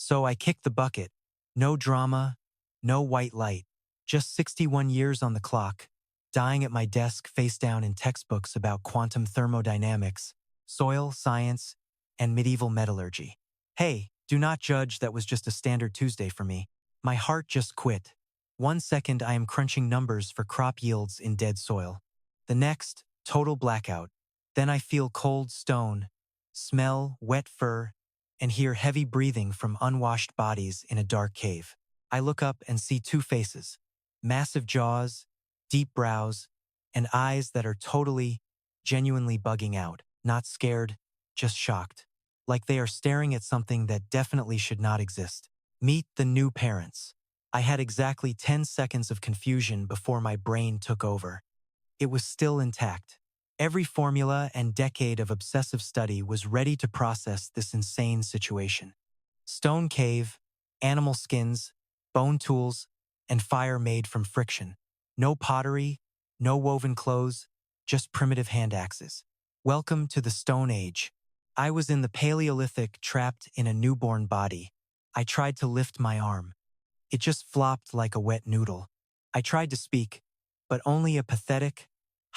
So I kicked the bucket. No drama, no white light. Just 61 years on the clock, dying at my desk face down in textbooks about quantum thermodynamics, soil science, and medieval metallurgy. Hey, do not judge, that was just a standard Tuesday for me. My heart just quit. 1 second I am crunching numbers for crop yields in dead soil. The next, total blackout. Then I feel cold stone, smell wet fur, and hear heavy breathing from unwashed bodies in a dark cave. I look up and see two faces, massive jaws, deep brows, and eyes that are totally, genuinely bugging out, not scared, just shocked. Like they are staring at something that definitely should not exist. Meet the new parents. I had exactly 10 seconds of confusion before my brain took over. It was still intact. Every formula and decade of obsessive study was ready to process this insane situation. Stone cave, animal skins, bone tools, and fire made from friction. No pottery, no woven clothes, just primitive hand axes. Welcome to the Stone Age. I was in the Paleolithic, trapped in a newborn body. I tried to lift my arm. It just flopped like a wet noodle. I tried to speak, but only a pathetic,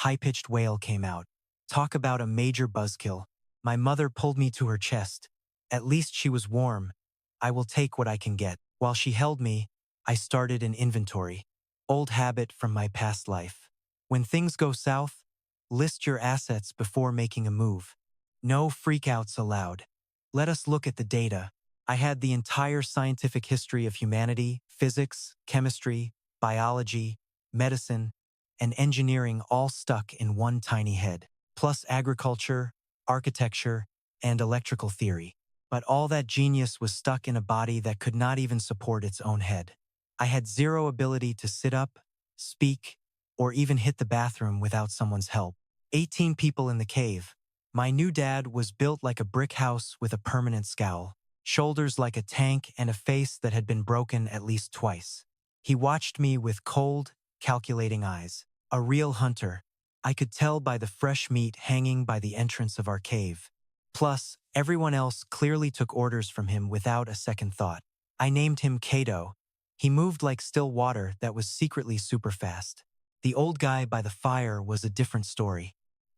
high-pitched wail came out. Talk about a major buzzkill. My mother pulled me to her chest. At least she was warm. I will take what I can get. While she held me, I started an inventory. Old habit from my past life. When things go south, list your assets before making a move. No freakouts allowed. Let us look at the data. I had the entire scientific history of humanity, physics, chemistry, biology, medicine, and engineering all stuck in one tiny head, plus agriculture, architecture, and electrical theory. But all that genius was stuck in a body that could not even support its own head. I had zero ability to sit up, speak, or even hit the bathroom without someone's help. 18 people in the cave. My new dad was built like a brick house with a permanent scowl, shoulders like a tank, and a face that had been broken at least twice. He watched me with cold, calculating eyes. A real hunter. I could tell by the fresh meat hanging by the entrance of our cave. Plus, everyone else clearly took orders from him without a second thought. I named him Cato. He moved like still water that was secretly super fast. The old guy by the fire was a different story.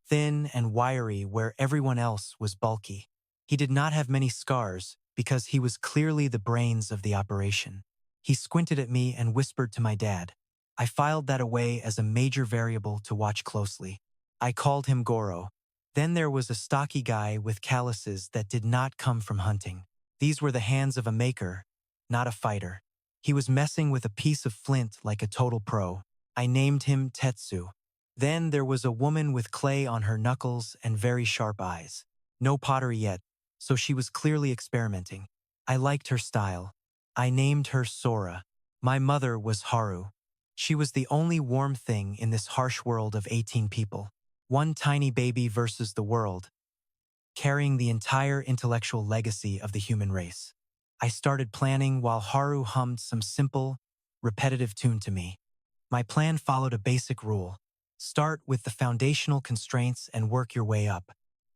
Thin and wiry where everyone else was bulky. He did not have many scars because he was clearly the brains of the operation. He squinted at me and whispered to my dad. I filed that away as a major variable to watch closely. I called him Goro. Then there was a stocky guy with calluses that did not come from hunting. These were the hands of a maker, not a fighter. He was messing with a piece of flint like a total pro. I named him Tetsu. Then there was a woman with clay on her knuckles and very sharp eyes. No pottery yet, so she was clearly experimenting. I liked her style. I named her Sora. My mother was Haru. She was the only warm thing in this harsh world of 18 people. One tiny baby versus the world, carrying the entire intellectual legacy of the human race. I started planning while Haru hummed some simple, repetitive tune to me. My plan followed a basic rule. Start with the foundational constraints and work your way up.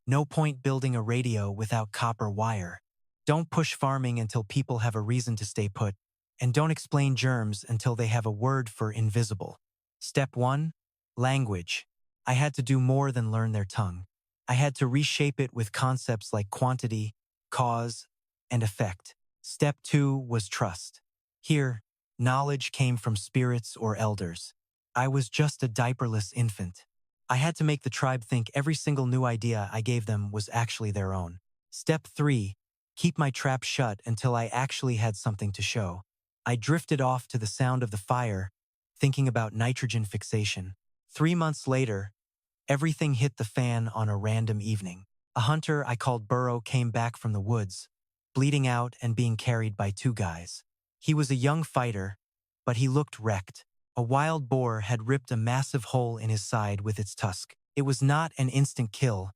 No point building a radio without copper wire. Don't push farming until people have a reason to stay put. And don't explain germs until they have a word for invisible. Step 1. Language. I had to do more than learn their tongue. I had to reshape it with concepts like quantity, cause, and effect. Step 2 was trust. Here, knowledge came from spirits or elders. I was just a diaperless infant. I had to make the tribe think every single new idea I gave them was actually their own. Step 3. Keep my trap shut until I actually had something to show. I drifted off to the sound of the fire, thinking about nitrogen fixation. 3 months later, everything hit the fan on a random evening. A hunter I called Burro came back from the woods, bleeding out and being carried by 2 guys. He was a young fighter, but he looked wrecked. A wild boar had ripped a massive hole in his side with its tusk. It was not an instant kill,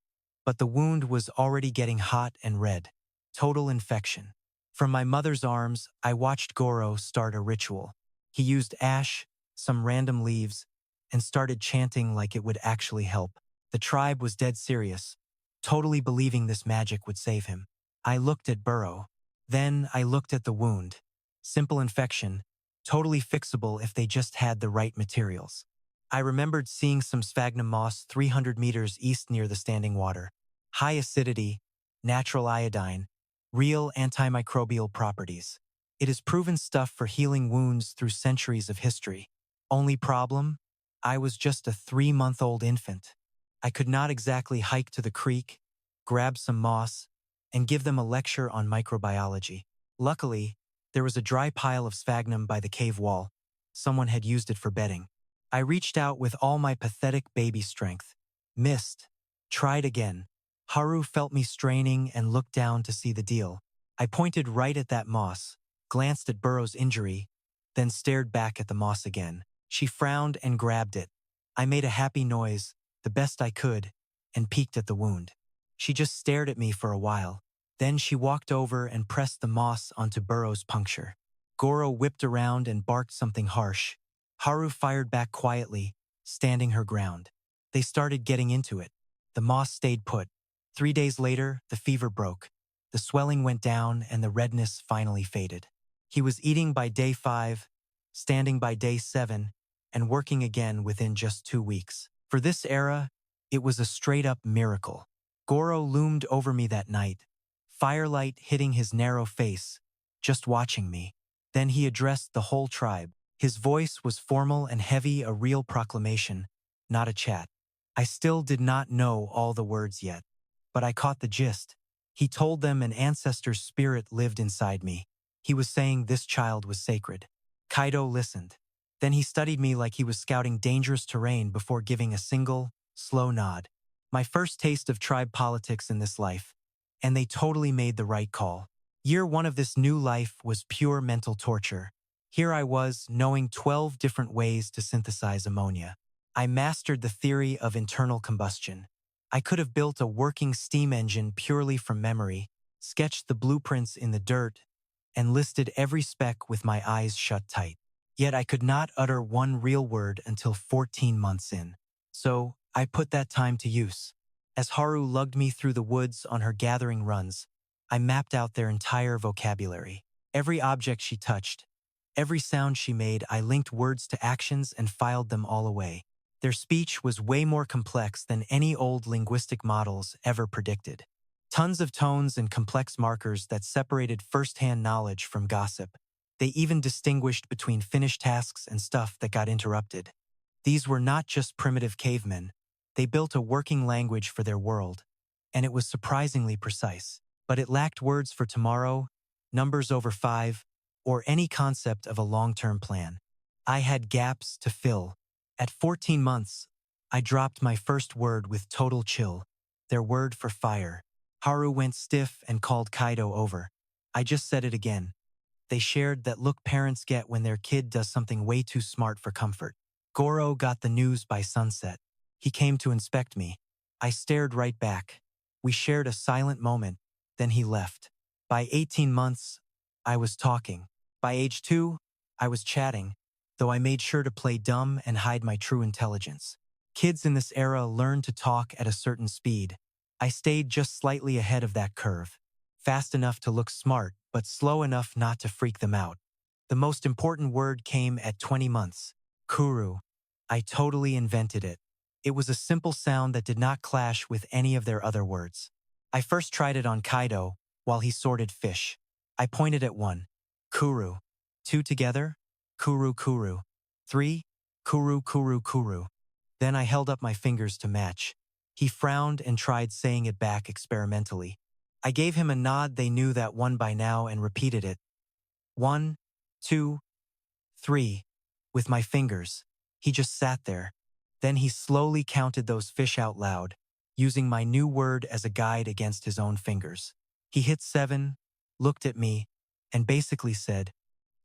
but the wound was already getting hot and red. Total infection. From my mother's arms, I watched Goro start a ritual. He used ash, some random leaves, and started chanting like it would actually help. The tribe was dead serious, totally believing this magic would save him. I looked at Burro. Then I looked at the wound. Simple infection, totally fixable if they just had the right materials. I remembered seeing some sphagnum moss 300 meters east near the standing water. High acidity, natural iodine, real antimicrobial properties. It is proven stuff for healing wounds through centuries of history. Only problem? I was just a 3-month-old infant. I could not exactly hike to the creek, grab some moss, and give them a lecture on microbiology. Luckily, there was a dry pile of sphagnum by the cave wall. Someone had used it for bedding. I reached out with all my pathetic baby strength. Missed. Tried again. Haru felt me straining and looked down to see the deal. I pointed right at that moss, glanced at Burrow's injury, then stared back at the moss again. She frowned and grabbed it. I made a happy noise, the best I could, and peeked at the wound. She just stared at me for a while. Then she walked over and pressed the moss onto Burrow's puncture. Goro whipped around and barked something harsh. Haru fired back quietly, standing her ground. They started getting into it. The moss stayed put. 3 days later, the fever broke. The swelling went down and the redness finally faded. He was eating by day 5, standing by day 7, and working again within just 2 weeks. For this era, it was a straight-up miracle. Goro loomed over me that night, firelight hitting his narrow face, just watching me. Then he addressed the whole tribe. His voice was formal and heavy, a real proclamation, not a chat. I still did not know all the words yet, but I caught the gist. He told them an ancestor's spirit lived inside me. He was saying this child was sacred. Kaido listened. Then he studied me like he was scouting dangerous terrain before giving a single, slow nod. My first taste of tribe politics in this life, and they totally made the right call. Year 1 of this new life was pure mental torture. Here I was, knowing 12 different ways to synthesize ammonia. I mastered the theory of internal combustion. I could have built a working steam engine purely from memory, sketched the blueprints in the dirt, and listed every spec with my eyes shut tight. Yet I could not utter one real word until 14 months in. So, I put that time to use. As Haru lugged me through the woods on her gathering runs, I mapped out their entire vocabulary. Every object she touched, every sound she made, I linked words to actions and filed them all away. Their speech was way more complex than any old linguistic models ever predicted. Tons of tones and complex markers that separated first-hand knowledge from gossip. They even distinguished between finished tasks and stuff that got interrupted. These were not just primitive cavemen. They built a working language for their world, and it was surprisingly precise. But it lacked words for tomorrow, numbers over 5, or any concept of a long-term plan. I had gaps to fill. At 14 months, I dropped my first word with total chill, their word for fire. Haru went stiff and called Kaido over. I just said it again. They shared that look parents get when their kid does something way too smart for comfort. Goro got the news by sunset. He came to inspect me. I stared right back. We shared a silent moment, then he left. By 18 months, I was talking. By age 2, I was chatting, though I made sure to play dumb and hide my true intelligence. Kids in this era learn to talk at a certain speed. I stayed just slightly ahead of that curve. Fast enough to look smart, but slow enough not to freak them out. The most important word came at 20 months. Kuru. I totally invented it. It was a simple sound that did not clash with any of their other words. I first tried it on Kaido while he sorted fish. I pointed at 1. Kuru. 2 together. Kuru kuru. 3. Kuru kuru kuru. Then I held up my fingers to match. He frowned and tried saying it back experimentally. I gave him a nod. They knew that one by now and repeated it. 1, 2, 3. With my fingers. He just sat there. Then he slowly counted those fish out loud, using my new word as a guide against his own fingers. He hit 7, looked at me, and basically said,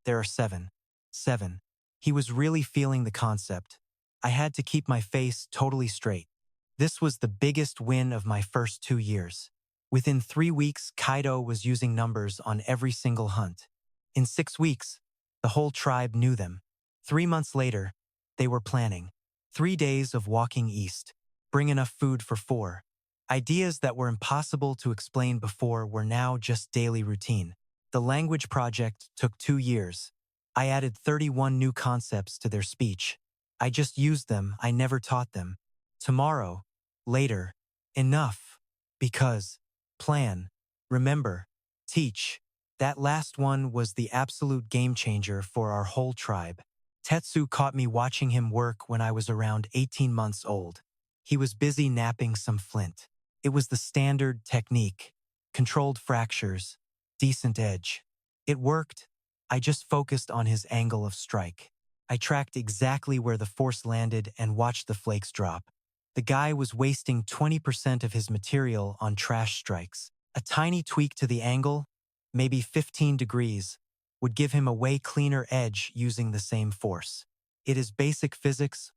"There are 7. 7. He was really feeling the concept. I had to keep my face totally straight. This was the biggest win of my first 2 years. Within 3 weeks, Kaido was using numbers on every single hunt. In 6 weeks, the whole tribe knew them. 3 months later, they were planning 3 days of walking east. Bring enough food for 4. Ideas that were impossible to explain before were now just daily routine. The language project took 2 years. I added 31 new concepts to their speech. I just used them, I never taught them. Tomorrow, later, enough. Because, plan, remember, teach. That last one was the absolute game changer for our whole tribe. Tetsu caught me watching him work when I was around 18 months old. He was busy knapping some flint. It was the standard technique. Controlled fractures, decent edge. It worked. I just focused on his angle of strike. I tracked exactly where the force landed and watched the flakes drop. The guy was wasting 20% of his material on trash strikes. A tiny tweak to the angle, maybe 15 degrees, would give him a way cleaner edge using the same force. It is basic physics,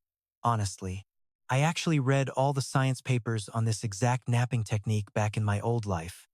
honestly. I actually read all the science papers on this exact knapping technique back in my old life.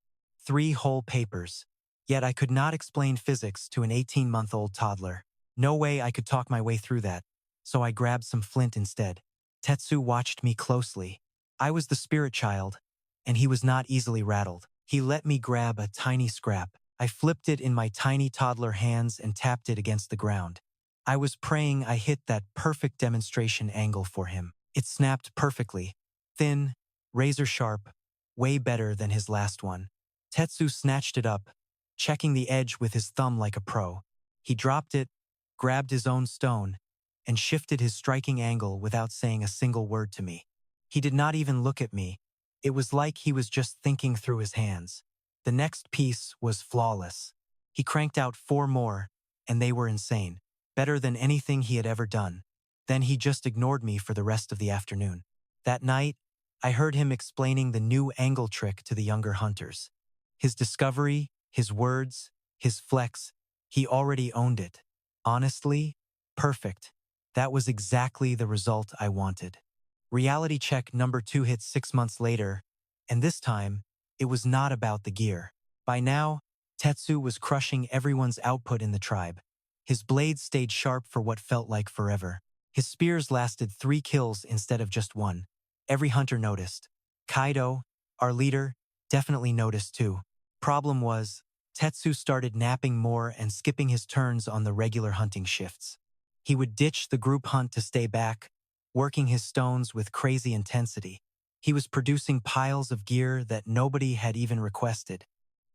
3 whole papers. Yet I could not explain physics to an 18-month-old toddler. No way I could talk my way through that, so I grabbed some flint instead. Tetsu watched me closely. I was the spirit child, and he was not easily rattled. He let me grab a tiny scrap. I flipped it in my tiny toddler hands and tapped it against the ground. I was praying I hit that perfect demonstration angle for him. It snapped perfectly. Thin, razor sharp, way better than his last one. Tetsu snatched it up, checking the edge with his thumb like a pro. He dropped it, grabbed his own stone, and shifted his striking angle without saying a single word to me. He did not even look at me. It was like he was just thinking through his hands. The next piece was flawless. He cranked out 4 more, and they were insane. Better than anything he had ever done. Then he just ignored me for the rest of the afternoon. That night, I heard him explaining the new angle trick to the younger hunters. His discovery, his words, his flex, he already owned it. Honestly, perfect. That was exactly the result I wanted. Reality check number 2 hit 6 months later, and this time, it was not about the gear. By now, Tetsu was crushing everyone's output in the tribe. His blades stayed sharp for what felt like forever. His spears lasted 3 kills instead of just 1. Every hunter noticed. Kaido, our leader, definitely noticed too. Problem was, Tetsu started napping more and skipping his turns on the regular hunting shifts. He would ditch the group hunt to stay back, working his stones with crazy intensity. He was producing piles of gear that nobody had even requested.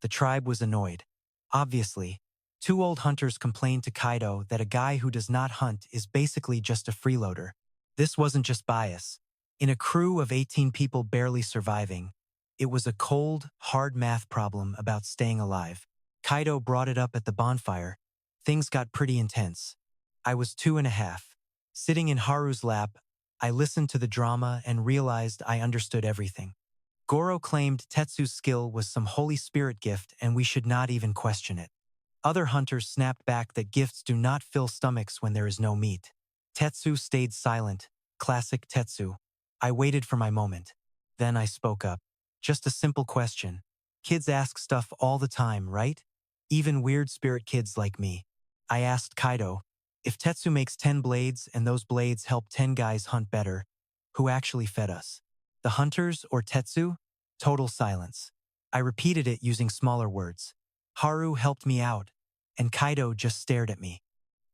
The tribe was annoyed. Obviously, 2 old hunters complained to Kaido that a guy who does not hunt is basically just a freeloader. This wasn't just bias. In a crew of 18 people barely surviving, it was a cold, hard math problem about staying alive. Kaido brought it up at the bonfire. Things got pretty intense. I was 2.5. Sitting in Haru's lap, I listened to the drama and realized I understood everything. Goro claimed Tetsu's skill was some Holy Spirit gift and we should not even question it. Other hunters snapped back that gifts do not fill stomachs when there is no meat. Tetsu stayed silent. Classic Tetsu. I waited for my moment. Then I spoke up. Just a simple question. Kids ask stuff all the time, right? Even weird spirit kids like me. I asked Kaido, if Tetsu makes 10 blades and those blades help 10 guys hunt better, who actually fed us? The hunters or Tetsu? Total silence. I repeated it using smaller words. Haru helped me out, and Kaido just stared at me.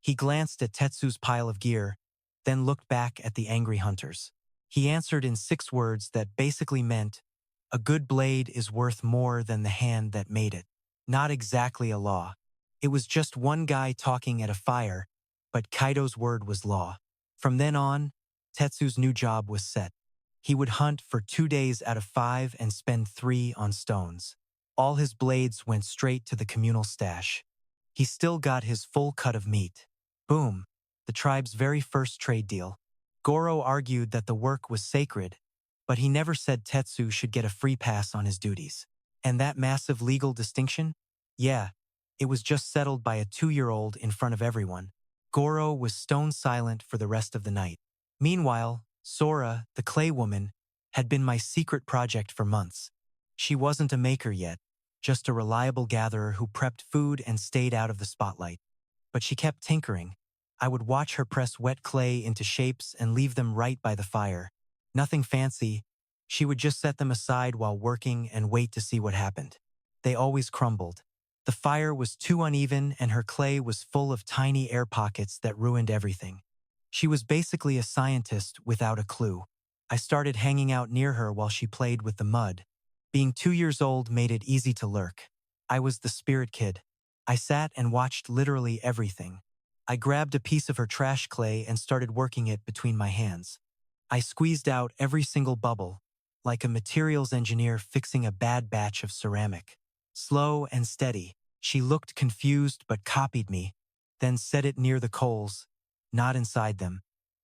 He glanced at Tetsu's pile of gear, then looked back at the angry hunters. He answered in 6 words that basically meant, a good blade is worth more than the hand that made it. Not exactly a law. It was just one guy talking at a fire, but Kaido's word was law. From then on, Tetsu's new job was set. He would hunt for 2 days out of 5 and spend 3 on stones. All his blades went straight to the communal stash. He still got his full cut of meat. Boom, the tribe's very first trade deal. Goro argued that the work was sacred, but he never said Tetsu should get a free pass on his duties. And that massive legal distinction? Yeah, it was just settled by a 2-year-old in front of everyone. Goro was stone silent for the rest of the night. Meanwhile, Sora, the clay woman, had been my secret project for months. She wasn't a maker yet, just a reliable gatherer who prepped food and stayed out of the spotlight. But she kept tinkering. I would watch her press wet clay into shapes and leave them right by the fire. Nothing fancy. She would just set them aside while working and wait to see what happened. They always crumbled. The fire was too uneven and her clay was full of tiny air pockets that ruined everything. She was basically a scientist without a clue. I started hanging out near her while she played with the mud. Being 2 years old made it easy to lurk. I was the spirit kid. I sat and watched literally everything. I grabbed a piece of her trash clay and started working it between my hands. I squeezed out every single bubble, like a materials engineer fixing a bad batch of ceramic. Slow and steady, she looked confused but copied me, then set it near the coals, not inside them,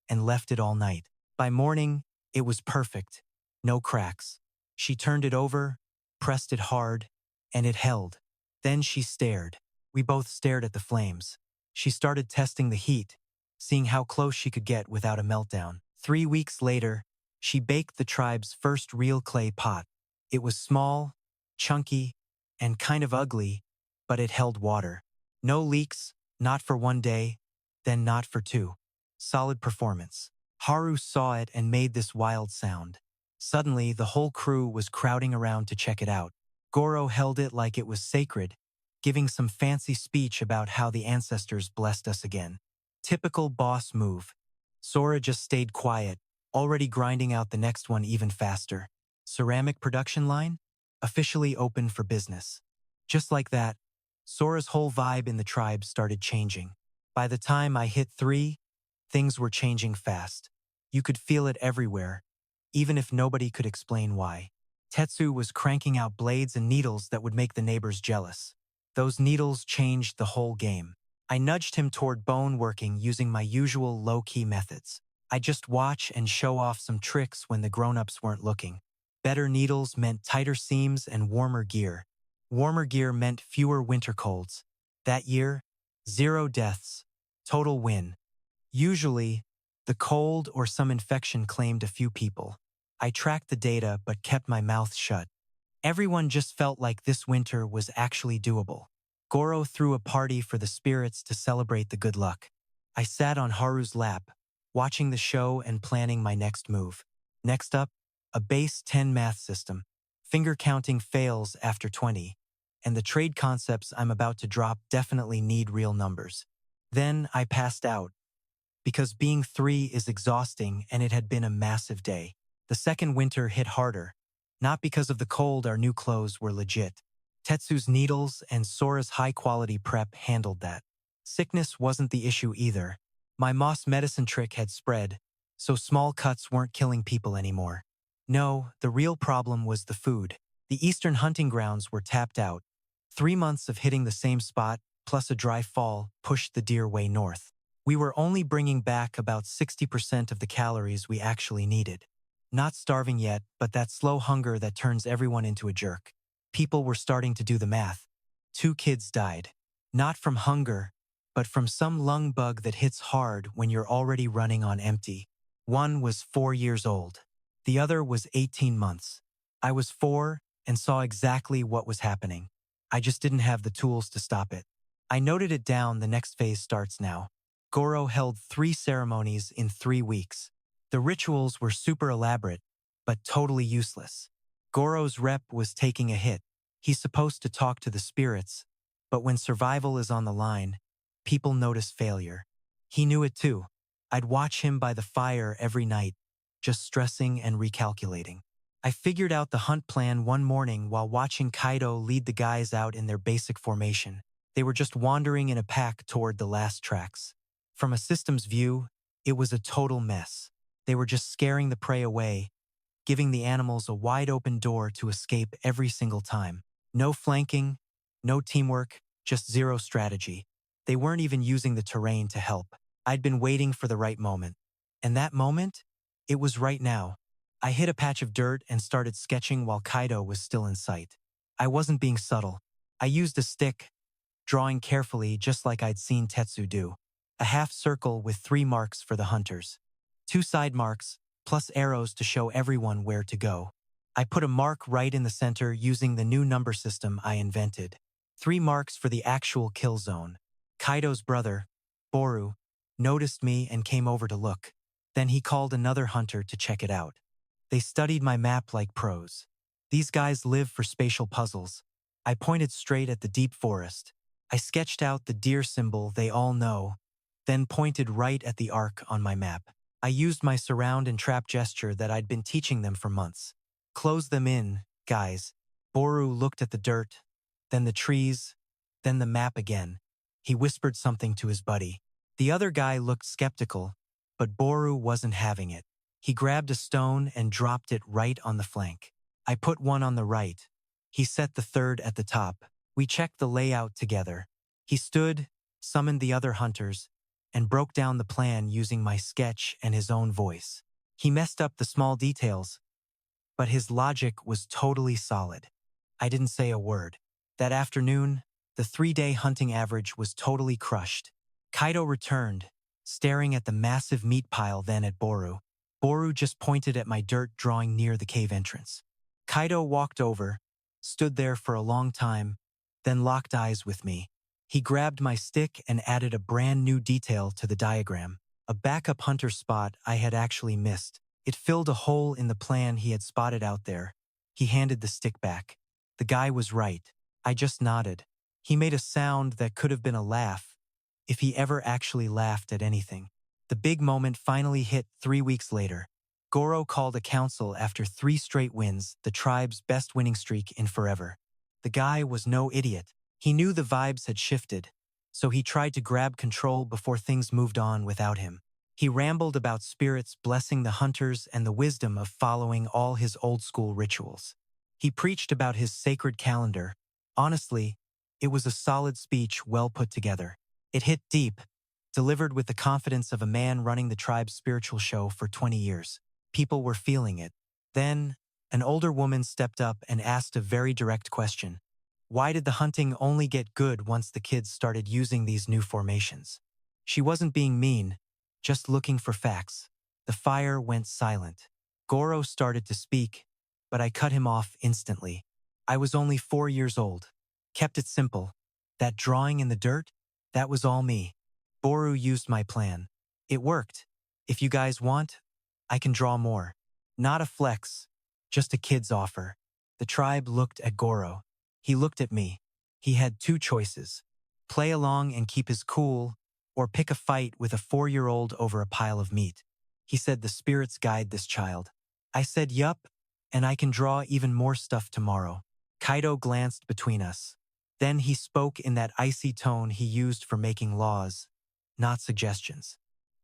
and left it all night. By morning, it was perfect. No cracks. She turned it over, pressed it hard, and it held. Then she stared. We both stared at the flames. She started testing the heat, seeing how close she could get without a meltdown. 3 weeks later, she baked the tribe's first real clay pot. It was small, chunky, and kind of ugly, but it held water. No leaks, not for 1 day, then not for 2. Solid performance. Haru saw it and made this wild sound. Suddenly, the whole crew was crowding around to check it out. Goro held it like it was sacred, giving some fancy speech about how the ancestors blessed us again. Typical boss move. Sora just stayed quiet, already grinding out the next one even faster. Ceramic production line? Officially open for business. Just like that, Sora's whole vibe in the tribe started changing. By the time I hit 3, things were changing fast. You could feel it everywhere, even if nobody could explain why. Tetsu was cranking out blades and needles that would make the neighbors jealous. Those needles changed the whole game. I nudged him toward bone working using my usual low-key methods. I just watch and show off some tricks when the grown-ups weren't looking. Better needles meant tighter seams and warmer gear. Warmer gear meant fewer winter colds. That year, 0 deaths. Total win. Usually, the cold or some infection claimed a few people. I tracked the data but kept my mouth shut. Everyone just felt like this winter was actually doable. Goro threw a party for the spirits to celebrate the good luck. I sat on Haru's lap, watching the show and planning my next move. Next up, a base 10 math system. Finger counting fails after 20, and the trade concepts I'm about to drop definitely need real numbers. Then I passed out, because being 3 is exhausting and it had been a massive day. The second winter hit harder. Not because of the cold, our new clothes were legit. Tetsu's needles and Sora's high-quality prep handled that. Sickness wasn't the issue either. My moss medicine trick had spread, so small cuts weren't killing people anymore. No, the real problem was the food. The eastern hunting grounds were tapped out. 3 months of hitting the same spot, plus a dry fall, pushed the deer way north. We were only bringing back about 60% of the calories we actually needed. Not starving yet, but that slow hunger that turns everyone into a jerk. People were starting to do the math. 2 kids died. Not from hunger, but from some lung bug that hits hard when you're already running on empty. One was 4 years old. The other was 18 months. I was 4 and saw exactly what was happening. I just didn't have the tools to stop it. I noted it down. The next phase starts now. Goro held 3 ceremonies in 3 weeks. The rituals were super elaborate, but totally useless. Goro's rep was taking a hit. He's supposed to talk to the spirits, but when survival is on the line, people notice failure. He knew it too. I'd watch him by the fire every night, just stressing and recalculating. I figured out the hunt plan one morning while watching Kaido lead the guys out in their basic formation. They were just wandering in a pack toward the last tracks. From a systems view, it was a total mess. They were just scaring the prey away, giving the animals a wide-open door to escape every single time. No flanking, no teamwork, just 0 strategy. They weren't even using the terrain to help. I'd been waiting for the right moment. And that moment? It was right now. I hit a patch of dirt and started sketching while Kaido was still in sight. I wasn't being subtle. I used a stick, drawing carefully just like I'd seen Tetsu do. A half circle with 3 marks for the hunters. 2 side marks, plus arrows to show everyone where to go. I put a mark right in the center using the new number system I invented. 3 marks for the actual kill zone. Kaido's brother, Boru, noticed me and came over to look. Then he called another hunter to check it out. They studied my map like pros. These guys live for spatial puzzles. I pointed straight at the deep forest. I sketched out the deer symbol they all know, then pointed right at the arc on my map. I used my surround and trap gesture that I'd been teaching them for months. Close them in, guys. Boru looked at the dirt, then the trees, then the map again. He whispered something to his buddy. The other guy looked skeptical, but Boru wasn't having it. He grabbed a stone and dropped it right on the flank. I put one on the right. He set the third at the top. We checked the layout together. He stood, summoned the other hunters, and broke down the plan using my sketch and his own voice. He messed up the small details, but his logic was totally solid. I didn't say a word. That afternoon, the 3-day hunting average was totally crushed. Kaido returned, staring at the massive meat pile, then at Boru. Boru just pointed at my dirt drawing near the cave entrance. Kaido walked over, stood there for a long time, then locked eyes with me. He grabbed my stick and added a brand new detail to the diagram, a backup hunter spot I had actually missed. It filled a hole in the plan he had spotted out there. He handed the stick back. The guy was right. I just nodded. He made a sound that could have been a laugh, if he ever actually laughed at anything. The big moment finally hit 3 weeks later. Goro called a council after 3 straight wins, the tribe's best winning streak in forever. The guy was no idiot. He knew the vibes had shifted, so he tried to grab control before things moved on without him. He rambled about spirits blessing the hunters and the wisdom of following all his old-school rituals. He preached about his sacred calendar. Honestly, it was a solid speech well put together. It hit deep, delivered with the confidence of a man running the tribe's spiritual show for 20 years. People were feeling it. Then, an older woman stepped up and asked a very direct question. Why did the hunting only get good once the kids started using these new formations? She wasn't being mean, just looking for facts. The fire went silent. Goro started to speak, but I cut him off instantly. I was only 4 years old. Kept it simple. That drawing in the dirt? That was all me. Boru used my plan. It worked. If you guys want, I can draw more. Not a flex, just a kid's offer. The tribe looked at Goro. He looked at me. He had 2 choices. Play along and keep his cool, or pick a fight with a 4-year-old over a pile of meat. He said the spirits guide this child. I said yup, and I can draw even more stuff tomorrow. Kaido glanced between us. Then he spoke in that icy tone he used for making laws, not suggestions.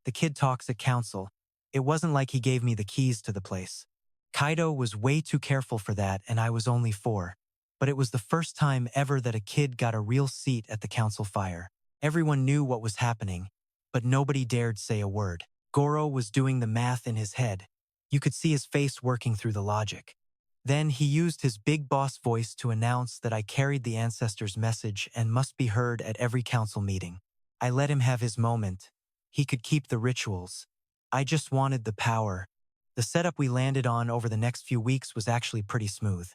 The kid talks at council. It wasn't like he gave me the keys to the place. Kaido was way too careful for that, and I was only 4. But it was the first time ever that a kid got a real seat at the council fire. Everyone knew what was happening, but nobody dared say a word. Goro was doing the math in his head. You could see his face working through the logic. Then he used his big boss voice to announce that I carried the ancestors' message and must be heard at every council meeting. I let him have his moment. He could keep the rituals. I just wanted the power. The setup we landed on over the next few weeks was actually pretty smooth.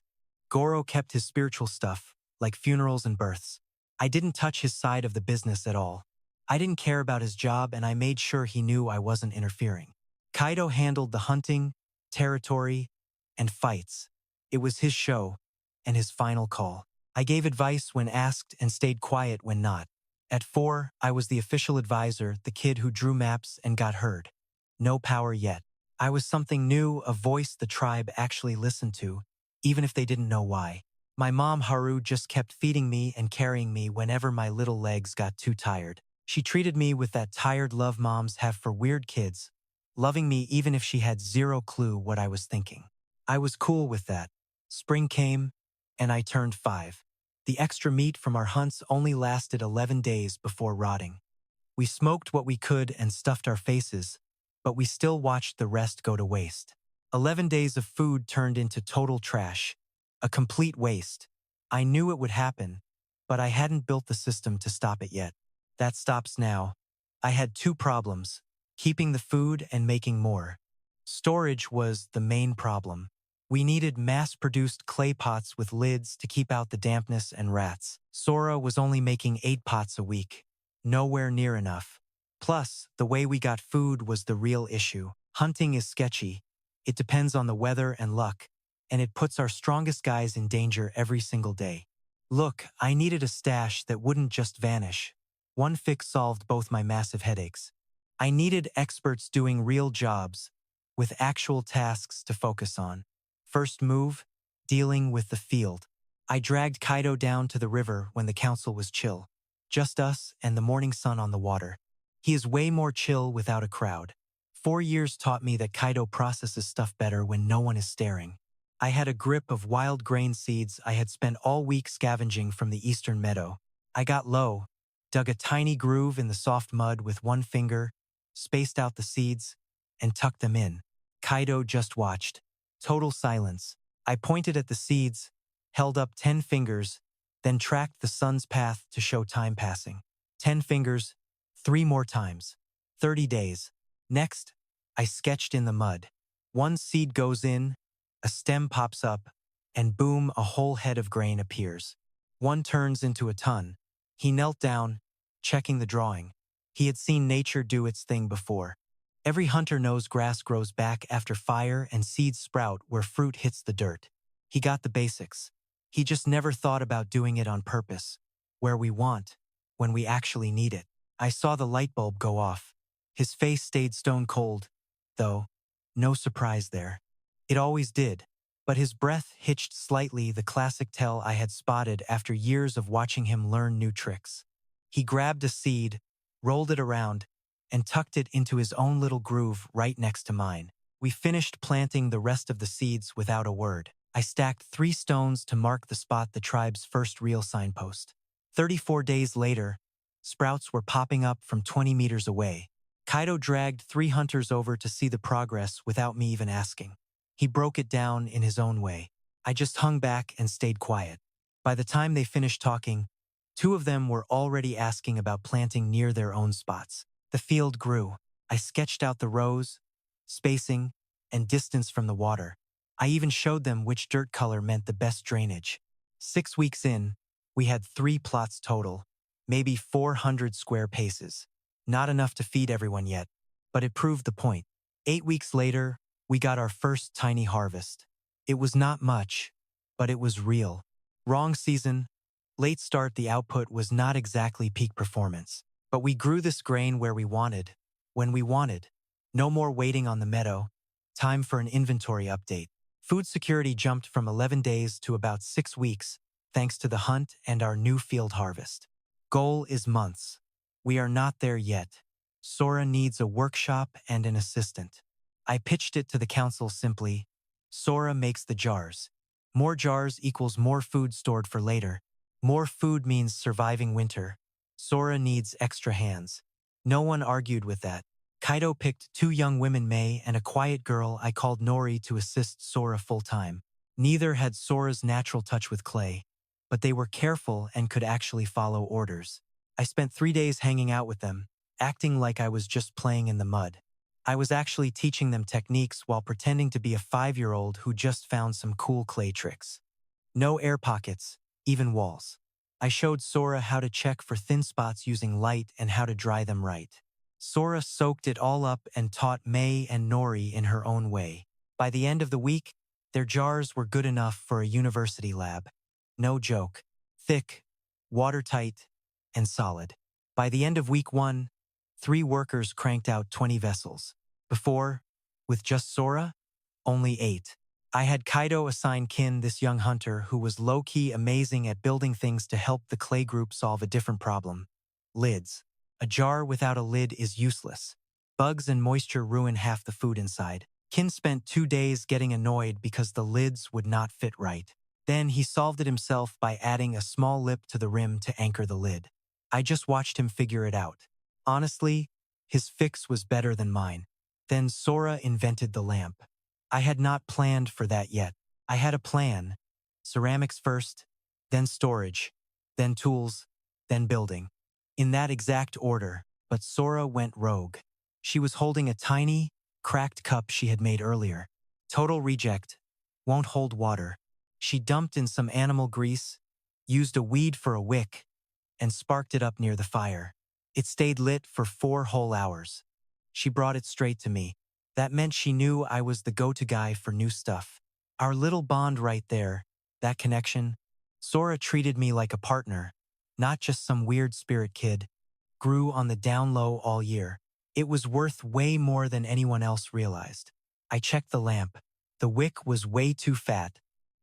Goro kept his spiritual stuff, like funerals and births. I didn't touch his side of the business at all. I didn't care about his job, and I made sure he knew I wasn't interfering. Kaido handled the hunting, territory, and fights. It was his show, and his final call. I gave advice when asked and stayed quiet when not. At 4, I was the official advisor, the kid who drew maps and got heard. No power yet. I was something new, a voice the tribe actually listened to, even if they didn't know why. My mom, Haru, just kept feeding me and carrying me whenever my little legs got too tired. She treated me with that tired love moms have for weird kids, loving me even if she had 0 clue what I was thinking. I was cool with that. Spring came, and I turned 5. The extra meat from our hunts only lasted 11 days before rotting. We smoked what we could and stuffed our faces, but we still watched the rest go to waste. 11 days of food turned into total trash, a complete waste. I knew it would happen, but I hadn't built the system to stop it yet. That stops now. I had 2 problems, keeping the food and making more. Storage was the main problem. We needed mass-produced clay pots with lids to keep out the dampness and rats. Sora was only making 8 pots a week. Nowhere near enough. Plus, the way we got food was the real issue. Hunting is sketchy. It depends on the weather and luck, and it puts our strongest guys in danger every single day. Look, I needed a stash that wouldn't just vanish. One fix solved both my massive headaches. I needed experts doing real jobs, with actual tasks to focus on. First move, dealing with the field. I dragged Kaido down to the river when the council was chill. Just us and the morning sun on the water. He is way more chill without a crowd. 4 years taught me that Kaido processes stuff better when no one is staring. I had a grip of wild grain seeds I had spent all week scavenging from the eastern meadow. I got low, dug a tiny groove in the soft mud with one finger, spaced out the seeds, and tucked them in. Kaido just watched. Total silence. I pointed at the seeds, held up 10 fingers, then tracked the sun's path to show time passing. 10 fingers, 3 more times. 30 days. Next, I sketched in the mud. One seed goes in, a stem pops up, and boom, a whole head of grain appears. One turns into a ton. He knelt down, checking the drawing. He had seen nature do its thing before. Every hunter knows grass grows back after fire and seeds sprout where fruit hits the dirt. He got the basics. He just never thought about doing it on purpose, where we want, when we actually need it. I saw the light bulb go off. His face stayed stone cold, though. No surprise there. It always did, but his breath hitched slightly, the classic tell I had spotted after years of watching him learn new tricks. He grabbed a seed, rolled it around, and tucked it into his own little groove right next to mine. We finished planting the rest of the seeds without a word. I stacked 3 stones to mark the spot, the tribe's first real signpost. 34 days later, sprouts were popping up from 20 meters away. Kaido dragged 3 hunters over to see the progress without me even asking. He broke it down in his own way. I just hung back and stayed quiet. By the time they finished talking, 2 of them were already asking about planting near their own spots. The field grew. I sketched out the rows, spacing, and distance from the water. I even showed them which dirt color meant the best drainage. 6 weeks in, we had 3 plots total, maybe 400 square paces. Not enough to feed everyone yet, but it proved the point. 8 weeks later, we got our first tiny harvest. It was not much, but it was real. Wrong season, late start, the output was not exactly peak performance. But we grew this grain where we wanted, when we wanted. No more waiting on the meadow. Time for an inventory update. Food security jumped from 11 days to about 6 weeks, thanks to the hunt and our new field harvest. Goal is months. We are not there yet. Sora needs a workshop and an assistant. I pitched it to the council simply. Sora makes the jars. More jars equals more food stored for later. More food means surviving winter. Sora needs extra hands. No one argued with that. Kaido picked 2 young women, Mei and a quiet girl I called Nori, to assist Sora full-time. Neither had Sora's natural touch with clay, but they were careful and could actually follow orders. I spent 3 days hanging out with them, acting like I was just playing in the mud. I was actually teaching them techniques while pretending to be a 5-year-old who just found some cool clay tricks. No air pockets, even walls. I showed Sora how to check for thin spots using light and how to dry them right. Sora soaked it all up and taught Mei and Nori in her own way. By the end of the week, their jars were good enough for a university lab. No joke. Thick, watertight, and solid. By the end of week 1, 3 workers cranked out 20 vessels. Before, with just Sora, only 8. I had Kaido assign Kin, this young hunter who was low-key amazing at building things, to help the clay group solve a different problem. Lids. A jar without a lid is useless. Bugs and moisture ruin half the food inside. Kin spent 2 days getting annoyed because the lids would not fit right. Then he solved it himself by adding a small lip to the rim to anchor the lid. I just watched him figure it out. Honestly, his fix was better than mine. Then Sora invented the lamp. I had not planned for that yet. I had a plan. Ceramics first, then storage, then tools, then building. In that exact order, but Sora went rogue. She was holding a tiny, cracked cup she had made earlier. Total reject. Won't hold water. She dumped in some animal grease, used a weed for a wick, and sparked it up near the fire. It stayed lit for 4 whole hours. She brought it straight to me. That meant she knew I was the go-to guy for new stuff. Our little bond right there, that connection, Sora treated me like a partner, not just some weird spirit kid. Grew on the down low all year. It was worth way more than anyone else realized. I checked the lamp. The wick was way too fat.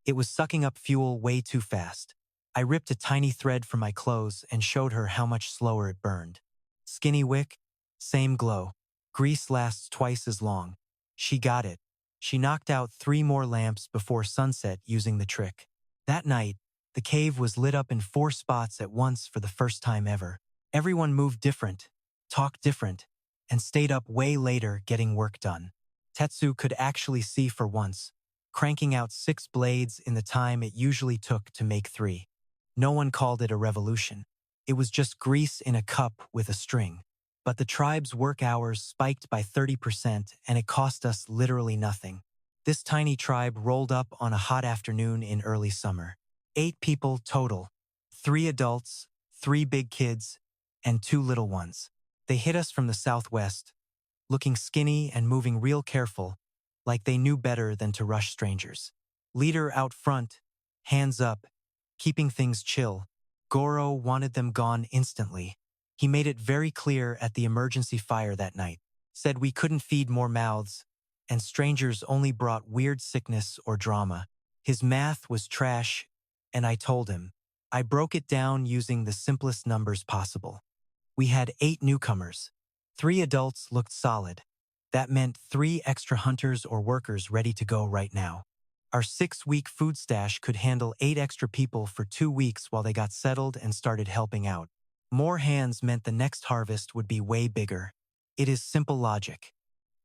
It was sucking up fuel way too fast. I ripped a tiny thread from my clothes and showed her how much slower it burned. Skinny wick, same glow. Grease lasts twice as long. She got it. She knocked out 3 more lamps before sunset using the trick. That night, the cave was lit up in 4 spots at once for the first time ever. Everyone moved different, talked different, and stayed up way later getting work done. Tetsu could actually see for once, cranking out 6 blades in the time it usually took to make 3. No one called it a revolution. It was just grease in a cup with a string. But the tribe's work hours spiked by 30% and it cost us literally nothing. This tiny tribe rolled up on a hot afternoon in early summer. 8 people total. 3 adults, 3 big kids, and 2 little ones. They hit us from the southwest, looking skinny and moving real careful, like they knew better than to rush strangers. Leader out front, hands up, keeping things chill. Goro wanted them gone instantly. He made it very clear at the emergency fire that night, said we couldn't feed more mouths, and strangers only brought weird sickness or drama. His math was trash, and I told him. I broke it down using the simplest numbers possible. We had 8 newcomers. 3 adults looked solid. That meant 3 extra hunters or workers ready to go right now. Our 6-week food stash could handle 8 extra people for 2 weeks while they got settled and started helping out. More hands meant the next harvest would be way bigger. It is simple logic.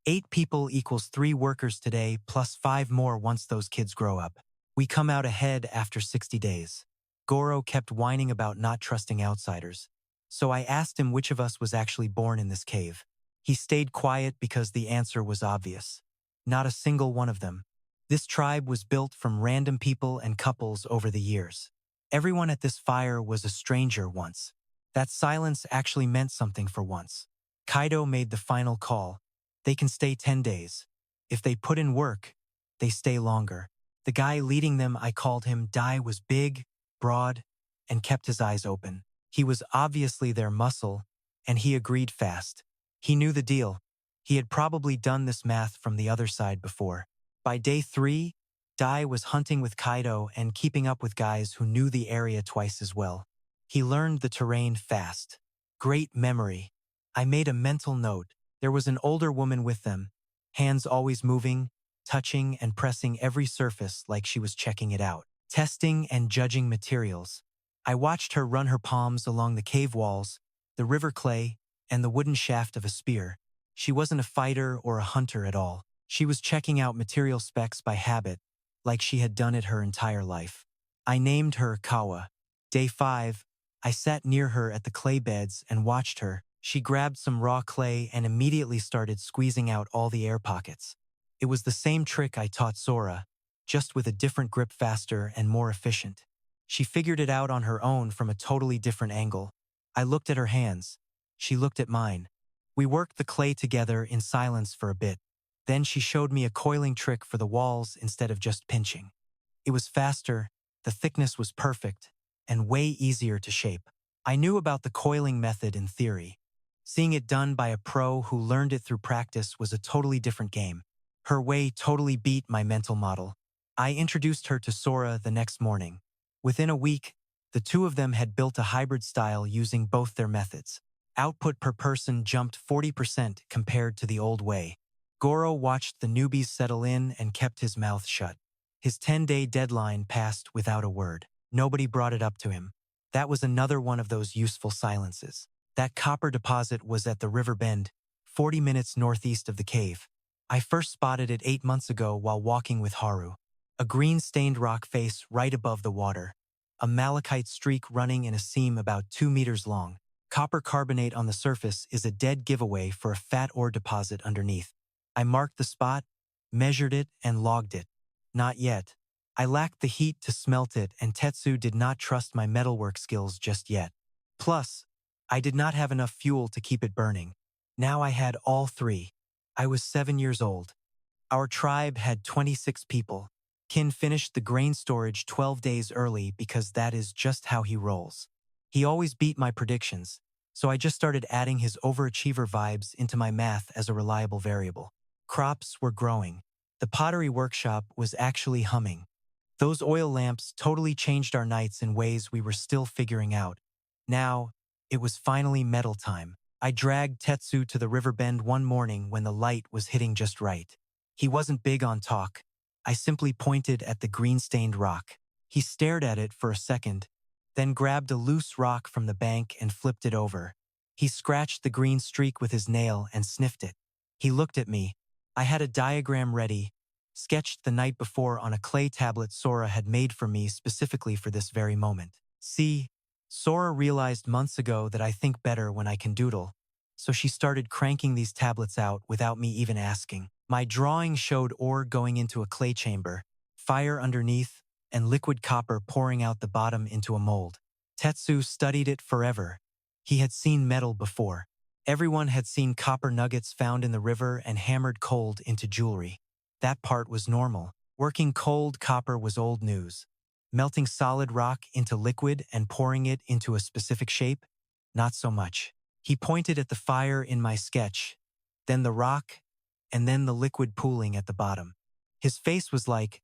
8 people equals 3 workers today plus 5 more once those kids grow up. We come out ahead after 60 days. Goro kept whining about not trusting outsiders. So I asked him which of us was actually born in this cave. He stayed quiet because the answer was obvious. Not a single one of them. This tribe was built from random people and couples over the years. Everyone at this fire was a stranger once. That silence actually meant something for once. Kaido made the final call. They can stay 10 days. If they put in work, they stay longer. The guy leading them, I called him Dai, was big, broad, and kept his eyes open. He was obviously their muscle, and he agreed fast. He knew the deal. He had probably done this math from the other side before. By day 3, Dai was hunting with Kaido and keeping up with guys who knew the area twice as well. He learned the terrain fast. Great memory. I made a mental note. There was an older woman with them, hands always moving, touching and pressing every surface like she was checking it out, testing and judging materials. I watched her run her palms along the cave walls, the river clay, and the wooden shaft of a spear. She wasn't a fighter or a hunter at all. She was checking out material specs by habit, like she had done it her entire life. I named her Kawa. Day 5, I sat near her at the clay beds and watched her. She grabbed some raw clay and immediately started squeezing out all the air pockets. It was the same trick I taught Sora, just with a different grip, faster and more efficient. She figured it out on her own from a totally different angle. I looked at her hands. She looked at mine. We worked the clay together in silence for a bit. Then she showed me a coiling trick for the walls instead of just pinching. It was faster, the thickness was perfect, and way easier to shape. I knew about the coiling method in theory. Seeing it done by a pro who learned it through practice was a totally different game. Her way totally beat my mental model. I introduced her to Sora the next morning. Within a week, the 2 of them had built a hybrid style using both their methods. Output per person jumped 40% compared to the old way. Goro watched the newbies settle in and kept his mouth shut. His 10-day deadline passed without a word. Nobody brought it up to him. That was another one of those useful silences. That copper deposit was at the river bend, 40 minutes northeast of the cave. I first spotted it 8 months ago while walking with Haru. A green-stained rock face right above the water. A malachite streak running in a seam about 2 meters long. Copper carbonate on the surface is a dead giveaway for a fat ore deposit underneath. I marked the spot, measured it, and logged it. Not yet. I lacked the heat to smelt it, and Tetsu did not trust my metalwork skills just yet. Plus, I did not have enough fuel to keep it burning. Now I had all 3. I was 7 years old. Our tribe had 26 people. Kin finished the grain storage 12 days early because that is just how he rolls. He always beat my predictions, so I just started adding his overachiever vibes into my math as a reliable variable. Crops were growing. The pottery workshop was actually humming. Those oil lamps totally changed our nights in ways we were still figuring out. Now, it was finally metal time. I dragged Tetsu to the river bend one morning when the light was hitting just right. He wasn't big on talk. I simply pointed at the green-stained rock. He stared at it for a second, then grabbed a loose rock from the bank and flipped it over. He scratched the green streak with his nail and sniffed it. He looked at me. I had a diagram ready, sketched the night before on a clay tablet Sora had made for me specifically for this very moment. See, Sora realized months ago that I think better when I can doodle, so she started cranking these tablets out without me even asking. My drawing showed ore going into a clay chamber, fire underneath, and liquid copper pouring out the bottom into a mold. Tetsu studied it forever. He had seen metal before. Everyone had seen copper nuggets found in the river and hammered cold into jewelry. That part was normal. Working cold copper was old news. Melting solid rock into liquid and pouring it into a specific shape? Not so much. He pointed at the fire in my sketch, then the rock, and then the liquid pooling at the bottom. His face was like,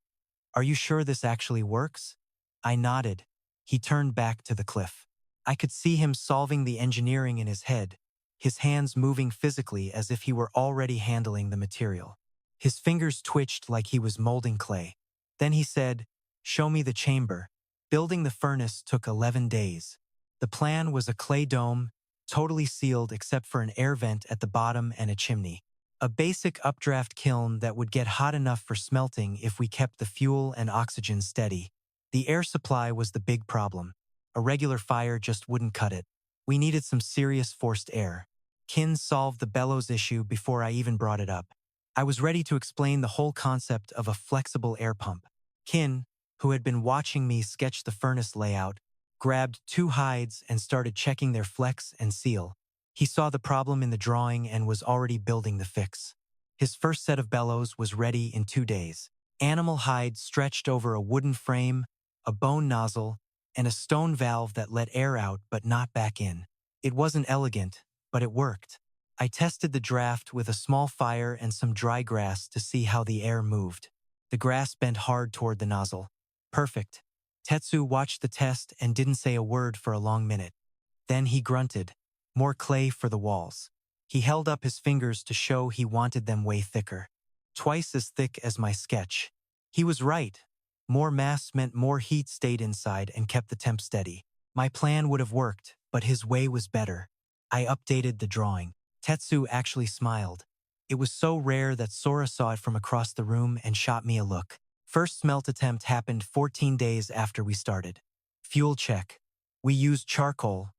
"Are you sure this actually works?" I nodded. He turned back to the cliff. I could see him solving the engineering in his head, his hands moving physically as if he were already handling the material. His fingers twitched like he was molding clay. Then he said, "Show me the chamber." Building the furnace took 11 days. The plan was a clay dome, totally sealed except for an air vent at the bottom and a chimney. A basic updraft kiln that would get hot enough for smelting if we kept the fuel and oxygen steady. The air supply was the big problem. A regular fire just wouldn't cut it. We needed some serious forced air. Kin solved the bellows issue before I even brought it up. I was ready to explain the whole concept of a flexible air pump. Kin, who had been watching me sketch the furnace layout, grabbed 2 hides and started checking their flex and seal. He saw the problem in the drawing and was already building the fix. His first set of bellows was ready in 2 days. Animal hide stretched over a wooden frame, a bone nozzle, and a stone valve that let air out but not back in. It wasn't elegant, but it worked. I tested the draft with a small fire and some dry grass to see how the air moved. The grass bent hard toward the nozzle. Perfect. Tetsu watched the test and didn't say a word for a long minute. Then he grunted. More clay for the walls. He held up his fingers to show he wanted them way thicker. Twice as thick as my sketch. He was right. More mass meant more heat stayed inside and kept the temp steady. My plan would have worked, but his way was better. I updated the drawing. Tetsu actually smiled. It was so rare that Sora saw it from across the room and shot me a look. First smelt attempt happened 14 days after we started. Fuel check. We used charcoal,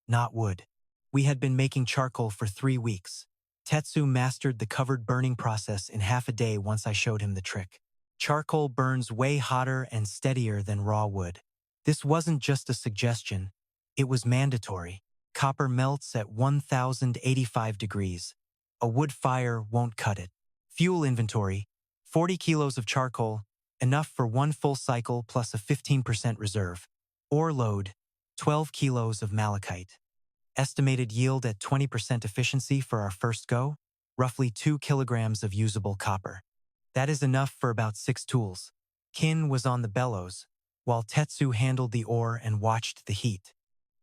not wood. We had been making charcoal for 3 weeks. Tetsu mastered the covered burning process in half a day once I showed him the trick. Charcoal burns way hotter and steadier than raw wood. This wasn't just a suggestion. It was mandatory. Copper melts at 1085 degrees. A wood fire won't cut it. Fuel inventory, 40 kilos of charcoal, enough for 1 full cycle plus a 15% reserve. Ore load, 12 kilos of malachite. Estimated yield at 20% efficiency for our first go, roughly 2 kilograms of usable copper. That is enough for about 6 tools. Kin was on the bellows, while Tetsu handled the ore and watched the heat.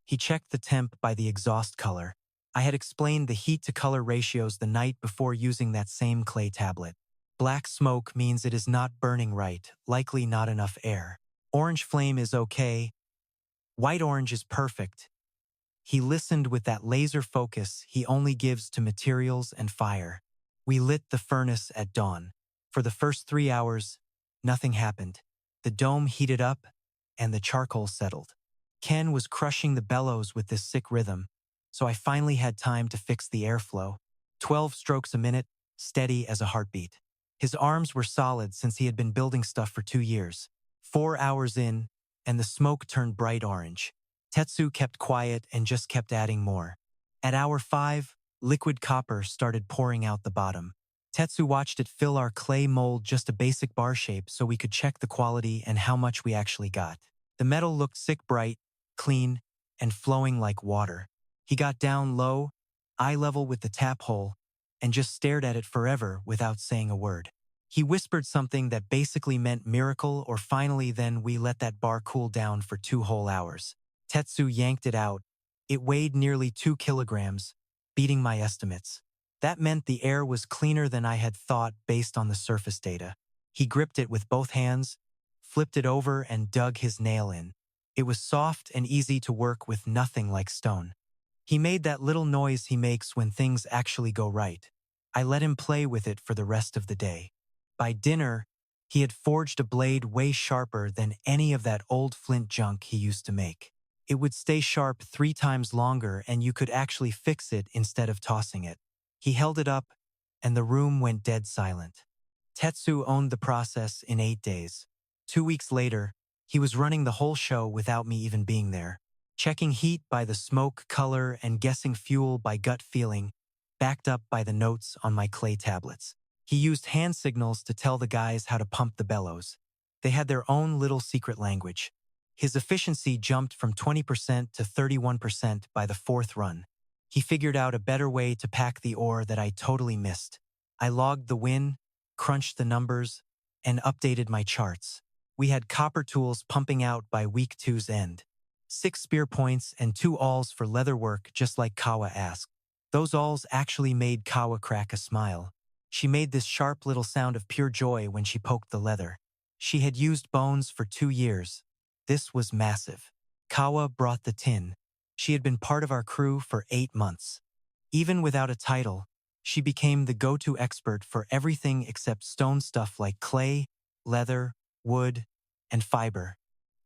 He checked the temp by the exhaust color. I had explained the heat-to-color ratios the night before using that same clay tablet. Black smoke means it is not burning right, likely not enough air. Orange flame is okay. White-orange is perfect. He listened with that laser focus he only gives to materials and fire. We lit the furnace at dawn. For the first 3 hours, nothing happened. The dome heated up, and the charcoal settled. Ken was crushing the bellows with this sick rhythm, so I finally had time to fix the airflow. 12 strokes a minute, steady as a heartbeat. His arms were solid since he had been building stuff for 2 years. 4 hours in, and the smoke turned bright orange. Tetsu kept quiet and just kept adding more. At hour 5, liquid copper started pouring out the bottom. Tetsu watched it fill our clay mold just a basic bar shape so we could check the quality and how much we actually got. The metal looked sick bright, clean, and flowing like water. He got down low, eye level with the tap hole, and just stared at it forever without saying a word. He whispered something that basically meant miracle or finally, then we let that bar cool down for 2 whole hours. Tetsu yanked it out. It weighed nearly 2 kilograms, beating my estimates. That meant the air was cleaner than I had thought based on the surface data. He gripped it with both hands, flipped it over, and dug his nail in. It was soft and easy to work with, nothing like stone. He made that little noise he makes when things actually go right. I let him play with it for the rest of the day. By dinner, he had forged a blade way sharper than any of that old flint junk he used to make. It would stay sharp 3 times longer, and you could actually fix it instead of tossing it. He held it up, and the room went dead silent. Tetsu owned the process in 8 days. 2 weeks later, he was running the whole show without me even being there, checking heat by the smoke color and guessing fuel by gut feeling, backed up by the notes on my clay tablets. He used hand signals to tell the guys how to pump the bellows. They had their own little secret language. His efficiency jumped from 20% to 31% by the 4th run. He figured out a better way to pack the ore that I totally missed. I logged the win, crunched the numbers, and updated my charts. We had copper tools pumping out by week 2's end. 6 spear points and 2 awls for leather work, just like Kawa asked. Those awls actually made Kawa crack a smile. She made this sharp little sound of pure joy when she poked the leather. She had used bones for 2 years. This was massive. Kawa brought the tin. She had been part of our crew for 8 months. Even without a title, she became the go-to expert for everything except stone stuff like clay, leather, wood, and fiber.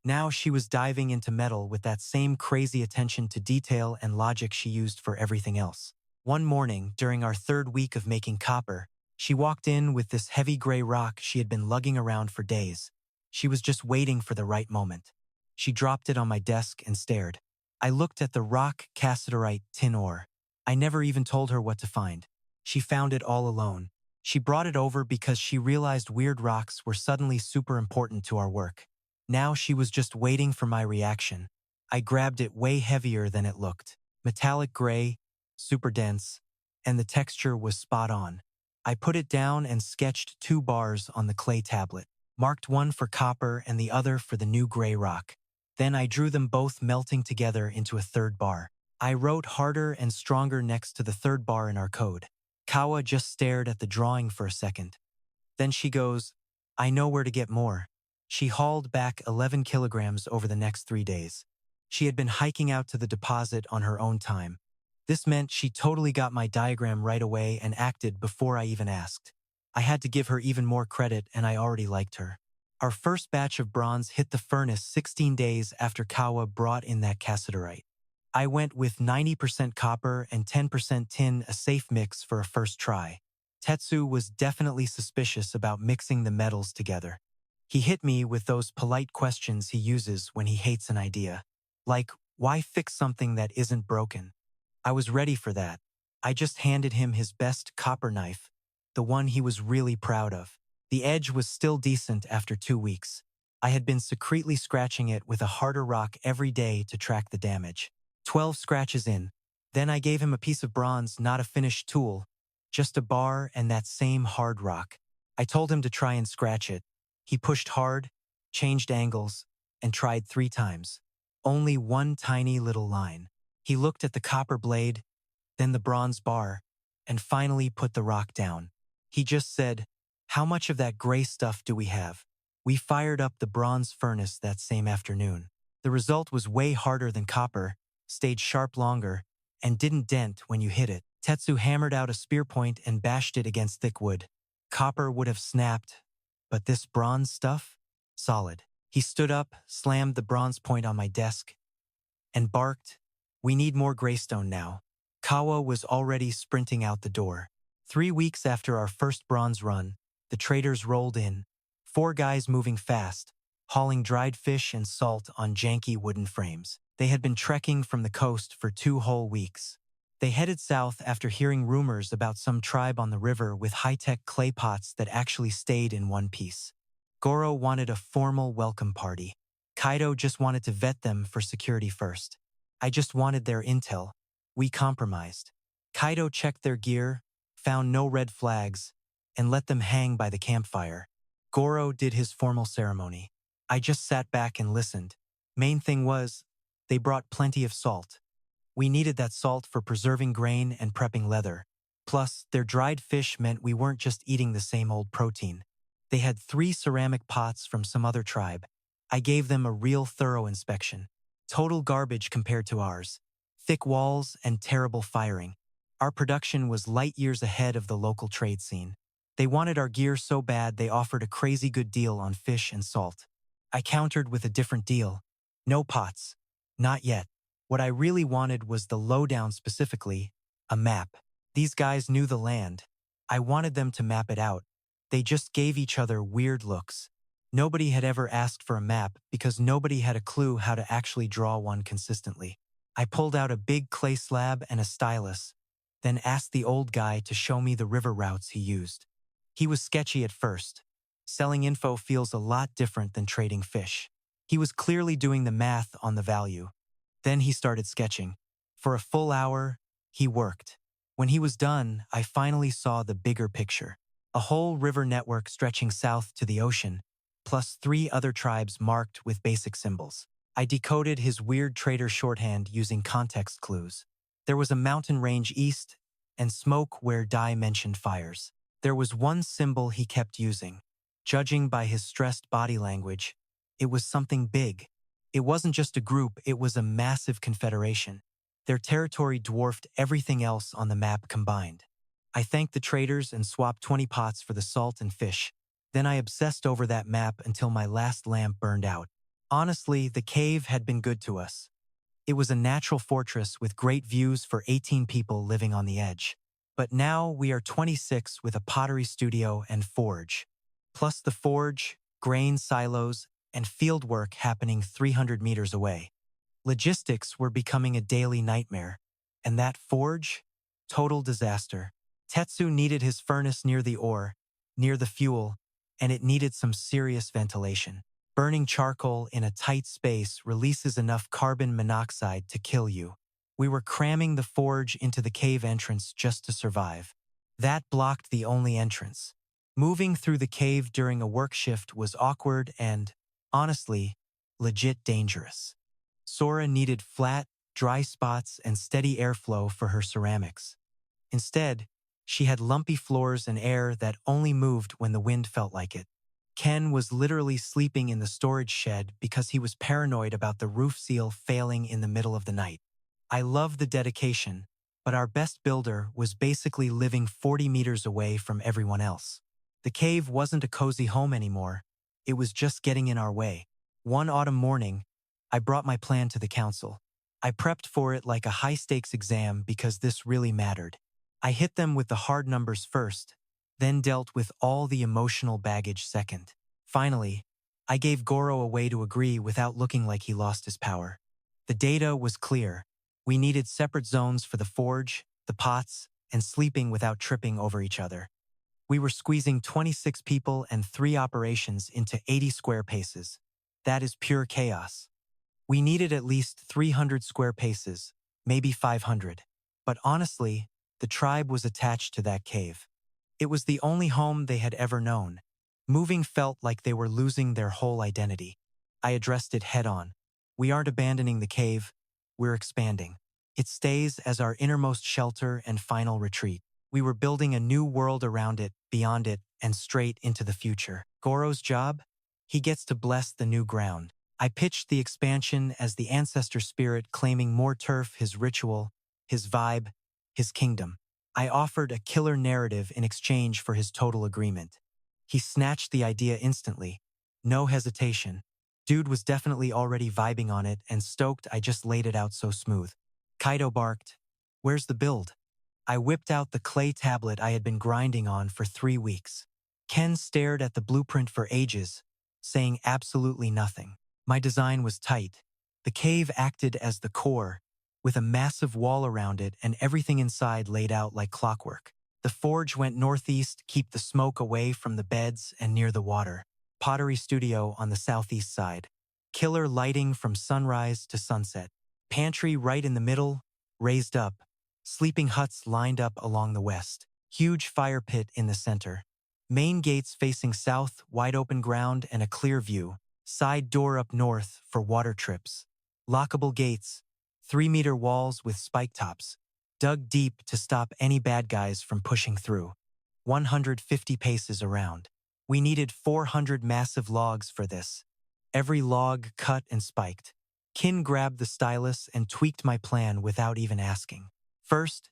Now she was diving into metal with that same crazy attention to detail and logic she used for everything else. One morning, during our 3rd week of making copper, she walked in with this heavy gray rock she had been lugging around for days. She was just waiting for the right moment. She dropped it on my desk and stared. I looked at the rock cassiterite tin ore. I never even told her what to find. She found it all alone. She brought it over because she realized weird rocks were suddenly super important to our work. Now she was just waiting for my reaction. I grabbed it way heavier than it looked. Metallic gray, super dense, and the texture was spot on. I put it down and sketched 2 bars on the clay tablet, marked one for copper and the other for the new gray rock. Then I drew them both melting together into a 3rd bar. I wrote harder and stronger next to the 3rd bar in our code. Kawa just stared at the drawing for a second. Then she goes, "I know where to get more." She hauled back 11 kilograms over the next 3 days. She had been hiking out to the deposit on her own time. This meant she totally got my diagram right away and acted before I even asked. I had to give her even more credit, and I already liked her. Our first batch of bronze hit the furnace 16 days after Kawa brought in that cassiterite. I went with 90% copper and 10% tin, a safe mix for a first try. Tetsu was definitely suspicious about mixing the metals together. He hit me with those polite questions he uses when he hates an idea. Like, why fix something that isn't broken? I was ready for that. I just handed him his best copper knife, the one he was really proud of. The edge was still decent after 2 weeks. I had been secretly scratching it with a harder rock every day to track the damage. 12 scratches in. Then I gave him a piece of bronze, not a finished tool, just a bar and that same hard rock. I told him to try and scratch it. He pushed hard, changed angles, and tried 3 times. Only one tiny little line. He looked at the copper blade, then the bronze bar, and finally put the rock down. He just said, "How much of that gray stuff do we have?" We fired up the bronze furnace that same afternoon. The result was way harder than copper, stayed sharp longer, and didn't dent when you hit it. Tetsu hammered out a spear point and bashed it against thick wood. Copper would have snapped, but this bronze stuff? Solid. He stood up, slammed the bronze point on my desk, and barked, "We need more greystone now." Kawa was already sprinting out the door. 3 weeks after our first bronze run, the traders rolled in, 4 guys moving fast, hauling dried fish and salt on janky wooden frames. They had been trekking from the coast for 2 whole weeks. They headed south after hearing rumors about some tribe on the river with high-tech clay pots that actually stayed in one piece. Goro wanted a formal welcome party. Kaido just wanted to vet them for security first. I just wanted their intel. We compromised. Kaido checked their gear, found no red flags, and let them hang by the campfire. Goro did his formal ceremony. I just sat back and listened. Main thing was, they brought plenty of salt. We needed that salt for preserving grain and prepping leather. Plus, their dried fish meant we weren't just eating the same old protein. They had 3 ceramic pots from some other tribe. I gave them a real thorough inspection. Total garbage compared to ours. Thick walls and terrible firing. Our production was light years ahead of the local trade scene. They wanted our gear so bad they offered a crazy good deal on fish and salt. I countered with a different deal. No pots. Not yet. What I really wanted was the lowdown, specifically, a map. These guys knew the land. I wanted them to map it out. They just gave each other weird looks. Nobody had ever asked for a map because nobody had a clue how to actually draw one consistently. I pulled out a big clay slab and a stylus, then asked the old guy to show me the river routes he used. He was sketchy at first. Selling info feels a lot different than trading fish. He was clearly doing the math on the value. Then he started sketching. For a full hour, he worked. When he was done, I finally saw the bigger picture. A whole river network stretching south to the ocean, plus 3 other tribes marked with basic symbols. I decoded his weird trader shorthand using context clues. There was a mountain range east, and smoke where Dai mentioned fires. There was one symbol he kept using. Judging by his stressed body language, it was something big. It wasn't just a group, it was a massive confederation. Their territory dwarfed everything else on the map combined. I thanked the traders and swapped 20 pots for the salt and fish. Then I obsessed over that map until my last lamp burned out. Honestly, the cave had been good to us. It was a natural fortress with great views for 18 people living on the edge. But now we are 26 with a pottery studio and forge. Plus the forge, grain silos, and fieldwork happening 300 meters away. Logistics were becoming a daily nightmare. And that forge? Total disaster. Tetsu needed his furnace near the ore, near the fuel, and it needed some serious ventilation. Burning charcoal in a tight space releases enough carbon monoxide to kill you. We were cramming the forge into the cave entrance just to survive. That blocked the only entrance. Moving through the cave during a work shift was awkward and, honestly, legit dangerous. Sora needed flat, dry spots and steady airflow for her ceramics. Instead, she had lumpy floors and air that only moved when the wind felt like it. Ken was literally sleeping in the storage shed because he was paranoid about the roof seal failing in the middle of the night. I love the dedication, but our best builder was basically living 40 meters away from everyone else. The cave wasn't a cozy home anymore. It was just getting in our way. One autumn morning, I brought my plan to the council. I prepped for it like a high-stakes exam because this really mattered. I hit them with the hard numbers first, then dealt with all the emotional baggage second. Finally, I gave Goro a way to agree without looking like he lost his power. The data was clear. We needed separate zones for the forge, the pots, and sleeping without tripping over each other. We were squeezing 26 people and 3 operations into 80 square paces. That is pure chaos. We needed at least 300 square paces, maybe 500. But honestly, the tribe was attached to that cave. It was the only home they had ever known. Moving felt like they were losing their whole identity. I addressed it head-on. We aren't abandoning the cave, we're expanding. It stays as our innermost shelter and final retreat. We were building a new world around it, beyond it, and straight into the future. Goro's job? He gets to bless the new ground. I pitched the expansion as the ancestor spirit claiming more turf, his ritual, his vibe, his kingdom. I offered a killer narrative in exchange for his total agreement. He snatched the idea instantly. No hesitation. Dude was definitely already vibing on it and stoked I just laid it out so smooth. Kaido barked, "Where's the build?" I whipped out the clay tablet I had been grinding on for 3 weeks. Ken stared at the blueprint for ages, saying absolutely nothing. My design was tight. The cave acted as the core, with a massive wall around it and everything inside laid out like clockwork. The forge went northeast, keep the smoke away from the beds and near the water. Pottery studio on the southeast side. Killer lighting from sunrise to sunset. Pantry right in the middle, raised up. Sleeping huts lined up along the west. Huge fire pit in the center. Main gates facing south, wide open ground and a clear view. Side door up north for water trips. Lockable gates. 3-meter walls with spike tops. Dug deep to stop any bad guys from pushing through. 150 paces around. We needed 400 massive logs for this. Every log cut and spiked. Kin grabbed the stylus and tweaked my plan without even asking. First,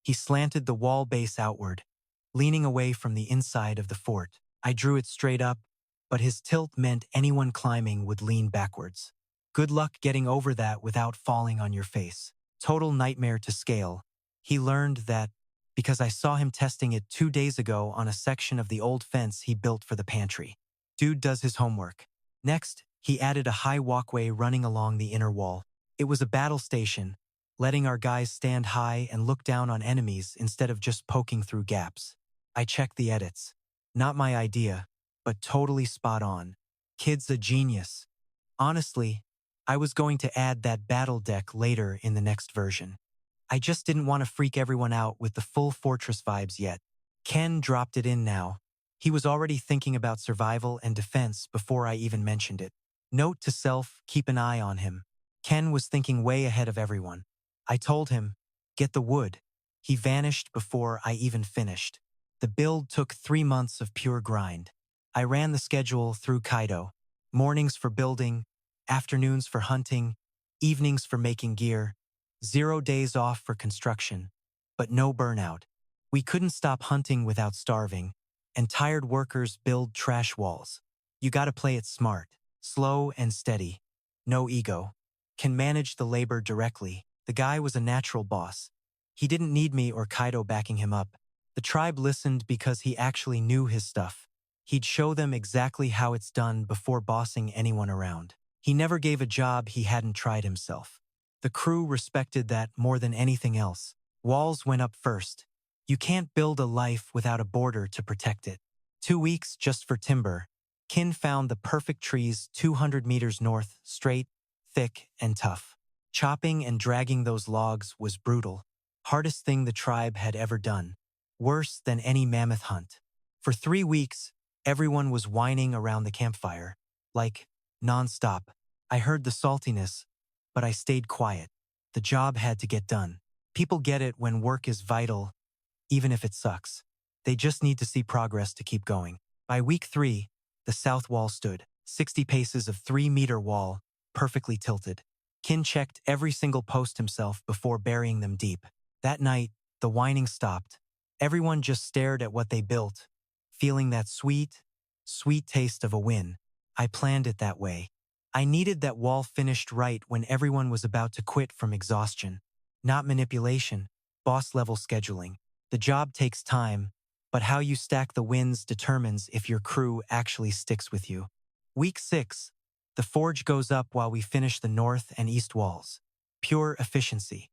he slanted the wall base outward, leaning away from the inside of the fort. I drew it straight up, but his tilt meant anyone climbing would lean backwards. Good luck getting over that without falling on your face. Total nightmare to scale. He learned that because I saw him testing it 2 days ago on a section of the old fence he built for the pantry. Dude does his homework. Next, he added a high walkway running along the inner wall. It was a battle station, letting our guys stand high and look down on enemies instead of just poking through gaps. I checked the edits. Not my idea, but totally spot on. Kid's a genius. Honestly, I was going to add that battle deck later in the next version. I just didn't want to freak everyone out with the full fortress vibes yet. Ken dropped it in now. He was already thinking about survival and defense before I even mentioned it. Note to self, keep an eye on him. Ken was thinking way ahead of everyone. I told him, get the wood. He vanished before I even finished. The build took 3 months of pure grind. I ran the schedule through Kaido. Mornings for building, afternoons for hunting, evenings for making gear, 0 days off for construction, but no burnout. We couldn't stop hunting without starving, and tired workers build trash walls. You gotta play it smart, slow and steady. No ego. Can manage the labor directly. The guy was a natural boss. He didn't need me or Kaido backing him up. The tribe listened because he actually knew his stuff. He'd show them exactly how it's done before bossing anyone around. He never gave a job he hadn't tried himself. The crew respected that more than anything else. Walls went up first. You can't build a life without a border to protect it. 2 weeks just for timber. Kin found the perfect trees 200 meters north, straight, thick, and tough. Chopping and dragging those logs was brutal. Hardest thing the tribe had ever done. Worse than any mammoth hunt. For 3 weeks, everyone was whining around the campfire. Like, non-stop. I heard the saltiness, but I stayed quiet. The job had to get done. People get it when work is vital, even if it sucks. They just need to see progress to keep going. By week 3, the south wall stood. 60 paces of 3-meter wall, perfectly tilted. Kin checked every single post himself before burying them deep. That night, the whining stopped. Everyone just stared at what they built, feeling that sweet, sweet taste of a win. I planned it that way. I needed that wall finished right when everyone was about to quit from exhaustion. Not manipulation, boss-level scheduling. The job takes time, but how you stack the wins determines if your crew actually sticks with you. Week 6. The forge goes up while we finish the north and east walls. Pure efficiency.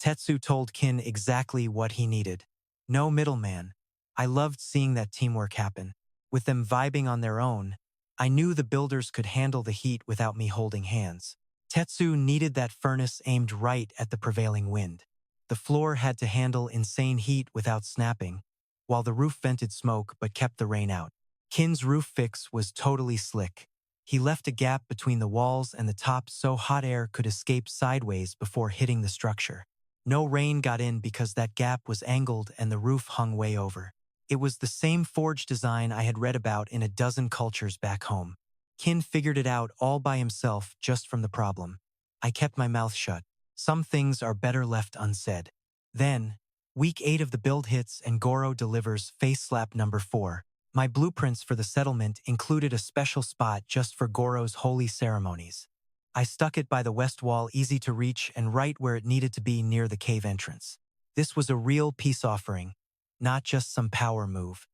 Tetsu told Kin exactly what he needed. No middleman. I loved seeing that teamwork happen. With them vibing on their own, I knew the builders could handle the heat without me holding hands. Tetsu needed that furnace aimed right at the prevailing wind. The floor had to handle insane heat without snapping, while the roof vented smoke but kept the rain out. Kin's roof fix was totally slick. He left a gap between the walls and the top so hot air could escape sideways before hitting the structure. No rain got in because that gap was angled and the roof hung way over. It was the same forge design I had read about in a dozen cultures back home. Kin figured it out all by himself just from the problem. I kept my mouth shut. Some things are better left unsaid. Then, week 8 of the build hits and Goro delivers face slap number 4. My blueprints for the settlement included a special spot just for Goro's holy ceremonies. I stuck it by the west wall, easy to reach and right where it needed to be near the cave entrance. This was a real peace offering, not just some power move.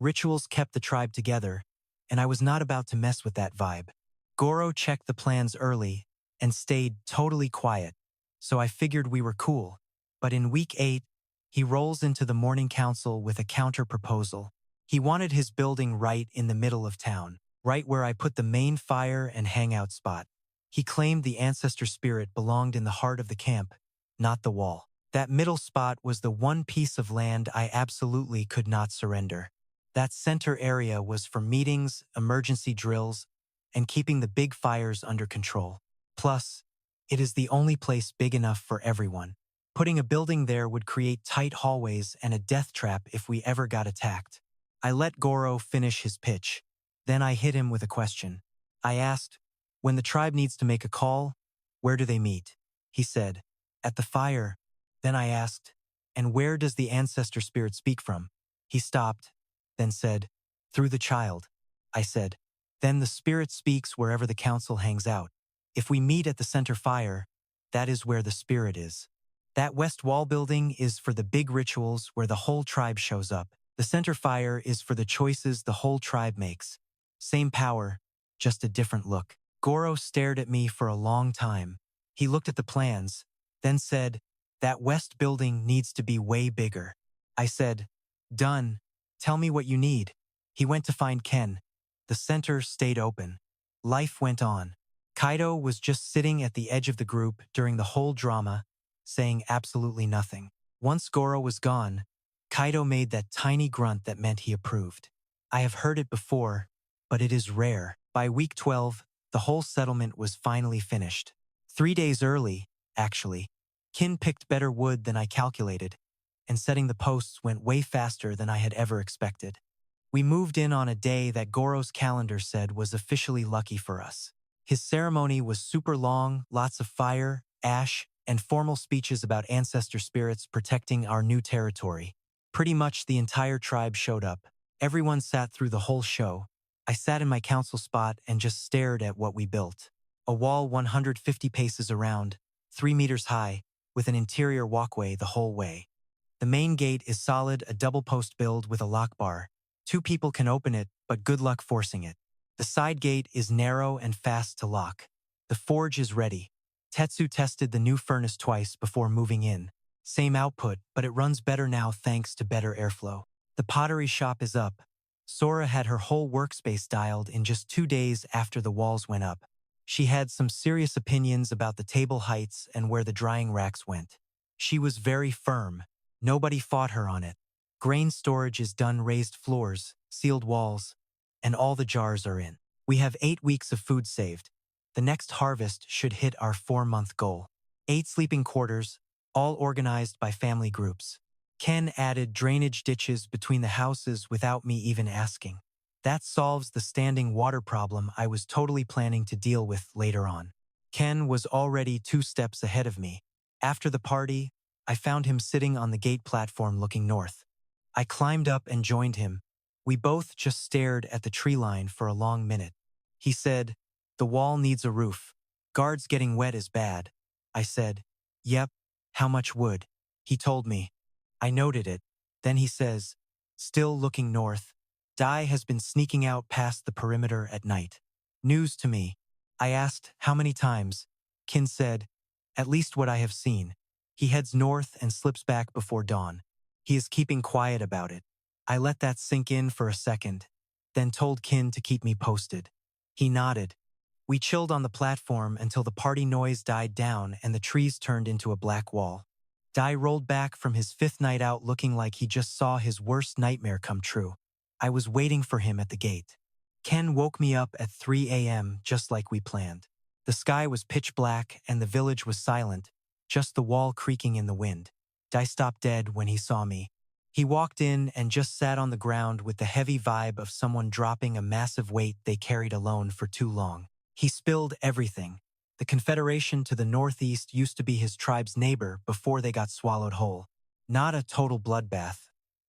Rituals kept the tribe together, and I was not about to mess with that vibe. Goro checked the plans early and stayed totally quiet, so I figured we were cool. But in week 8, he rolls into the morning council with a counter-proposal. He wanted his building right in the middle of town, right where I put the main fire and hangout spot. He claimed the ancestor spirit belonged in the heart of the camp, not the wall. That middle spot was the one piece of land I absolutely could not surrender. That center area was for meetings, emergency drills, and keeping the big fires under control. Plus, it is the only place big enough for everyone. Putting a building there would create tight hallways and a death trap if we ever got attacked. I let Goro finish his pitch. Then I hit him with a question. I asked, when the tribe needs to make a call, where do they meet? He said, at the fire. Then I asked, and where does the ancestor spirit speak from? He stopped, then said, through the child. I said, then the spirit speaks wherever the council hangs out. If we meet at the center fire, that is where the spirit is. That west wall building is for the big rituals where the whole tribe shows up. The center fire is for the choices the whole tribe makes. Same power, just a different look. Goro stared at me for a long time. He looked at the plans, then said, that west building needs to be way bigger. I said, done. Tell me what you need. He went to find Ken. The center stayed open. Life went on. Kaido was just sitting at the edge of the group during the whole drama, saying absolutely nothing. Once Goro was gone, Kaido made that tiny grunt that meant he approved. I have heard it before, but it is rare. By week 12, the whole settlement was finally finished. 3 days early, actually. Kin picked better wood than I calculated, and setting the posts went way faster than I had ever expected. We moved in on a day that Goro's calendar said was officially lucky for us. His ceremony was super long, lots of fire, ash, and formal speeches about ancestor spirits protecting our new territory. Pretty much the entire tribe showed up. Everyone sat through the whole show. I sat in my council spot and just stared at what we built. A wall 150 paces around, 3 meters high, with an interior walkway the whole way. The main gate is solid, a double-post build with a lock bar. 2 people can open it, but good luck forcing it. The side gate is narrow and fast to lock. The forge is ready. Tetsu tested the new furnace twice before moving in. Same output, but it runs better now thanks to better airflow. The pottery shop is up. Sora had her whole workspace dialed in just 2 days after the walls went up. She had some serious opinions about the table heights and where the drying racks went. She was very firm. Nobody fought her on it. Grain storage is done, raised floors, sealed walls, and all the jars are in. We have 8 weeks of food saved. The next harvest should hit our 4-month goal. 8 sleeping quarters, all organized by family groups. Ken added drainage ditches between the houses without me even asking. That solves the standing water problem I was totally planning to deal with later on. Ken was already 2 steps ahead of me. After the party, I found him sitting on the gate platform looking north. I climbed up and joined him. We both just stared at the tree line for a long minute. He said, the wall needs a roof. Guards getting wet is bad. I said, yep, how much wood? He told me. I noted it. Then he says, still looking north. Dai has been sneaking out past the perimeter at night. News to me. I asked, how many times? Kin said, at least what I have seen. He heads north and slips back before dawn. He is keeping quiet about it. I let that sink in for a second, then told Kin to keep me posted. He nodded. We chilled on the platform until the party noise died down and the trees turned into a black wall. Dai rolled back from his 5th night out looking like he just saw his worst nightmare come true. I was waiting for him at the gate. Ken woke me up at 3 a.m. just like we planned. The sky was pitch black and the village was silent, just the wall creaking in the wind. Dai stopped dead when he saw me. He walked in and just sat on the ground with the heavy vibe of someone dropping a massive weight they carried alone for too long. He spilled everything. The Confederation to the northeast used to be his tribe's neighbor before they got swallowed whole. Not a total bloodbath,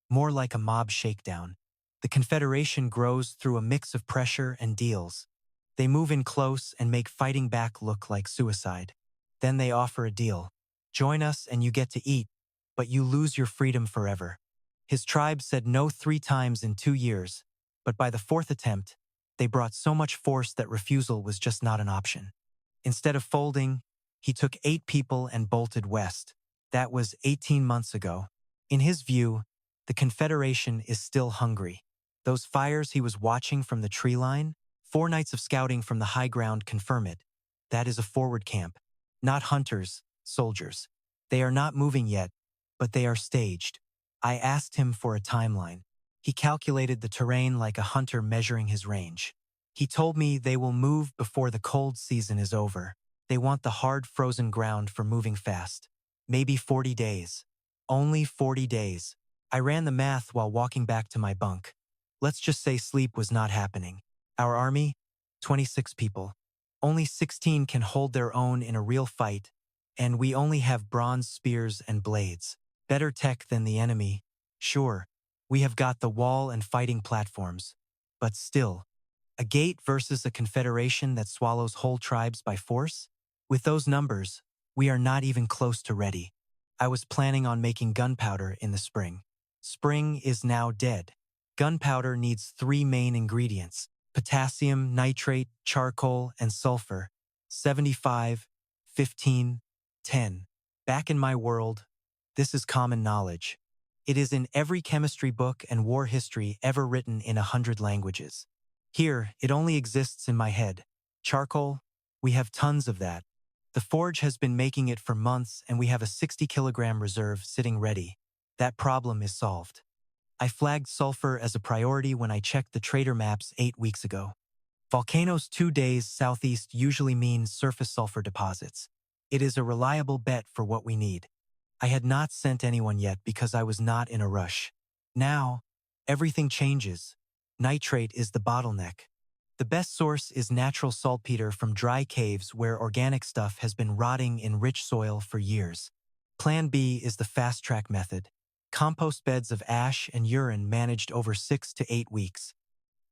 more like a mob shakedown. The Confederation grows through a mix of pressure and deals. They move in close and make fighting back look like suicide. Then they offer a deal. Join us and you get to eat, but you lose your freedom forever. His tribe said no 3 times in 2 years, but by the 4th attempt, they brought so much force that refusal was just not an option. Instead of folding, He took 8 people and bolted west. That was 18 months ago. In his view, the Confederation is still hungry. Those fires he was watching from the tree line, 4 nights of scouting from the high ground confirm it. That is a forward camp. Not hunters, soldiers. They are not moving yet, but they are staged. I asked him for a timeline. He calculated the terrain like a hunter measuring his range. He told me they will move before the cold season is over. They want the hard frozen ground for moving fast. Maybe 40 days. Only 40 days. I ran the math while walking back to my bunk. Let's just say sleep was not happening. Our army? 26 people. Only 16 can hold their own in a real fight, and we only have bronze spears and blades. Better tech than the enemy. Sure, we have got the wall and fighting platforms. But still, a gate versus a confederation that swallows whole tribes by force? With those numbers, we are not even close to ready. I was planning on making gunpowder in the spring. Spring is now dead. Gunpowder needs 3 main ingredients: potassium, nitrate, charcoal, and sulfur. 75, 15, 10. Back in my world, this is common knowledge. It is in every chemistry book and war history ever written in 100 languages. Here, it only exists in my head. Charcoal? We have tons of that. The forge has been making it for months, and we have a 60-kilogram reserve sitting ready. That problem is solved. I flagged sulfur as a priority when I checked the trader maps 8 weeks ago. Volcanoes 2 days southeast usually mean surface sulfur deposits. It is a reliable bet for what we need. I had not sent anyone yet because I was not in a rush. Now, everything changes. Nitrate is the bottleneck. The best source is natural saltpeter from dry caves where organic stuff has been rotting in rich soil for years. Plan B is the fast-track method. Compost beds of ash and urine managed over 6 to 8 weeks.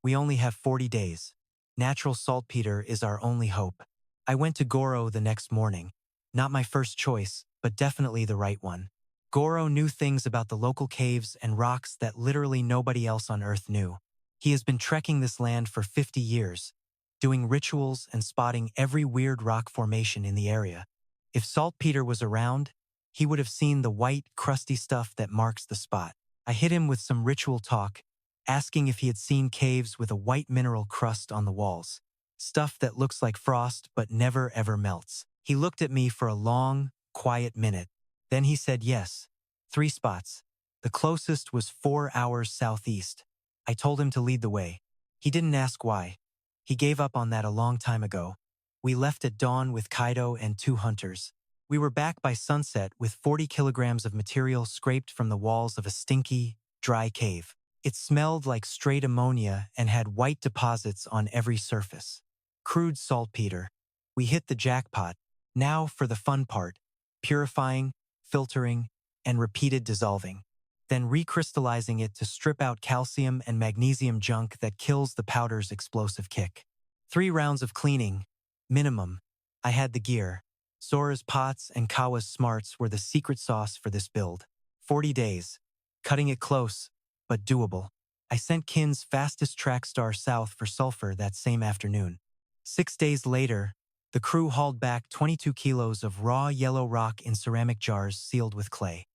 We only have 40 days. Natural saltpeter is our only hope. I went to Goro the next morning. Not my first choice, but definitely the right one. Goro knew things about the local caves and rocks that literally nobody else on Earth knew. He has been trekking this land for 50 years, doing rituals and spotting every weird rock formation in the area. If saltpeter was around, he would have seen the white, crusty stuff that marks the spot. I hit him with some ritual talk, asking if he had seen caves with a white mineral crust on the walls. Stuff that looks like frost but never ever melts. He looked at me for a long, quiet minute. Then he said yes. 3 spots. The closest was 4 hours southeast. I told him to lead the way. He didn't ask why. He gave up on that a long time ago. We left at dawn with Kaido and 2 hunters. We were back by sunset with 40 kilograms of material scraped from the walls of a stinky, dry cave. It smelled like straight ammonia and had white deposits on every surface. Crude saltpeter. We hit the jackpot. Now for the fun part: purifying, filtering, and repeated dissolving. Then recrystallizing it to strip out calcium and magnesium junk that kills the powder's explosive kick. 3 rounds of cleaning, minimum. I had the gear. Sora's pots and Kawa's smarts were the secret sauce for this build. 40 days. Cutting it close, but doable. I sent Kin's fastest track star south for sulfur that same afternoon. 6 days later, the crew hauled back 22 kilos of raw yellow rock in ceramic jars sealed with clay.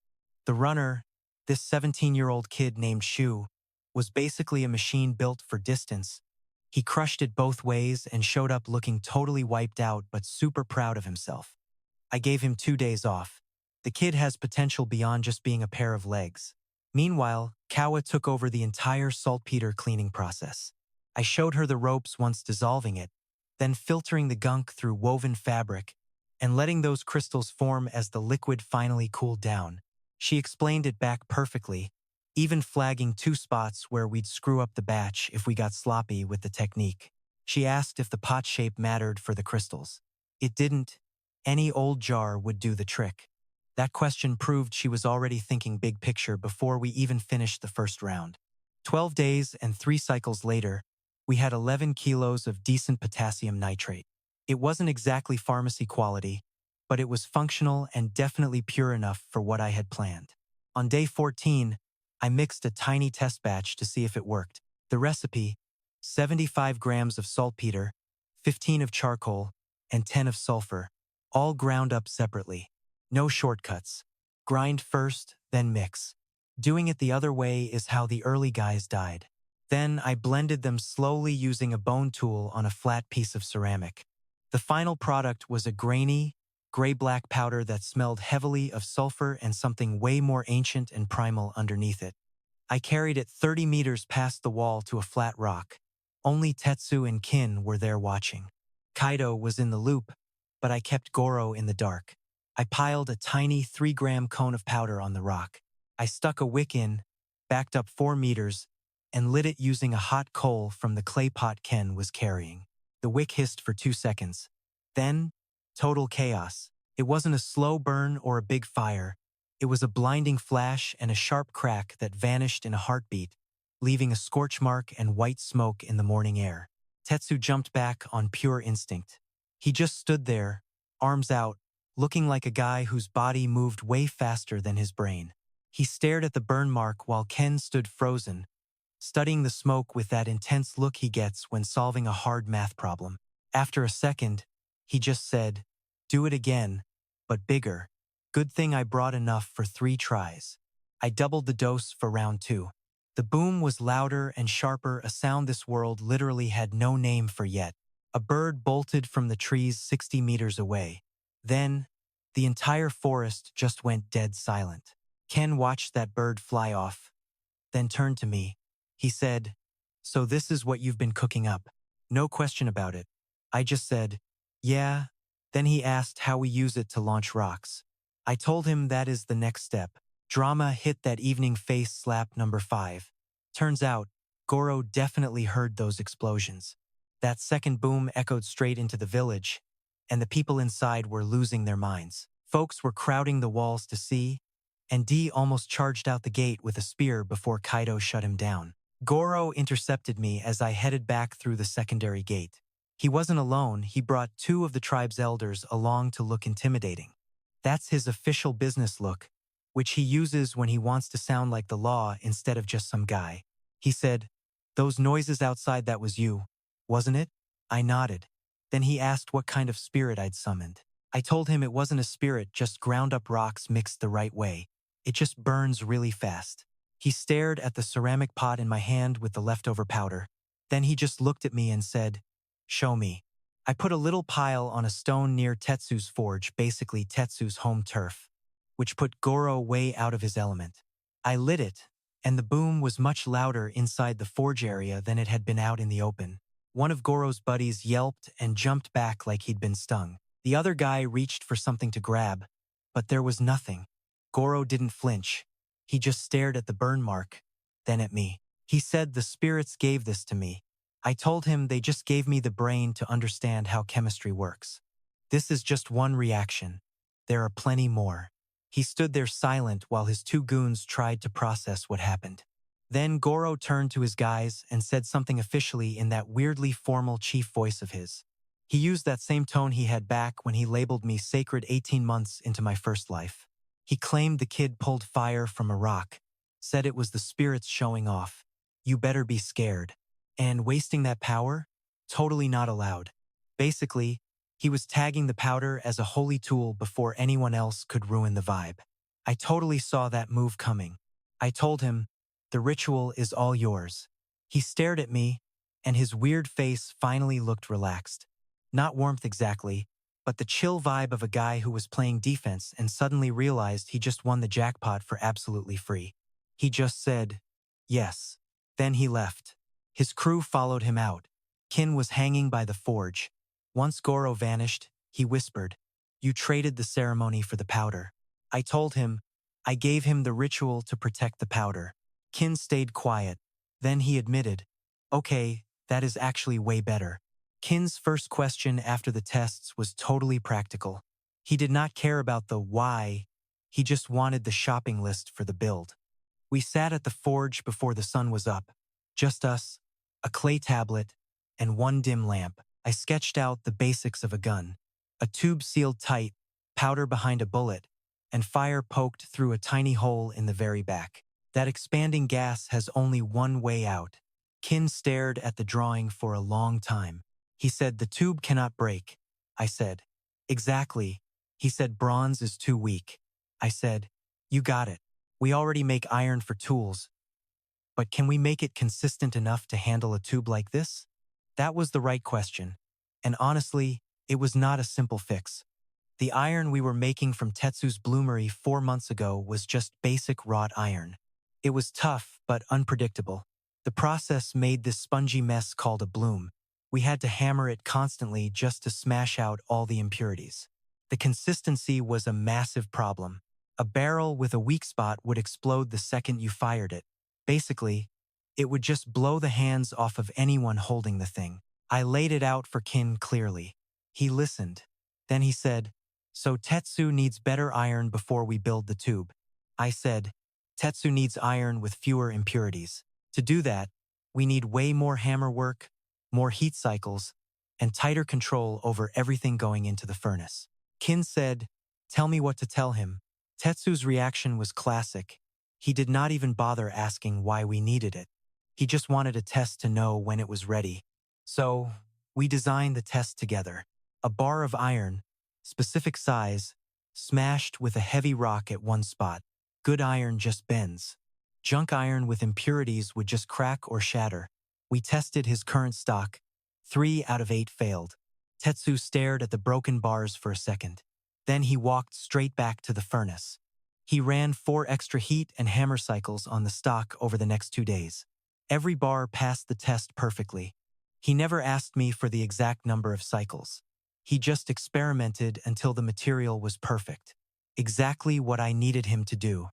The runner, this 17-year-old kid named Shu, was basically a machine built for distance. He crushed it both ways and showed up looking totally wiped out but super proud of himself. I gave him 2 days off. The kid has potential beyond just being a pair of legs. Meanwhile, Kawa took over the entire saltpeter cleaning process. I showed her the ropes once dissolving it, then filtering the gunk through woven fabric, and letting those crystals form as the liquid finally cooled down. She explained it back perfectly, even flagging 2 spots where we'd screw up the batch if we got sloppy with the technique. She asked if the pot shape mattered for the crystals. It didn't. Any old jar would do the trick. That question proved she was already thinking big picture before we even finished the first round. 12 days and 3 cycles later, we had 11 kilos of decent potassium nitrate. It wasn't exactly pharmacy quality, but it was functional and definitely pure enough for what I had planned. On day 14, I mixed a tiny test batch to see if it worked. The recipe: 75 grams of saltpeter, 15 of charcoal, and 10 of sulfur, all ground up separately. No shortcuts. Grind first, then mix. Doing it the other way is how the early guys died. Then I blended them slowly using a bone tool on a flat piece of ceramic. The final product was a grainy, gray-black powder that smelled heavily of sulfur and something way more ancient and primal underneath it. I carried it 30 meters past the wall to a flat rock. Only Tetsu and Kin were there watching. Kaido was in the loop, but I kept Goro in the dark. I piled a tiny 3-gram cone of powder on the rock. I stuck a wick in, backed up 4 meters, and lit it using a hot coal from the clay pot Ken was carrying. The wick hissed for 2 seconds. Then, total chaos. It wasn't a slow burn or a big fire. It was a blinding flash and a sharp crack that vanished in a heartbeat, leaving a scorch mark and white smoke in the morning air. Tetsu jumped back on pure instinct. He just stood there, arms out, looking like a guy whose body moved way faster than his brain. He stared at the burn mark while Ken stood frozen, studying the smoke with that intense look he gets when solving a hard math problem. After a second, he just said, "Do it again, but bigger. Good thing I brought enough for 3 tries." I doubled the dose for round 2. The boom was louder and sharper, a sound this world literally had no name for yet. A bird bolted from the trees 60 meters away. Then, the entire forest just went dead silent. Ken watched that bird fly off, then turned to me. He said, "So this is what you've been cooking up?" No question about it. I just said, "Yeah." Then he asked how we use it to launch rocks. I told him that is the next step. Drama hit that evening face slap number 5. Turns out, Goro definitely heard those explosions. That second boom echoed straight into the village, and the people inside were losing their minds. Folks were crowding the walls to see, and D almost charged out the gate with a spear before Kaido shut him down. Goro intercepted me as I headed back through the secondary gate. He wasn't alone, he brought 2 of the tribe's elders along to look intimidating. That's his official business look, which he uses when he wants to sound like the law instead of just some guy. He said, "Those noises outside, that was you, wasn't it?" I nodded. Then he asked what kind of spirit I'd summoned. I told him it wasn't a spirit, just ground up rocks mixed the right way. It just burns really fast. He stared at the ceramic pot in my hand with the leftover powder. Then he just looked at me and said, "Show me." I put a little pile on a stone near Tetsu's forge, basically Tetsu's home turf, which put Goro way out of his element. I lit it, and the boom was much louder inside the forge area than it had been out in the open. One of Goro's buddies yelped and jumped back like he'd been stung. The other guy reached for something to grab, but there was nothing. Goro didn't flinch. He just stared at the burn mark, then at me. He said the spirits gave this to me. I told him they just gave me the brain to understand how chemistry works. This is just one reaction. There are plenty more. He stood there silent while his 2 goons tried to process what happened. Then Goro turned to his guys and said something officially in that weirdly formal chief voice of his. He used that same tone he had back when he labeled me sacred 18 months into my first life. He claimed the kid pulled fire from a rock, said it was the spirits showing off. You better be scared. And wasting that power? Totally not allowed. Basically, he was tagging the powder as a holy tool before anyone else could ruin the vibe. I totally saw that move coming. I told him, "The ritual is all yours." He stared at me, and his weird face finally looked relaxed. Not warmth exactly, but the chill vibe of a guy who was playing defense and suddenly realized he just won the jackpot for absolutely free. He just said, "Yes." Then he left. His crew followed him out. Kin was hanging by the forge. Once Goro vanished, he whispered, "You traded the ceremony for the powder." I told him, I gave him the ritual to protect the powder. Kin stayed quiet. Then he admitted, "Okay, that is actually way better." Kin's first question after the tests was totally practical. He did not care about the why, he just wanted the shopping list for the build. We sat at the forge before the sun was up. Just us, a clay tablet, and 1 dim lamp. I sketched out the basics of a gun. A tube sealed tight, powder behind a bullet, and fire poked through a tiny hole in the very back. That expanding gas has only one way out. Kin stared at the drawing for a long time. He said, "The tube cannot break." I said, "Exactly. He said bronze is too weak. I said, you got it. We already make iron for tools, but can we make it consistent enough to handle a tube like this? That was the right question. And honestly, it was not a simple fix. The iron we were making from Tetsu's bloomery 4 months ago was just basic wrought iron. It was tough, but unpredictable. The process made this spongy mess called a bloom. We had to hammer it constantly just to smash out all the impurities. The consistency was a massive problem. A barrel with a weak spot would explode the second you fired it. Basically, it would just blow the hands off of anyone holding the thing. I laid it out for Kin clearly. He listened. Then he said, so Tetsu needs better iron before we build the tube. I said, Tetsu needs iron with fewer impurities. To do that, we need way more hammer work, more heat cycles, and tighter control over everything going into the furnace. Kin said, tell me what to tell him. Tetsu's reaction was classic. He did not even bother asking why we needed it. He just wanted a test to know when it was ready. So, we designed the test together. A bar of iron, specific size, smashed with a heavy rock at one spot. Good iron just bends. Junk iron with impurities would just crack or shatter. We tested his current stock. 3 out of 8 failed. Tetsu stared at the broken bars for a second. Then he walked straight back to the furnace. He ran 4 extra heat and hammer cycles on the stock over the next 2 days. Every bar passed the test perfectly. He never asked me for the exact number of cycles. He just experimented until the material was perfect. Exactly what I needed him to do.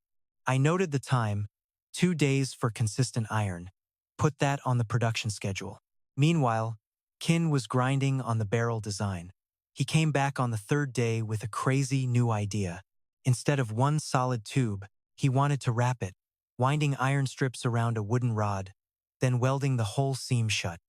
I noted the time, 2 days for consistent iron. Put that on the production schedule. Meanwhile, Kin was grinding on the barrel design. He came back on the 3rd day with a crazy new idea. Instead of one solid tube, he wanted to wrap it, winding iron strips around a wooden rod, then welding the whole seam shut.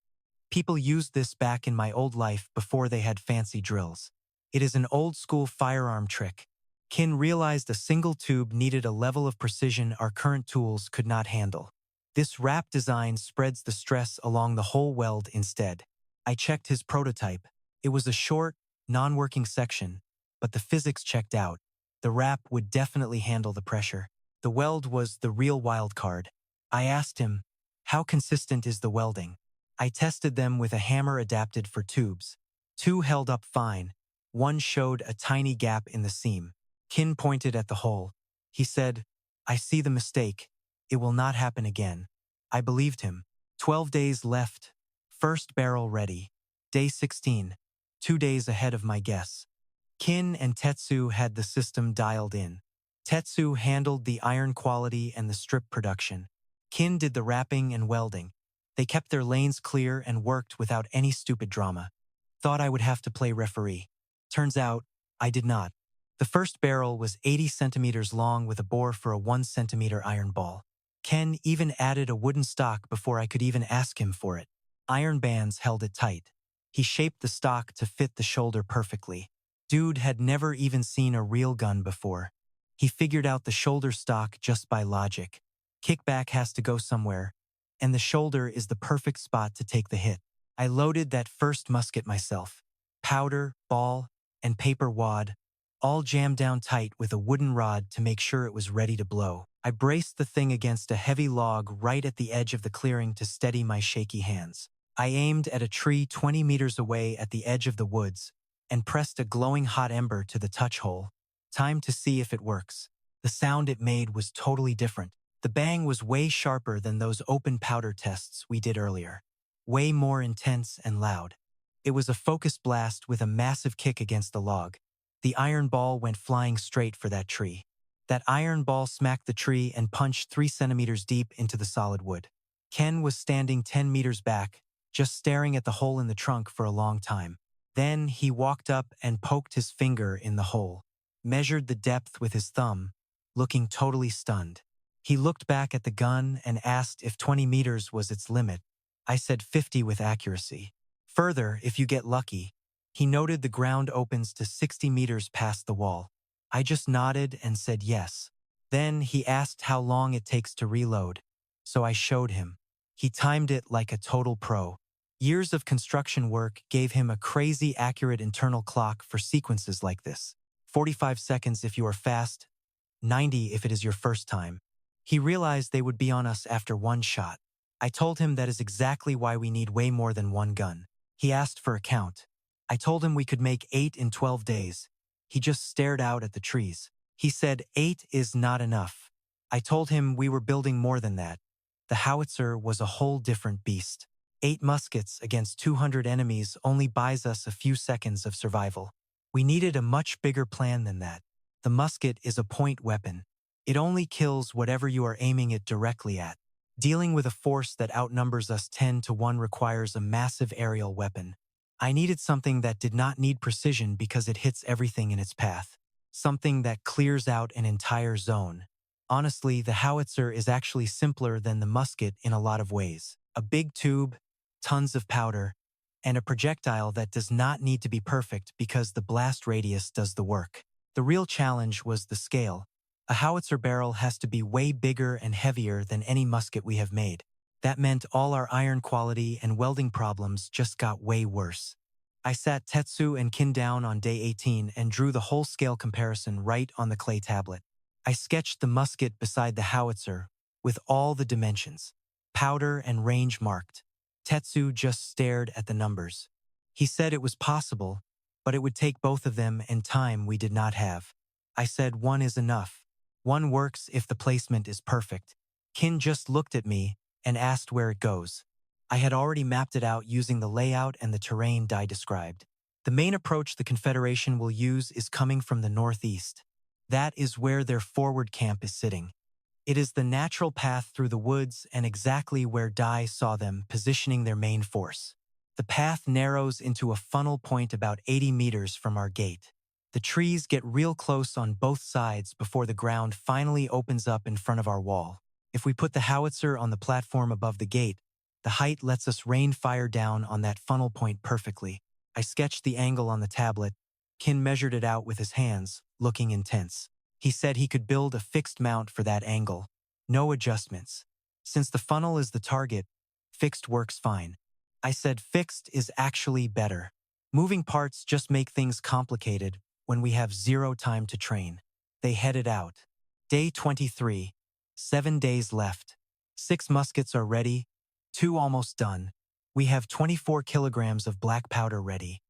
People used this back in my old life before they had fancy drills. It is an old-school firearm trick. Kin realized a single tube needed a level of precision our current tools could not handle. This wrap design spreads the stress along the whole weld instead. I checked his prototype. It was a short, non-working section, but the physics checked out. The wrap would definitely handle the pressure. The weld was the real wild card. I asked him, how consistent is the welding? I tested them with a hammer adapted for tubes. 2 held up fine. 1 showed a tiny gap in the seam. Kin pointed at the hole. He said, I see the mistake. It will not happen again. I believed him. 12 days left. First barrel ready. Day 16. 2 days ahead of my guess. Kin and Tetsu had the system dialed in. Tetsu handled the iron quality and the strip production. Kin did the wrapping and welding. They kept their lanes clear and worked without any stupid drama. Thought I would have to play referee. Turns out, I did not. The first barrel was 80 centimeters long with a bore for a 1 centimeter iron ball. Ken even added a wooden stock before I could even ask him for it. Iron bands held it tight. He shaped the stock to fit the shoulder perfectly. Dude had never even seen a real gun before. He figured out the shoulder stock just by logic. Kickback has to go somewhere, and the shoulder is the perfect spot to take the hit. I loaded that first musket myself. Powder, ball, and paper wad, all jammed down tight with a wooden rod to make sure it was ready to blow. I braced the thing against a heavy log right at the edge of the clearing to steady my shaky hands. I aimed at a tree 20 meters away at the edge of the woods and pressed a glowing hot ember to the touch hole. Time to see if it works. The sound it made was totally different. The bang was way sharper than those open powder tests we did earlier. Way more intense and loud. It was a focused blast with a massive kick against the log. The iron ball went flying straight for that tree. That iron ball smacked the tree and punched 3 centimeters deep into the solid wood. Ken was standing 10 meters back, just staring at the hole in the trunk for a long time. Then he walked up and poked his finger in the hole, measured the depth with his thumb, looking totally stunned. He looked back at the gun and asked if 20 meters was its limit. I said 50 with accuracy. Further, if you get lucky. He noted the ground opens to 60 meters past the wall. I just nodded and said yes. Then he asked how long it takes to reload, so I showed him. He timed it like a total pro. Years of construction work gave him a crazy accurate internal clock for sequences like this. 45 seconds if you are fast, 90 if it is your first time. He realized they would be on us after one shot. I told him that is exactly why we need way more than one gun. He asked for a count. I told him we could make 8 in 12 days. He just stared out at the trees. He said 8 is not enough. I told him we were building more than that. The howitzer was a whole different beast. 8 muskets against 200 enemies only buys us a few seconds of survival. We needed a much bigger plan than that. The musket is a point weapon. It only kills whatever you are aiming it directly at. Dealing with a force that outnumbers us 10-1 requires a massive aerial weapon. I needed something that did not need precision because it hits everything in its path. Something that clears out an entire zone. Honestly, the howitzer is actually simpler than the musket in a lot of ways. A big tube, tons of powder, and a projectile that does not need to be perfect because the blast radius does the work. The real challenge was the scale. A howitzer barrel has to be way bigger and heavier than any musket we have made. That meant all our iron quality and welding problems just got way worse. I sat Tetsu and Kin down on day 18 and drew the whole scale comparison right on the clay tablet. I sketched the musket beside the howitzer with all the dimensions, powder and range marked. Tetsu just stared at the numbers. He said it was possible, but it would take both of them and time we did not have. I said 1 is enough. 1 works if the placement is perfect. Kin just looked at me and asked where it goes. I had already mapped it out using the layout and the terrain Dai described. The main approach the Confederation will use is coming from the northeast. That is where their forward camp is sitting. It is the natural path through the woods and exactly where Dai saw them positioning their main force. The path narrows into a funnel point about 80 meters from our gate. The trees get real close on both sides before the ground finally opens up in front of our wall. If we put the howitzer on the platform above the gate, the height lets us rain fire down on that funnel point perfectly. I sketched the angle on the tablet. Kin measured it out with his hands, looking intense. He said he could build a fixed mount for that angle. No adjustments. Since the funnel is the target, fixed works fine. I said fixed is actually better. Moving parts just make things complicated when we have 0 time to train. They headed out. Day 23. 7 days left. 6 muskets are ready, 2 almost done. We have 24 kilograms of black powder ready.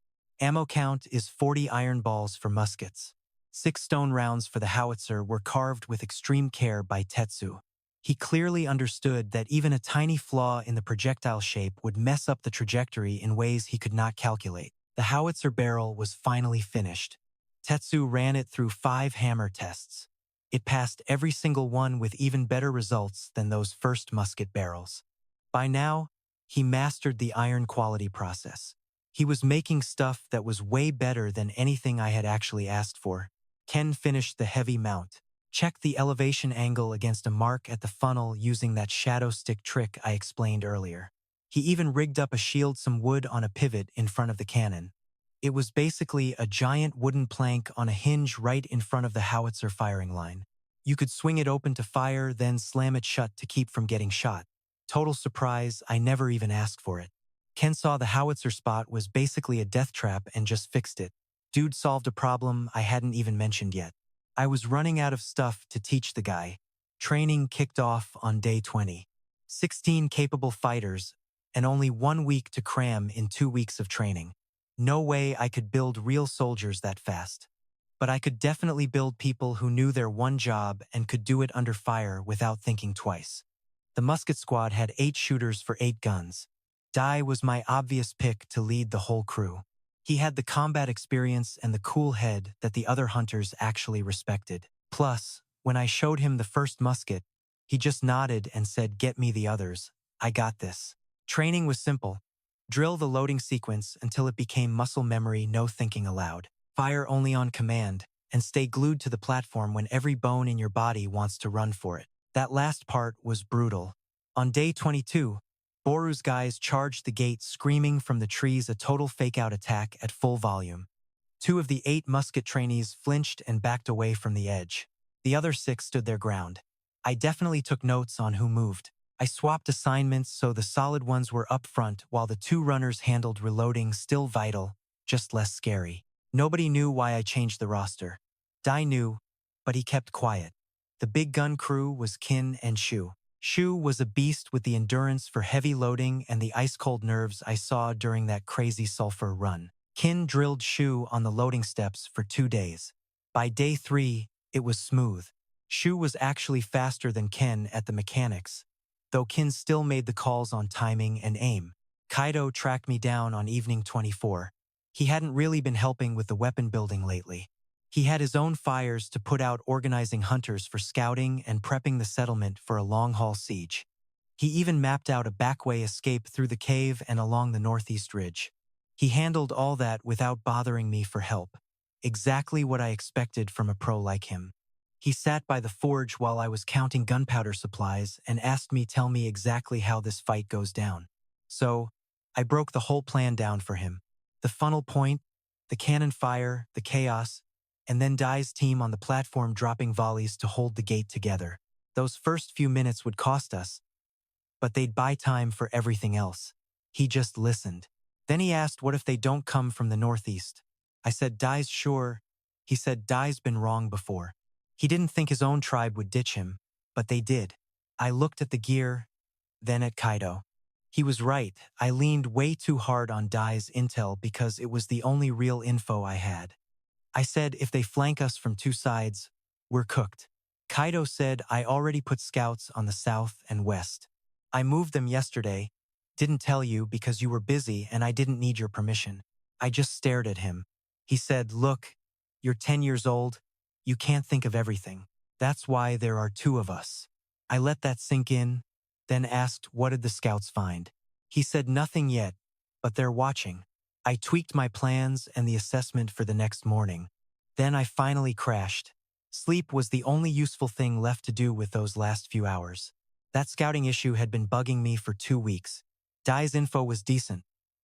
Ammo count is 40 iron balls for muskets. 6 stone rounds for the howitzer were carved with extreme care by Tetsu. He clearly understood that even a tiny flaw in the projectile shape would mess up the trajectory in ways he could not calculate. The howitzer barrel was finally finished. Tetsu ran it through 5 hammer tests. It passed every single one with even better results than those first musket barrels. By now, he mastered the iron quality process. He was making stuff that was way better than anything I had actually asked for. Ken finished the heavy mount. Checked the elevation angle against a mark at the funnel using that shadow stick trick I explained earlier. He even rigged up a shield some wood on a pivot in front of the cannon. It was basically a giant wooden plank on a hinge right in front of the howitzer firing line. You could swing it open to fire, then slam it shut to keep from getting shot. Total surprise, I never even asked for it. Ken saw the howitzer spot was basically a death trap and just fixed it. Dude solved a problem I hadn't even mentioned yet. I was running out of stuff to teach the guy. Training kicked off on day 20. 16 capable fighters, and only 1 week to cram in 2 weeks of training. No way I could build real soldiers that fast. But I could definitely build people who knew their one job and could do it under fire without thinking twice. The musket squad had 8 shooters for 8 guns. Dai was my obvious pick to lead the whole crew. He had the combat experience and the cool head that the other hunters actually respected. Plus, when I showed him the first musket, he just nodded and said, "Get me the others. I got this." Training was simple. Drill the loading sequence until it became muscle memory, no thinking aloud. Fire only on command, and stay glued to the platform when every bone in your body wants to run for it. That last part was brutal. On day 22, Boru's guys charged the gate screaming from the trees, a total fake-out attack at full volume. 2 of the 8 musket trainees flinched and backed away from the edge. The other 6 stood their ground. I definitely took notes on who moved. I swapped assignments so the solid ones were up front while the 2 runners handled reloading, still vital, just less scary. Nobody knew why I changed the roster. Dai knew, but he kept quiet. The big gun crew was Kin and Shu. Shu was a beast with the endurance for heavy loading and the ice-cold nerves I saw during that crazy sulfur run. Kin drilled Shu on the loading steps for 2 days. By day 3, it was smooth. Shu was actually faster than Ken at the mechanics, though Kin still made the calls on timing and aim. Kaido tracked me down on evening 24. He hadn't really been helping with the weapon building lately. He had his own fires to put out, organizing hunters for scouting and prepping the settlement for a long-haul siege. He even mapped out a backway escape through the cave and along the northeast ridge. He handled all that without bothering me for help. Exactly what I expected from a pro like him. He sat by the forge while I was counting gunpowder supplies and asked me tell me exactly how this fight goes down. So, I broke the whole plan down for him. The funnel point, the cannon fire, the chaos, and then Dai's team on the platform dropping volleys to hold the gate together. Those first few minutes would cost us, but they'd buy time for everything else. He just listened. Then he asked what if they don't come from the northeast. I said Dai's sure. He said Dai's been wrong before. He didn't think his own tribe would ditch him, but they did. I looked at the gear, then at Kaido. He was right. I leaned way too hard on Dai's intel because it was the only real info I had. I said if they flank us from 2 sides, we're cooked. Kaido said I already put scouts on the south and west. I moved them yesterday. Didn't tell you because you were busy and I didn't need your permission. I just stared at him. He said, look, you're 10 years old. You can't think of everything. That's why there are 2 of us. I let that sink in, then asked what did the scouts find. He said nothing yet, but they're watching. I tweaked my plans and the assessment for the next morning. Then I finally crashed. Sleep was the only useful thing left to do with those last few hours. That scouting issue had been bugging me for 2 weeks. Dai's info was decent,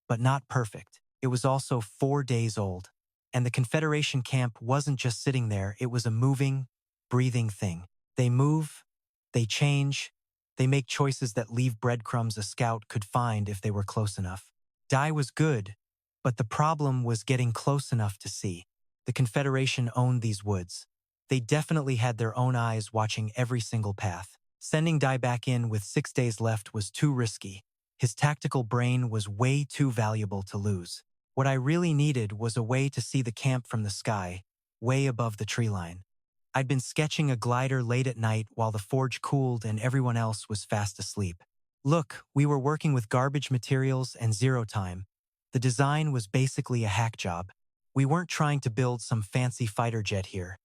but not perfect. It was also 4 days old. And the Confederation camp wasn't just sitting there, it was a moving, breathing thing. They move, they change, they make choices that leave breadcrumbs a scout could find if they were close enough. Dai was good, but the problem was getting close enough to see. The Confederation owned these woods. They definitely had their own eyes watching every single path. Sending Dai back in with 6 days left was too risky. His tactical brain was way too valuable to lose. What I really needed was a way to see the camp from the sky, way above the tree line. I'd been sketching a glider late at night while the forge cooled and everyone else was fast asleep. Look, we were working with garbage materials and zero time. The design was basically a hack job. We weren't trying to build some fancy fighter jet here.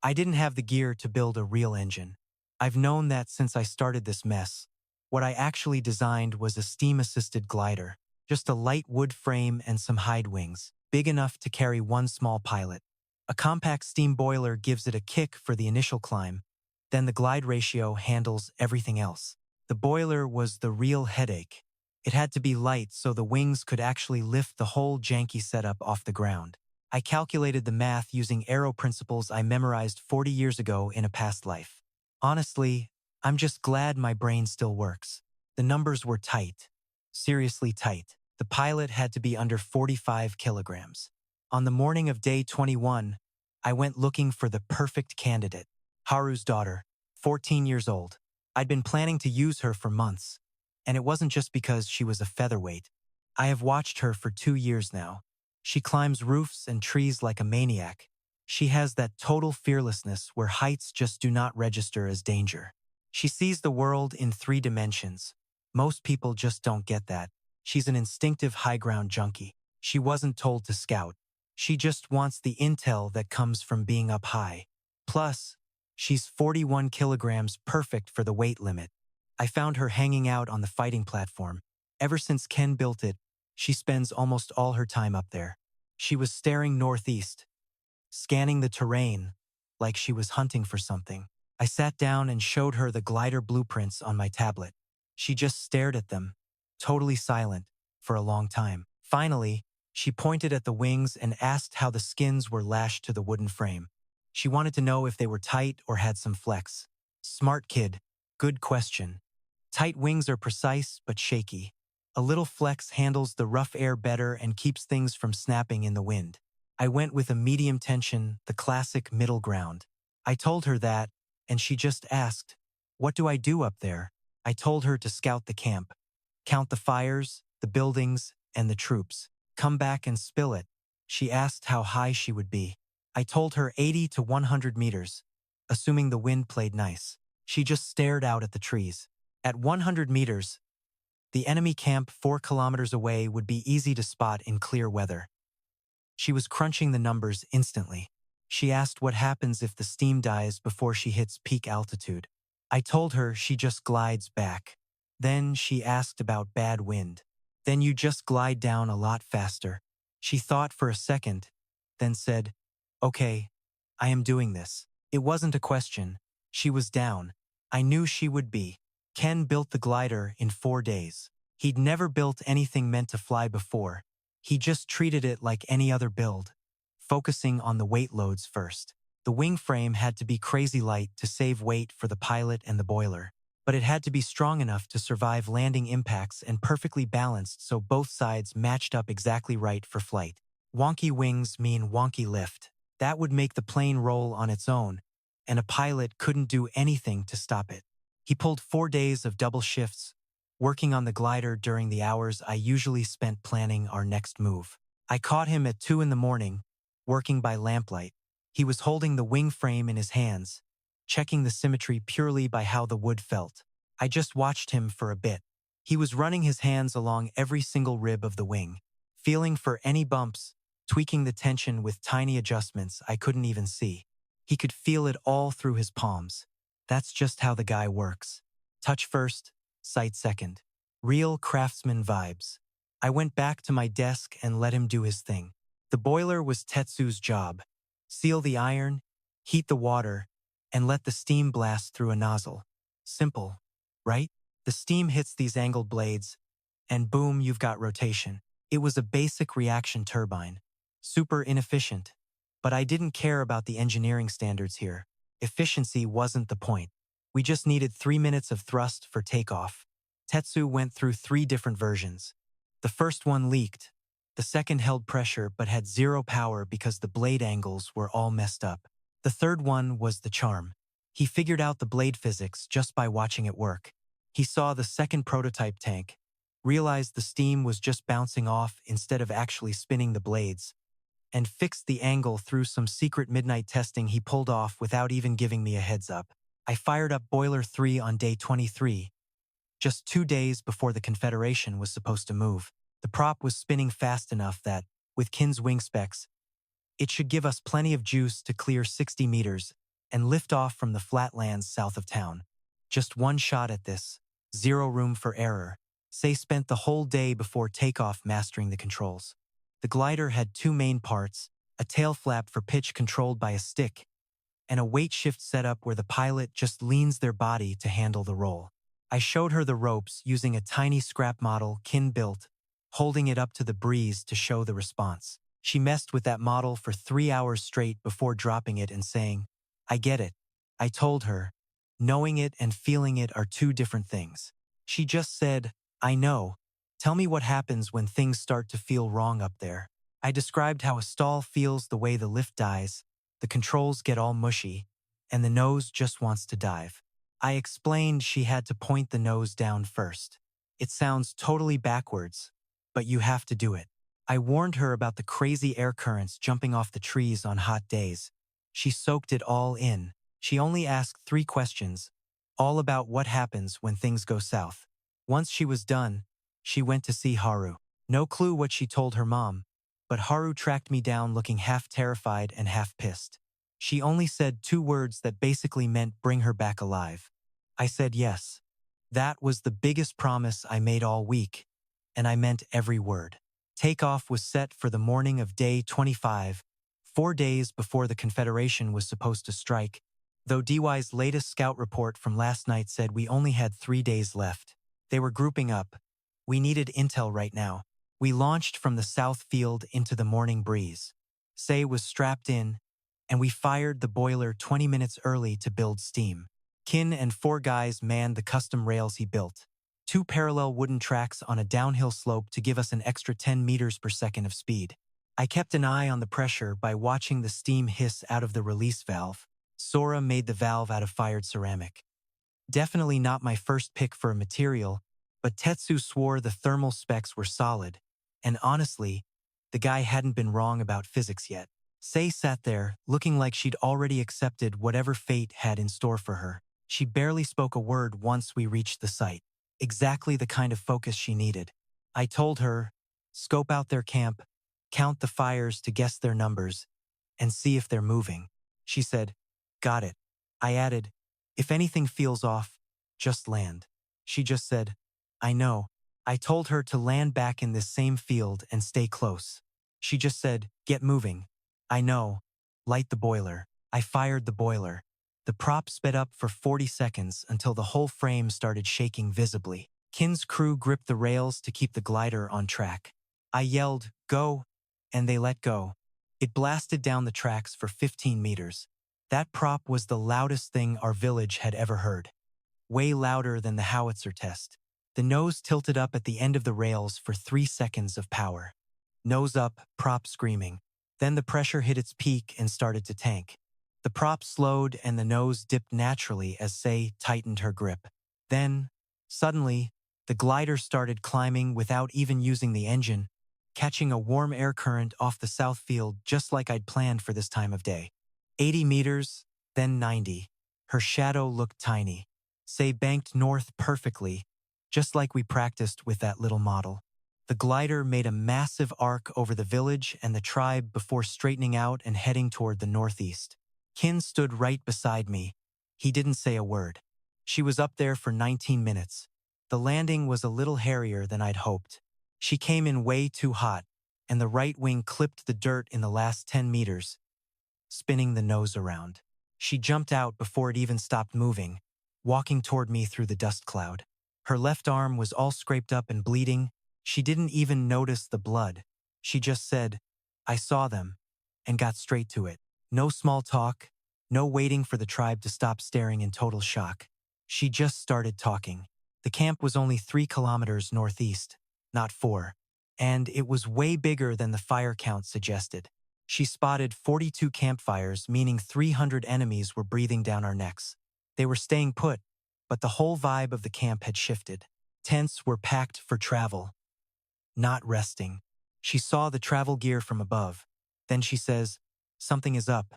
I didn't have the gear to build a real engine. I've known that since I started this mess. What I actually designed was a steam-assisted glider. Just a light wood frame and some hide wings, big enough to carry 1 small pilot. A compact steam boiler gives it a kick for the initial climb. Then the glide ratio handles everything else. The boiler was the real headache. It had to be light so the wings could actually lift the whole janky setup off the ground. I calculated the math using aero principles I memorized 40 years ago in a past life. Honestly, I'm just glad my brain still works. The numbers were tight. Seriously tight. The pilot had to be under 45 kilograms. On the morning of day 21, I went looking for the perfect candidate. Haru's daughter, 14 years old. I'd been planning to use her for months. And it wasn't just because she was a featherweight. I have watched her for 2 years now. She climbs roofs and trees like a maniac. She has that total fearlessness where heights just do not register as danger. She sees the world in 3 dimensions. Most people just don't get that. She's an instinctive high-ground junkie. She wasn't told to scout. She just wants the intel that comes from being up high. Plus, she's 41 kilograms, perfect for the weight limit. I found her hanging out on the fighting platform. Ever since Ken built it, she spends almost all her time up there. She was staring northeast, scanning the terrain, like she was hunting for something. I sat down and showed her the glider blueprints on my tablet. She just stared at them, totally silent, for a long time. Finally, she pointed at the wings and asked how the skins were lashed to the wooden frame. She wanted to know if they were tight or had some flex. Smart kid. Good question. Tight wings are precise but shaky. A little flex handles the rough air better and keeps things from snapping in the wind. I went with a medium tension, the classic middle ground. I told her that, and she just asked, "What do I do up there?" I told her to scout the camp, count the fires, the buildings, and the troops. Come back and spill it. She asked how high she would be. I told her 80 to 100 meters, assuming the wind played nice. She just stared out at the trees. At 100 meters, the enemy camp 4 kilometers away would be easy to spot in clear weather. She was crunching the numbers instantly. She asked what happens if the steam dies before she hits peak altitude. I told her she just glides back. Then she asked about bad wind. Then you just glide down a lot faster. She thought for a second, then said, "Okay, I am doing this." It wasn't a question. She was down. I knew she would be. Ken built the glider in 4 days. He'd never built anything meant to fly before. He just treated it like any other build, focusing on the weight loads first. The wing frame had to be crazy light to save weight for the pilot and the boiler, but it had to be strong enough to survive landing impacts and perfectly balanced so both sides matched up exactly right for flight. Wonky wings mean wonky lift. That would make the plane roll on its own, and a pilot couldn't do anything to stop it. He pulled 4 days of double shifts, working on the glider during the hours I usually spent planning our next move. I caught him at 2 in the morning, working by lamplight. He was holding the wing frame in his hands, checking the symmetry purely by how the wood felt. I just watched him for a bit. He was running his hands along every single rib of the wing, feeling for any bumps, tweaking the tension with tiny adjustments I couldn't even see. He could feel it all through his palms. That's just how the guy works. Touch first, sight second. Real craftsman vibes. I went back to my desk and let him do his thing. The boiler was Tetsu's job. Seal the iron, heat the water, and let the steam blast through a nozzle. Simple, right? The steam hits these angled blades, and boom, you've got rotation. It was a basic reaction turbine. Super inefficient. But I didn't care about the engineering standards here. Efficiency wasn't the point. We just needed 3 minutes of thrust for takeoff. Tetsu went through 3 different versions. The first one leaked. The second held pressure but had 0 power because the blade angles were all messed up. The third one was the charm. He figured out the blade physics just by watching it work. He saw the second prototype tank, realized the steam was just bouncing off instead of actually spinning the blades, and fixed the angle through some secret midnight testing he pulled off without even giving me a heads up. I fired up Boiler 3 on day 23, just 2 days before the Confederation was supposed to move. The prop was spinning fast enough that, with Kin's wing specs, it should give us plenty of juice to clear 60 meters and lift off from the flatlands south of town. Just one shot at this, 0 room for error. Say spent the whole day before takeoff mastering the controls. The glider had 2 main parts, a tail flap for pitch controlled by a stick, and a weight shift setup where the pilot just leans their body to handle the roll. I showed her the ropes using a tiny scrap model Kin built, holding it up to the breeze to show the response. She messed with that model for 3 hours straight before dropping it and saying, "I get it." I told her, knowing it and feeling it are 2 different things. She just said, "I know. Tell me what happens when things start to feel wrong up there." I described how a stall feels the way the lift dies, the controls get all mushy, and the nose just wants to dive. I explained she had to point the nose down first. It sounds totally backwards, but you have to do it. I warned her about the crazy air currents jumping off the trees on hot days. She soaked it all in. She only asked 3 questions, all about what happens when things go south. Once she was done, she went to see Haru. No clue what she told her mom, but Haru tracked me down looking half terrified and half pissed. She only said 2 words that basically meant bring her back alive. I said yes. That was the biggest promise I made all week, and I meant every word. Takeoff was set for the morning of day 25, 4 days before the Confederation was supposed to strike, though DY's latest scout report from last night said we only had 3 days left. They were grouping up. We needed intel right now. We launched from the south field into the morning breeze. Say was strapped in, and we fired the boiler 20 minutes early to build steam. Kin and 4 guys manned the custom rails he built. 2 parallel wooden tracks on a downhill slope to give us an extra 10 meters per second of speed. I kept an eye on the pressure by watching the steam hiss out of the release valve. Sora made the valve out of fired ceramic. Definitely not my first pick for a material, but Tetsu swore the thermal specs were solid. And honestly, the guy hadn't been wrong about physics yet. Sei sat there, looking like she'd already accepted whatever fate had in store for her. She barely spoke a word once we reached the site. Exactly the kind of focus she needed. I told her, scope out their camp, count the fires to guess their numbers, and see if they're moving. She said, got it. I added, if anything feels off, just land. She just said, I know. I told her to land back in this same field and stay close. She just said, get moving. I know. Light the boiler. I fired the boiler. The prop sped up for 40 seconds until the whole frame started shaking visibly. Kin's crew gripped the rails to keep the glider on track. I yelled, go, and they let go. It blasted down the tracks for 15 meters. That prop was the loudest thing our village had ever heard. Way louder than the howitzer test. The nose tilted up at the end of the rails for 3 seconds of power. Nose up, prop screaming. Then the pressure hit its peak and started to tank. The prop slowed and the nose dipped naturally as Sei tightened her grip. Then, suddenly, the glider started climbing without even using the engine, catching a warm air current off the south field just like I'd planned for this time of day. 80 meters, then 90. Her shadow looked tiny. Sei banked north perfectly, just like we practiced with that little model. The glider made a massive arc over the village and the tribe before straightening out and heading toward the northeast. Kin stood right beside me. He didn't say a word. She was up there for 19 minutes. The landing was a little hairier than I'd hoped. She came in way too hot, and the right wing clipped the dirt in the last 10 meters, spinning the nose around. She jumped out before it even stopped moving, walking toward me through the dust cloud. Her left arm was all scraped up and bleeding. She didn't even notice the blood. She just said, I saw them, and got straight to it. No small talk, no waiting for the tribe to stop staring in total shock. She just started talking. The camp was only 3 kilometers northeast, not 4, and it was way bigger than the fire count suggested. She spotted 42 campfires, meaning 300 enemies were breathing down our necks. They were staying put, but the whole vibe of the camp had shifted. Tents were packed for travel, not resting. She saw the travel gear from above. Then she says, something is up.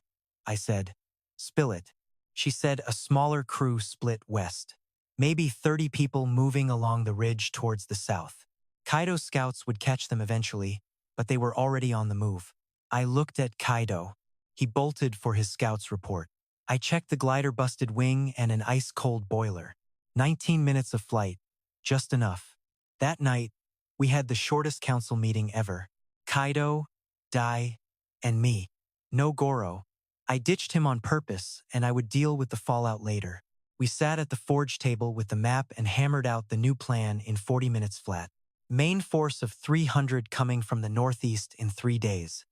I said, spill it. She said a smaller crew split west. Maybe 30 people moving along the ridge towards the south. Kaido's scouts would catch them eventually, but they were already on the move. I looked at Kaido. He bolted for his scout's report. I checked the glider-busted wing and an ice-cold boiler. 19 minutes of flight. Just enough. That night, we had the shortest council meeting ever. Kaido, Dai, and me. No Goro. I ditched him on purpose, and I would deal with the fallout later. We sat at the forge table with the map and hammered out the new plan in 40 minutes flat. Main force of 300 coming from the northeast in 3 days.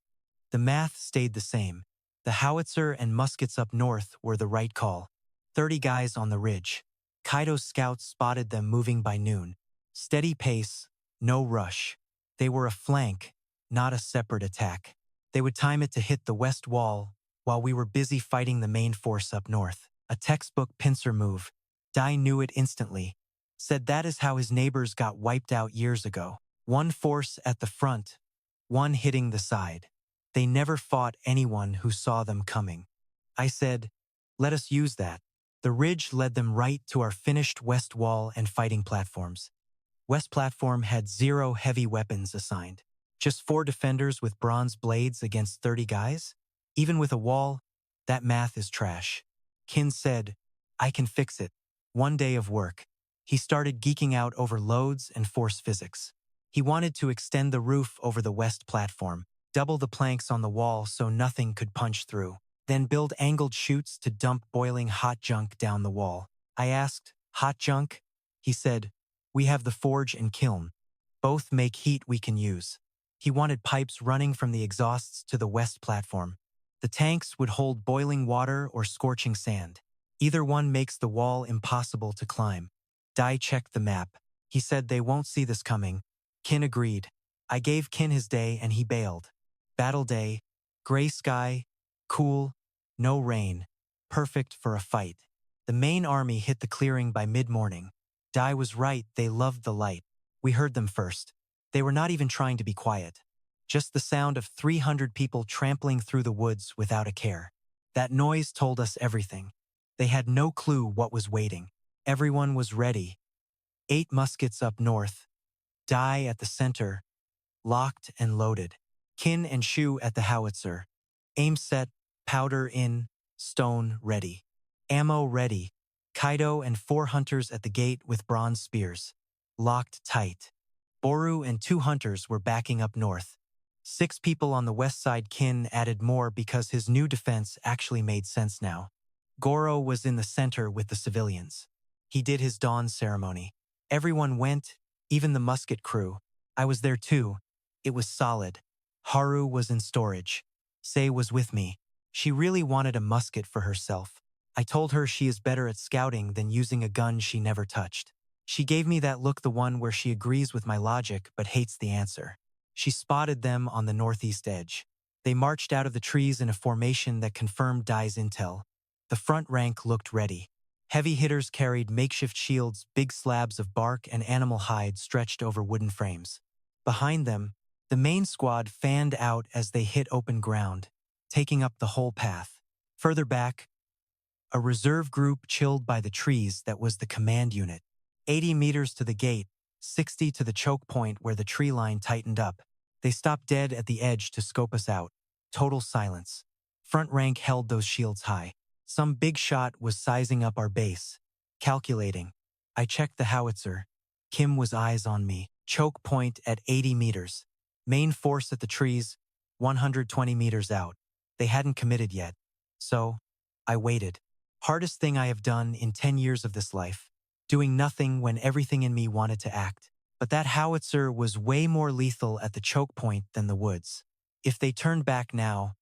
The math stayed the same. The howitzer and muskets up north were the right call. 30 guys on the ridge. Kaido's scouts spotted them moving by noon. Steady pace, no rush. They were a flank, not a separate attack. They would time it to hit the west wall while we were busy fighting the main force up north. A textbook pincer move. Dai knew it instantly. Said that is how his neighbors got wiped out years ago. One force at the front, one hitting the side. They never fought anyone who saw them coming. I said, let us use that. The ridge led them right to our finished west wall and fighting platforms. West platform had 0 heavy weapons assigned. Just 4 defenders with bronze blades against 30 guys? Even with a wall, that math is trash. Kin said, I can fix it. 1 day of work. He started geeking out over loads and force physics. He wanted to extend the roof over the west platform, double the planks on the wall so nothing could punch through, then build angled chutes to dump boiling hot junk down the wall. I asked, hot junk? He said, we have the forge and kiln. Both make heat we can use. He wanted pipes running from the exhausts to the west platform. The tanks would hold boiling water or scorching sand. Either one makes the wall impossible to climb. Dai checked the map. He said they won't see this coming. Kin agreed. I gave Kin his day and he bailed. Battle day, gray sky, cool, no rain, perfect for a fight. The main army hit the clearing by mid-morning. Dai was right, they loved the light. We heard them first. They were not even trying to be quiet. Just the sound of 300 people trampling through the woods without a care. That noise told us everything. They had no clue what was waiting. Everyone was ready. 8 muskets up north. Dai at the center, locked and loaded. Kin and Shu at the howitzer. Aim set, powder in, stone ready. Ammo ready. Kaido and 4 hunters at the gate with bronze spears. Locked tight. Boru and 2 hunters were backing up north. 6 people on the west side. Kin added more because his new defense actually made sense now. Goro was in the center with the civilians. He did his dawn ceremony. Everyone went, even the musket crew. I was there too. It was solid. Haru was in storage. Sei was with me. She really wanted a musket for herself. I told her she is better at scouting than using a gun she never touched. She gave me that look, the one where she agrees with my logic but hates the answer. She spotted them on the northeast edge. They marched out of the trees in a formation that confirmed Dai's intel. The front rank looked ready. Heavy hitters carried makeshift shields, big slabs of bark and animal hide stretched over wooden frames. Behind them, the main squad fanned out as they hit open ground, taking up the whole path. Further back, a reserve group chilled by the trees that was the command unit. 80 meters to the gate, 60 to the choke point where the tree line tightened up. They stopped dead at the edge to scope us out. Total silence. Front rank held those shields high. Some big shot was sizing up our base. Calculating. I checked the howitzer. Kim was eyes on me. Choke point at 80 meters. Main force at the trees, 120 meters out. They hadn't committed yet. So, I waited. Hardest thing I have done in 10 years of this life. Doing nothing when everything in me wanted to act. But that howitzer was way more lethal at the choke point than the woods. If they turned back now,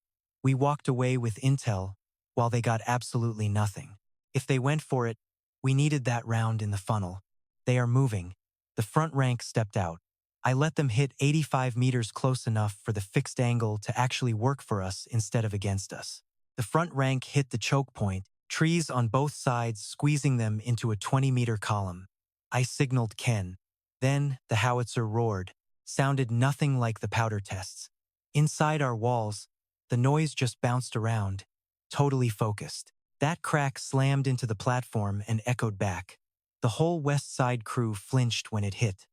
we walked away with intel, while they got absolutely nothing. If they went for it, we needed that round in the funnel. They are moving. The front rank stepped out. I let them hit 85 meters close enough for the fixed angle to actually work for us instead of against us. The front rank hit the choke point, trees on both sides squeezing them into a 20-meter column. I signaled Ken. Then the howitzer roared, sounded nothing like the powder tests. Inside our walls, the noise just bounced around, totally focused. That crack slammed into the platform and echoed back. The whole west side crew flinched when it hit.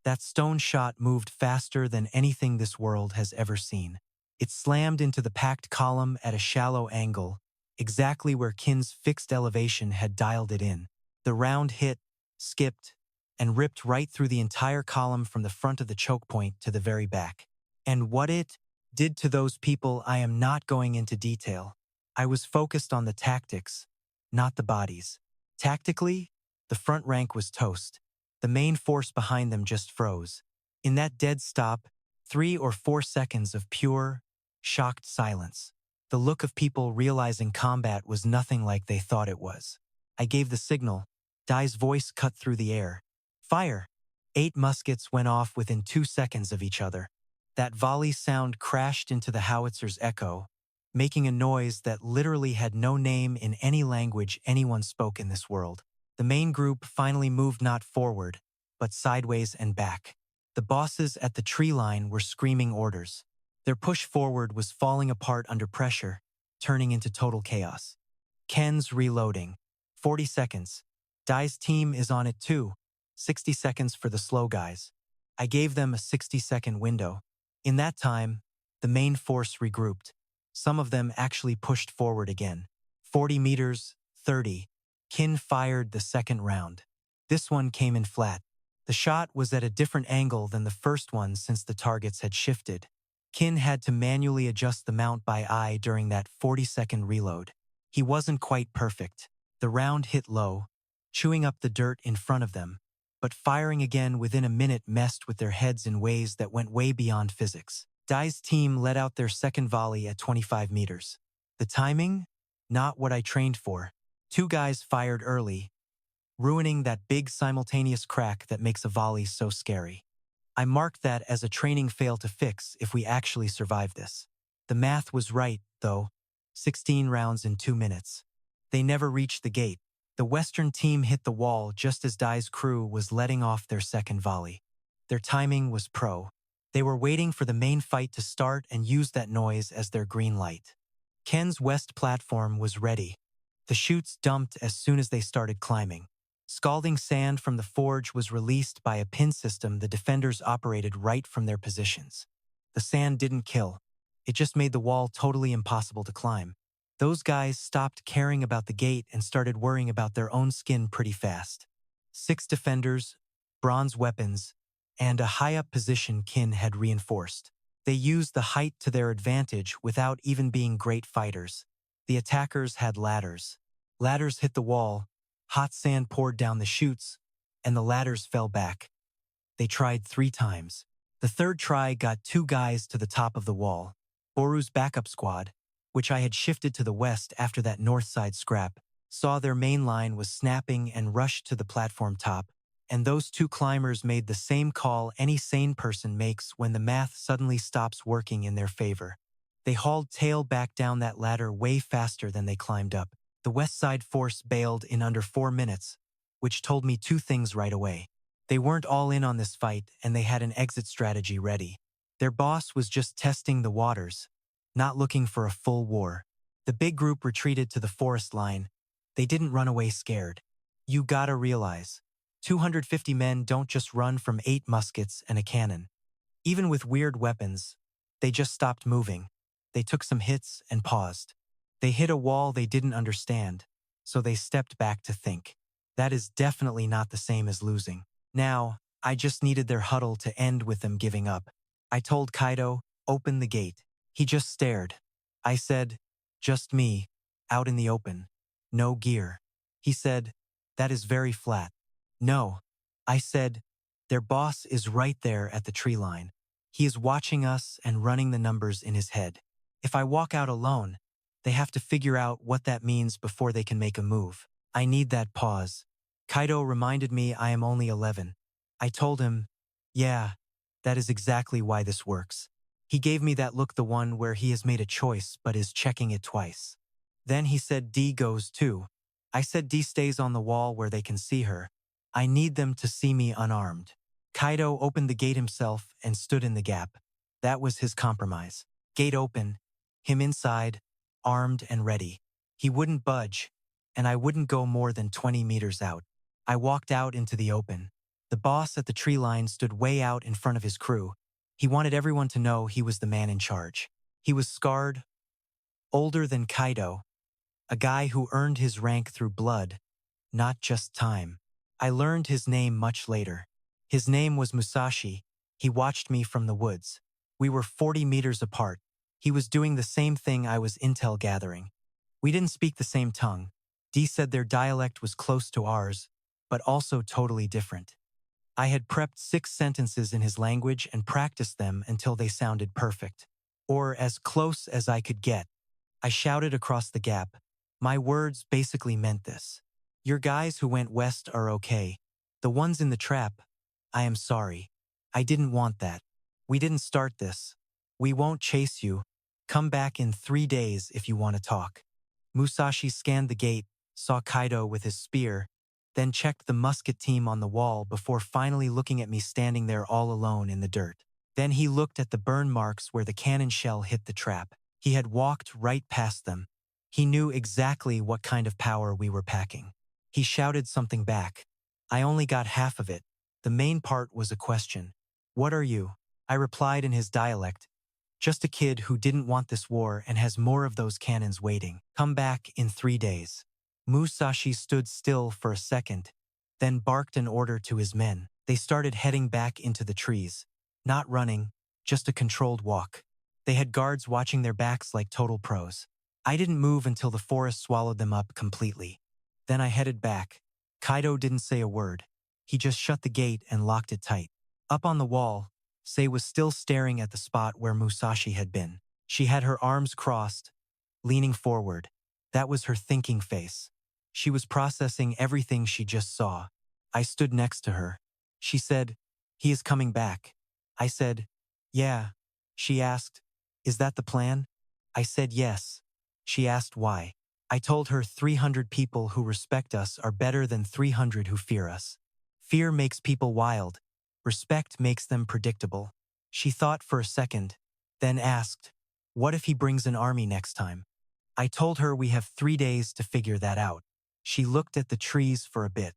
That stone shot moved faster than anything this world has ever seen. It slammed into the packed column at a shallow angle, exactly where Kin's fixed elevation had dialed it in. The round hit, skipped, and ripped right through the entire column from the front of the choke point to the very back. And what it did to those people, I am not going into detail. I was focused on the tactics, not the bodies. Tactically, the front rank was toast. The main force behind them just froze. In that dead stop, 3 or 4 seconds of pure, shocked silence. The look of people realizing combat was nothing like they thought it was. I gave the signal. Dai's voice cut through the air. Fire! 8 muskets went off within 2 seconds of each other. That volley sound crashed into the howitzer's echo, making a noise that literally had no name in any language anyone spoke in this world. The main group finally moved not forward, but sideways and back. The bosses at the tree line were screaming orders. Their push forward was falling apart under pressure, turning into total chaos. Ken's reloading. 40 seconds. Dai's team is on it too. 60 seconds for the slow guys. I gave them a 60-second window. In that time, the main force regrouped. Some of them actually pushed forward again. 40 meters, 30. Kin fired the second round. This one came in flat. The shot was at a different angle than the first one since the targets had shifted. Kin had to manually adjust the mount by eye during that 40-second reload. He wasn't quite perfect. The round hit low, chewing up the dirt in front of them, but firing again within a minute messed with their heads in ways that went way beyond physics. Dai's team let out their second volley at 25 meters. The timing? Not what I trained for. 2 guys fired early, ruining that big simultaneous crack that makes a volley so scary. I marked that as a training fail to fix if we actually survive this. The math was right, though. 16 rounds in 2 minutes. They never reached the gate. The Western team hit the wall just as Dai's crew was letting off their second volley. Their timing was pro. They were waiting for the main fight to start and used that noise as their green light. Ken's west platform was ready. The chutes dumped as soon as they started climbing. Scalding sand from the forge was released by a pin system the defenders operated right from their positions. The sand didn't kill. It just made the wall totally impossible to climb. Those guys stopped caring about the gate and started worrying about their own skin pretty fast. 6 defenders, bronze weapons, and a high-up position Kin had reinforced. They used the height to their advantage without even being great fighters. The attackers had ladders. Ladders hit the wall, hot sand poured down the chutes, and the ladders fell back. They tried 3 times. The third try got 2 guys to the top of the wall. Boru's backup squad, which I had shifted to the west after that north side scrap, saw their main line was snapping and rushed to the platform top, and those 2 climbers made the same call any sane person makes when the math suddenly stops working in their favor. They hauled tail back down that ladder way faster than they climbed up. The west side force bailed in under 4 minutes, which told me 2 things right away. They weren't all in on this fight, and they had an exit strategy ready. Their boss was just testing the waters, not looking for a full war. The big group retreated to the forest line. They didn't run away scared. You gotta realize, 250 men don't just run from 8 muskets and a cannon. Even with weird weapons, they just stopped moving. They took some hits and paused. They hit a wall they didn't understand, so they stepped back to think. That is definitely not the same as losing. Now, I just needed their huddle to end with them giving up. I told Kaido, open the gate. He just stared. I said, just me, out in the open. No gear. He said, that is very flat. No. I said, their boss is right there at the tree line. He is watching us and running the numbers in his head. If I walk out alone, they have to figure out what that means before they can make a move. I need that pause. Kaido reminded me I am only 11. I told him, yeah, that is exactly why this works. He gave me that look, the one where he has made a choice but is checking it twice. Then he said D goes too. I said D stays on the wall where they can see her. I need them to see me unarmed. Kaido opened the gate himself and stood in the gap. That was his compromise. Gate open, him inside, armed and ready. He wouldn't budge, and I wouldn't go more than 20 meters out. I walked out into the open. The boss at the tree line stood way out in front of his crew. He wanted everyone to know he was the man in charge. He was scarred, older than Kaido, a guy who earned his rank through blood, not just time. I learned his name much later. His name was Musashi. He watched me from the woods. We were 40 meters apart. He was doing the same thing I was intel gathering. We didn't speak the same tongue. D said their dialect was close to ours, but also totally different. I had prepped 6 sentences in his language and practiced them until they sounded perfect. Or as close as I could get. I shouted across the gap. My words basically meant this. Your guys who went west are okay. The ones in the trap, I am sorry. I didn't want that. We didn't start this. We won't chase you. Come back in 3 days if you want to talk. Musashi scanned the gate, saw Kaido with his spear, then checked the musket team on the wall before finally looking at me standing there all alone in the dirt. Then he looked at the burn marks where the cannon shell hit the trap. He had walked right past them. He knew exactly what kind of power we were packing. He shouted something back. I only got half of it. The main part was a question. What are you? I replied in his dialect. Just a kid who didn't want this war and has more of those cannons waiting. Come back in 3 days. Musashi stood still for a second, then barked an order to his men. They started heading back into the trees. Not running, just a controlled walk. They had guards watching their backs like total pros. I didn't move until the forest swallowed them up completely. Then I headed back. Kaido didn't say a word. He just shut the gate and locked it tight. Up on the wall, Sei was still staring at the spot where Musashi had been. She had her arms crossed, leaning forward. That was her thinking face. She was processing everything she just saw. I stood next to her. She said, he is coming back. I said, yeah. She asked, is that the plan? I said yes. She asked why. I told her 300 people who respect us are better than 300 who fear us. Fear makes people wild. Respect makes them predictable. She thought for a second, then asked, what if he brings an army next time? I told her we have 3 days to figure that out. She looked at the trees for a bit.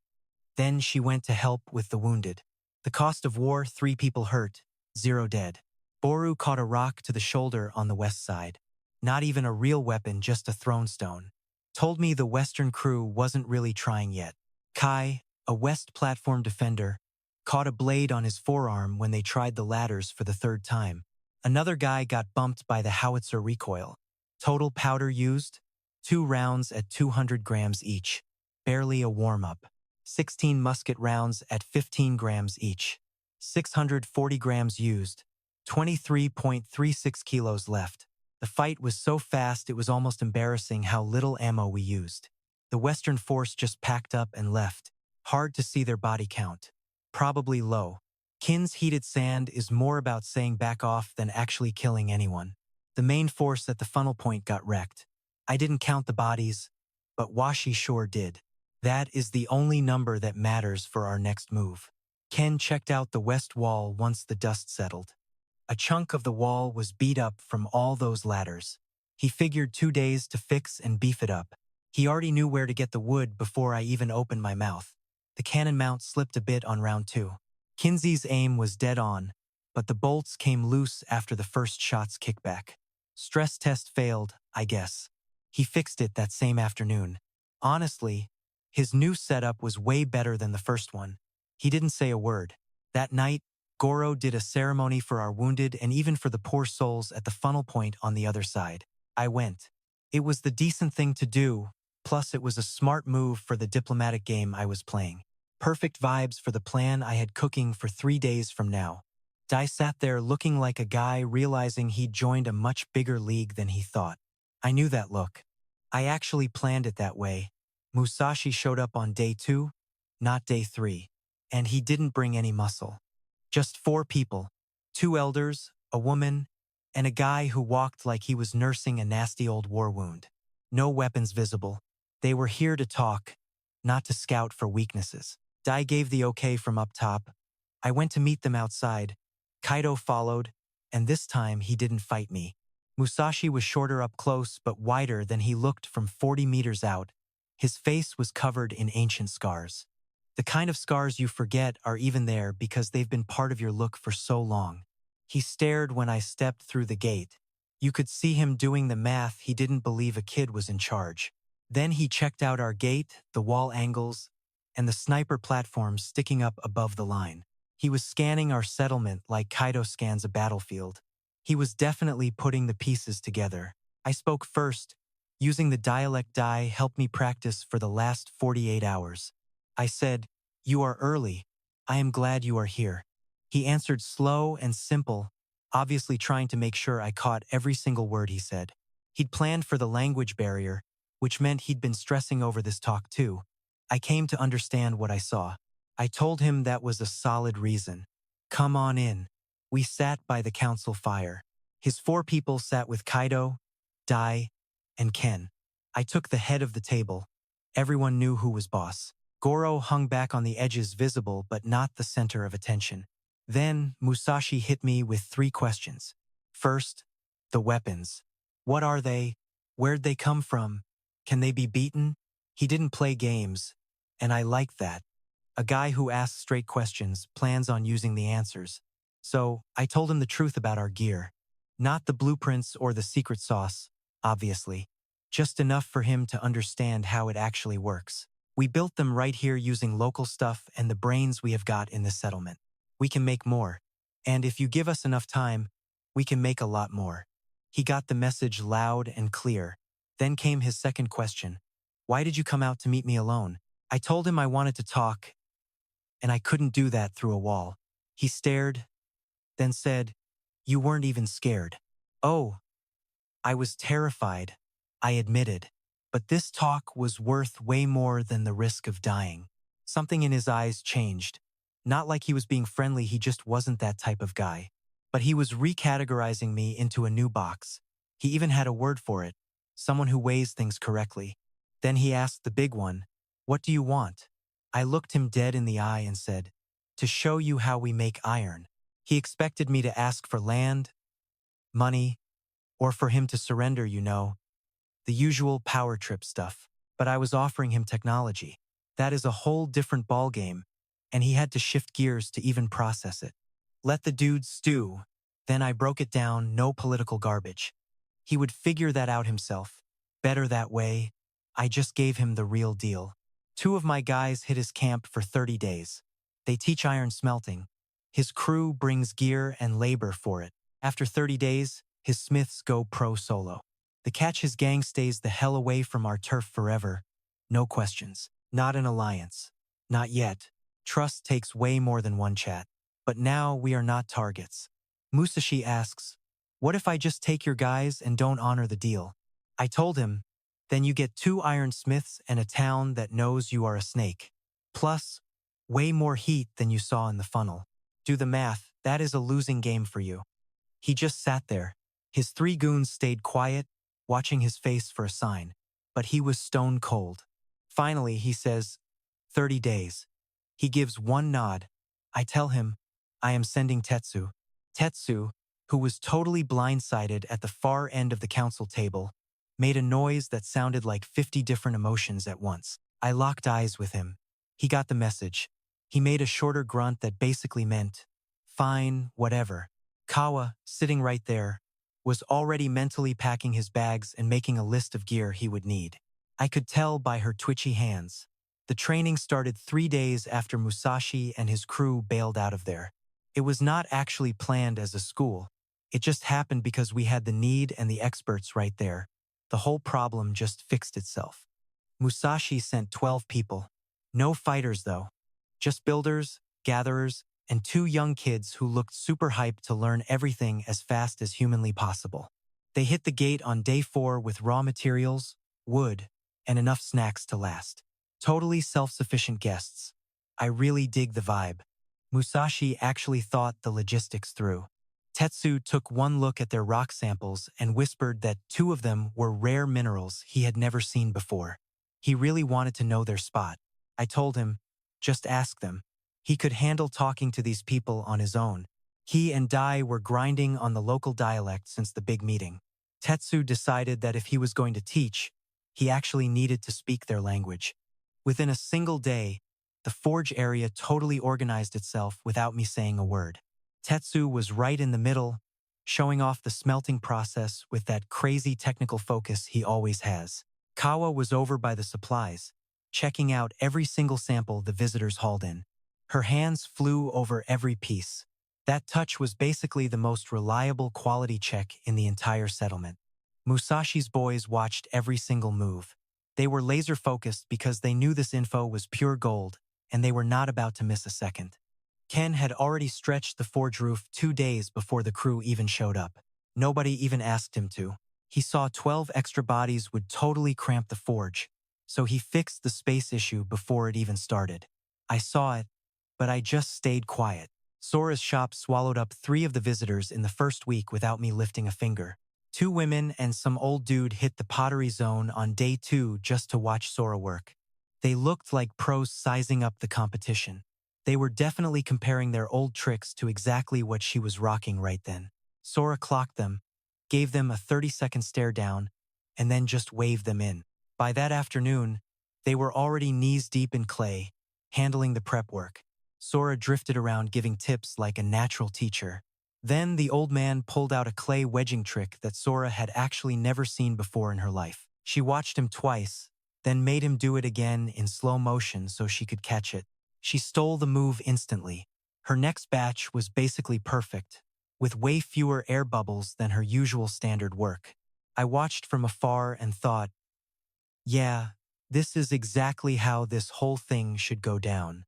Then she went to help with the wounded. The cost of war, 3 people hurt, 0 dead. Boru caught a rock to the shoulder on the west side. Not even a real weapon, just a thrown stone. Told me the Western crew wasn't really trying yet. Kai, a West platform defender, caught a blade on his forearm when they tried the ladders for the 3rd time. Another guy got bumped by the howitzer recoil. Total powder used? 2 rounds at 200 grams each. Barely a warm-up. 16 musket rounds at 15 grams each. 640 grams used. 23.36 kilos left. The fight was so fast it was almost embarrassing how little ammo we used. The Western force just packed up and left. Hard to see their body count. Probably low. Kin's heated sand is more about saying back off than actually killing anyone. The main force at the funnel point got wrecked. I didn't count the bodies, but Washi sure did. That is the only number that matters for our next move. Ken checked out the west wall once the dust settled. A chunk of the wall was beat up from all those ladders. He figured 2 days to fix and beef it up. He already knew where to get the wood before I even opened my mouth. The cannon mount slipped a bit on round 2. Kinsey's aim was dead on, but the bolts came loose after the first shot's kickback. Stress test failed, I guess. He fixed it that same afternoon. Honestly, his new setup was way better than the first one. He didn't say a word. That night, Goro did a ceremony for our wounded and even for the poor souls at the funnel point on the other side. I went. It was the decent thing to do, plus it was a smart move for the diplomatic game I was playing. Perfect vibes for the plan I had cooking for 3 days from now. Dai sat there looking like a guy realizing he'd joined a much bigger league than he thought. I knew that look. I actually planned it that way. Musashi showed up on day 2, not day 3, and he didn't bring any muscle. Just 4 people, 2 elders, a woman, and a guy who walked like he was nursing a nasty old war wound. No weapons visible. They were here to talk, not to scout for weaknesses. Dai gave the okay from up top. I went to meet them outside. Kaido followed, and this time he didn't fight me. Musashi was shorter up close but wider than he looked from 40 meters out. His face was covered in ancient scars. The kind of scars you forget are even there because they've been part of your look for so long. He stared when I stepped through the gate. You could see him doing the math. He didn't believe a kid was in charge. Then he checked out our gate, the wall angles, and the sniper platforms sticking up above the line. He was scanning our settlement like Kaido scans a battlefield. He was definitely putting the pieces together. I spoke first. Using the dialect Dai helped me practice for the last 48 hours. I said, "You are early. I am glad you are here." He answered slow and simple, obviously trying to make sure I caught every single word he said. He'd planned for the language barrier, which meant he'd been stressing over this talk too. I came to understand what I saw. I told him that was a solid reason. Come on in. We sat by the council fire. His 4 people sat with Kaido, Dai, and Ken. I took the head of the table. Everyone knew who was boss. Goro hung back on the edges, visible but not the center of attention. Then Musashi hit me with 3 questions. First, the weapons. What are they? Where'd they come from? Can they be beaten? He didn't play games, and I liked that. A guy who asks straight questions plans on using the answers. So I told him the truth about our gear. Not the blueprints or the secret sauce, obviously. Just enough for him to understand how it actually works. We built them right here using local stuff and the brains we have got in this settlement. We can make more. And if you give us enough time, we can make a lot more. He got the message loud and clear. Then came his second question. Why did you come out to meet me alone? I told him I wanted to talk, and I couldn't do that through a wall. He stared, then said, "You weren't even scared." Oh, I was terrified, I admitted. But this talk was worth way more than the risk of dying. Something in his eyes changed. Not like he was being friendly, he just wasn't that type of guy. But he was recategorizing me into a new box. He even had a word for it, someone who weighs things correctly. Then he asked the big one, "What do you want?" I looked him dead in the eye and said, "To show you how we make iron." He expected me to ask for land, money, or for him to surrender, the usual power trip stuff. But I was offering him technology. That is a whole different ballgame, and he had to shift gears to even process it. Let the dude stew. Then I broke it down, no political garbage. He would figure that out himself. Better that way. I just gave him the real deal. 2 of my guys hit his camp for 30 days. They teach iron smelting. His crew brings gear and labor for it. After 30 days, his smiths go pro solo. The catch: his gang stays the hell away from our turf forever. No questions. Not an alliance. Not yet. Trust takes way more than one chat. But now we are not targets. Musashi asks, "What if I just take your guys and don't honor the deal?" I told him, "Then you get 2 ironsmiths and a town that knows you are a snake. Plus, way more heat than you saw in the funnel. Do the math, that is a losing game for you." He just sat there. His 3 goons stayed quiet, watching his face for a sign. But he was stone cold. Finally, he says, 30 days. He gives one nod. I tell him, I am sending Tetsu. Tetsu, who was totally blindsided at the far end of the council table, made a noise that sounded like 50 different emotions at once. I locked eyes with him. He got the message. He made a shorter grunt that basically meant, "Fine, whatever." Kawa, sitting right there, was already mentally packing his bags and making a list of gear he would need. I could tell by her twitchy hands. The training started 3 days after Musashi and his crew bailed out of there. It was not actually planned as a school. It just happened because we had the need and the experts right there. The whole problem just fixed itself. Musashi sent 12 people. No fighters though. Just builders, gatherers, and 2 young kids who looked super hyped to learn everything as fast as humanly possible. They hit the gate on day 4 with raw materials, wood, and enough snacks to last. Totally self-sufficient guests. I really dig the vibe. Musashi actually thought the logistics through. Tetsu took one look at their rock samples and whispered that 2 of them were rare minerals he had never seen before. He really wanted to know their spot. I told him, just ask them. He could handle talking to these people on his own. He and Dai were grinding on the local dialect since the big meeting. Tetsu decided that if he was going to teach, he actually needed to speak their language. Within a single day, the forge area totally organized itself without me saying a word. Tetsu was right in the middle, showing off the smelting process with that crazy technical focus he always has. Kawa was over by the supplies, checking out every single sample the visitors hauled in. Her hands flew over every piece. That touch was basically the most reliable quality check in the entire settlement. Musashi's boys watched every single move. They were laser-focused because they knew this info was pure gold, and they were not about to miss a second. Ken had already stretched the forge roof 2 days before the crew even showed up. Nobody even asked him to. He saw 12 extra bodies would totally cramp the forge, so he fixed the space issue before it even started. I saw it, but I just stayed quiet. Sora's shop swallowed up 3 of the visitors in the first week without me lifting a finger. 2 women and some old dude hit the pottery zone on day 2 just to watch Sora work. They looked like pros sizing up the competition. They were definitely comparing their old tricks to exactly what she was rocking right then. Sora clocked them, gave them a 30-second stare down, and then just waved them in. By that afternoon, they were already knees deep in clay, handling the prep work. Sora drifted around giving tips like a natural teacher. Then the old man pulled out a clay wedging trick that Sora had actually never seen before in her life. She watched him twice, then made him do it again in slow motion so she could catch it. She stole the move instantly. Her next batch was basically perfect, with way fewer air bubbles than her usual standard work. I watched from afar and thought, yeah, this is exactly how this whole thing should go down.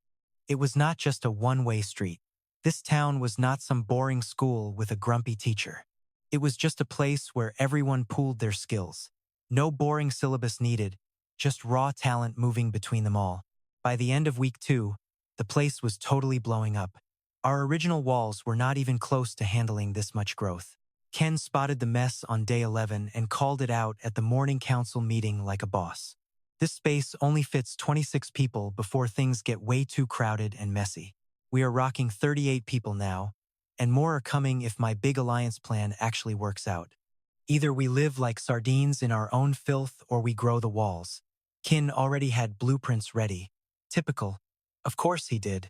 It was not just a one-way street. This town was not some boring school with a grumpy teacher. It was just a place where everyone pooled their skills. No boring syllabus needed, just raw talent moving between them all. By the end of week 2, the place was totally blowing up. Our original walls were not even close to handling this much growth. Ken spotted the mess on day 11 and called it out at the morning council meeting like a boss. This space only fits 26 people before things get way too crowded and messy. We are rocking 38 people now, and more are coming if my big alliance plan actually works out. Either we live like sardines in our own filth or we grow the walls. Kin already had blueprints ready. Typical. Of course he did.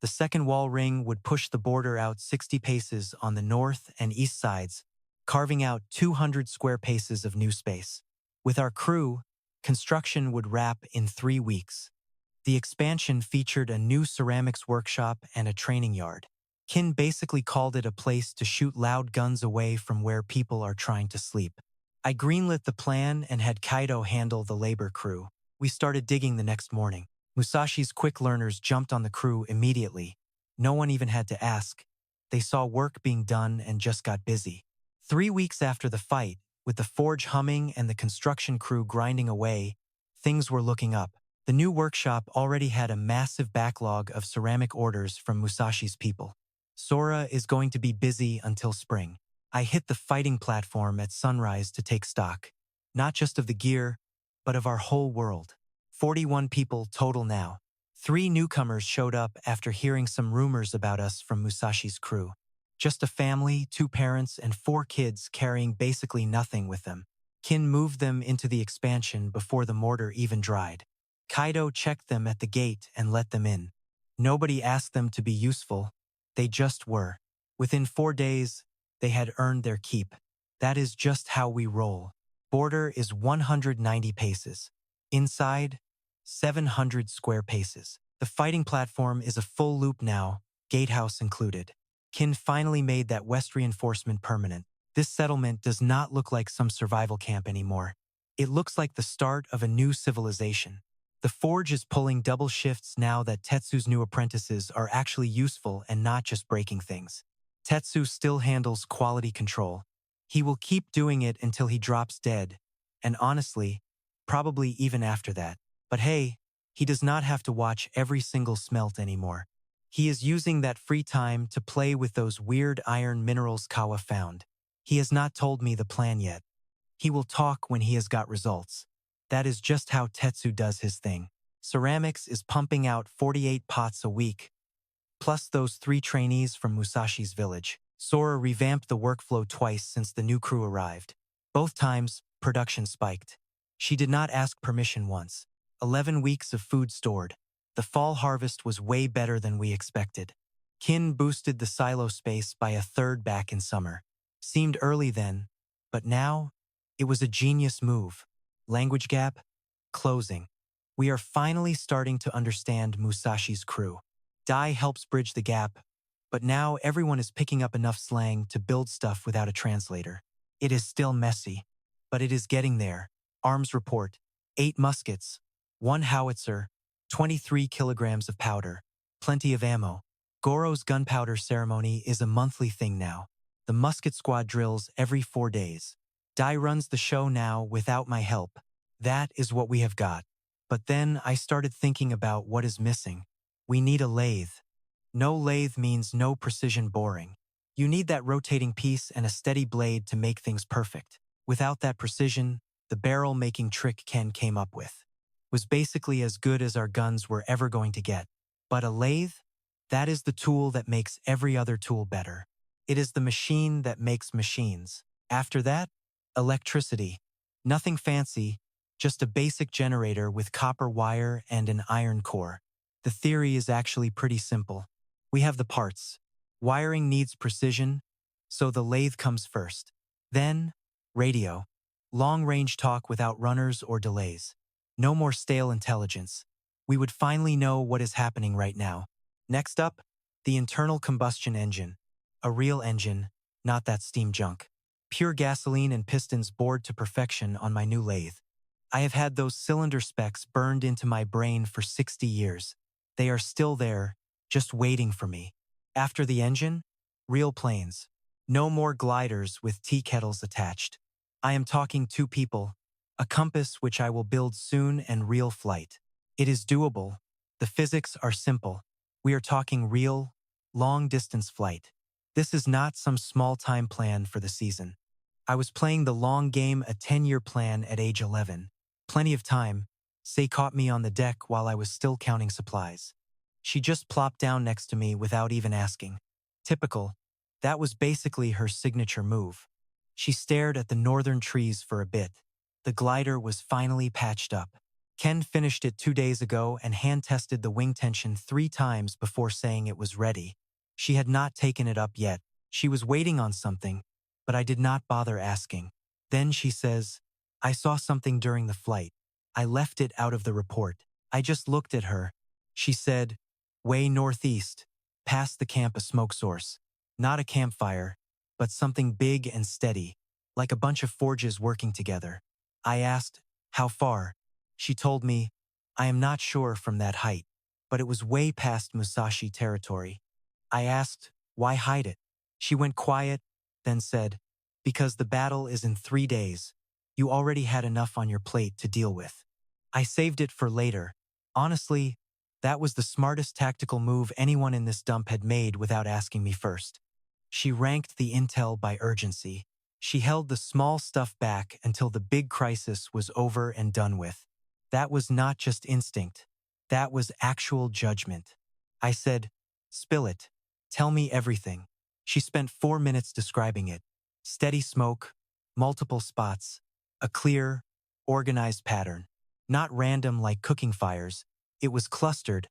The second wall ring would push the border out 60 paces on the north and east sides, carving out 200 square paces of new space. With our crew, construction would wrap in 3 weeks. The expansion featured a new ceramics workshop and a training yard. Kin basically called it a place to shoot loud guns away from where people are trying to sleep. I greenlit the plan and had Kaido handle the labor crew. We started digging the next morning. Musashi's quick learners jumped on the crew immediately. No one even had to ask. They saw work being done and just got busy. 3 weeks after the fight, with the forge humming and the construction crew grinding away, things were looking up. The new workshop already had a massive backlog of ceramic orders from Musashi's people. Sora is going to be busy until spring. I hit the fighting platform at sunrise to take stock, not just of the gear, but of our whole world. 41 people total now. 3 newcomers showed up after hearing some rumors about us from Musashi's crew. Just a family, 2 parents, and 4 kids carrying basically nothing with them. Kin moved them into the expansion before the mortar even dried. Kaido checked them at the gate and let them in. Nobody asked them to be useful. They just were. Within 4 days, they had earned their keep. That is just how we roll. Border is 190 paces. Inside, 700 square paces. The fighting platform is a full loop now, gatehouse included. Kin finally made that west reinforcement permanent. This settlement does not look like some survival camp anymore. It looks like the start of a new civilization. The forge is pulling double shifts now that Tetsu's new apprentices are actually useful and not just breaking things. Tetsu still handles quality control. He will keep doing it until he drops dead, and honestly, probably even after that. But hey, he does not have to watch every single smelt anymore. He is using that free time to play with those weird iron minerals Kawa found. He has not told me the plan yet. He will talk when he has got results. That is just how Tetsu does his thing. Ceramics is pumping out 48 pots a week, plus those 3 trainees from Musashi's village. Sora revamped the workflow twice since the new crew arrived. Both times, production spiked. She did not ask permission once. 11 weeks of food stored. The fall harvest was way better than we expected. Kin boosted the silo space by a third back in summer. Seemed early then, but now, it was a genius move. Language gap? Closing. We are finally starting to understand Musashi's crew. Dai helps bridge the gap, but now everyone is picking up enough slang to build stuff without a translator. It is still messy, but it is getting there. Arms report: 8 muskets, 1 howitzer, 23 kilograms of powder, plenty of ammo. Goro's gunpowder ceremony is a monthly thing now. The musket squad drills every 4 days. Dai runs the show now without my help. That is what we have got. But then I started thinking about what is missing. We need a lathe. No lathe means no precision boring. You need that rotating piece and a steady blade to make things perfect. Without that precision, the barrel-making trick Ken came up with was basically as good as our guns were ever going to get. But a lathe? That is the tool that makes every other tool better. It is the machine that makes machines. After that, electricity. Nothing fancy, just a basic generator with copper wire and an iron core. The theory is actually pretty simple. We have the parts. Wiring needs precision, so the lathe comes first. Then, radio. Long-range talk without runners or delays. No more stale intelligence. We would finally know what is happening right now. Next up, the internal combustion engine. A real engine, not that steam junk. Pure gasoline and pistons bored to perfection on my new lathe. I have had those cylinder specs burned into my brain for 60 years. They are still there, just waiting for me. After the engine, real planes. No more gliders with tea kettles attached. I am talking 2 people, a compass which I will build soon, and real flight. It is doable. The physics are simple. We are talking real, long-distance flight. This is not some small-time plan for the season. I was playing the long game, a 10-year plan at age 11. Plenty of time. Say caught me on the deck while I was still counting supplies. She just plopped down next to me without even asking. Typical. That was basically her signature move. She stared at the northern trees for a bit. The glider was finally patched up. Ken finished it 2 days ago and hand-tested the wing tension 3 times before saying it was ready. She had not taken it up yet. She was waiting on something, but I did not bother asking. Then she says, "I saw something during the flight. I left it out of the report." I just looked at her. She said, "Way northeast, past the camp, a smoke source. Not a campfire, but something big and steady, like a bunch of forges working together." I asked, "How far?" She told me, "I am not sure from that height, but it was way past Musashi territory." I asked, "Why hide it?" She went quiet, then said, "Because the battle is in 3 days. You already had enough on your plate to deal with." I saved it for later. Honestly, that was the smartest tactical move anyone in this dump had made without asking me first. She ranked the intel by urgency. She held the small stuff back until the big crisis was over and done with. That was not just instinct. That was actual judgment. I said, "Spill it. Tell me everything." She spent 4 minutes describing it. Steady smoke, multiple spots, a clear, organized pattern. Not random like cooking fires. It was clustered,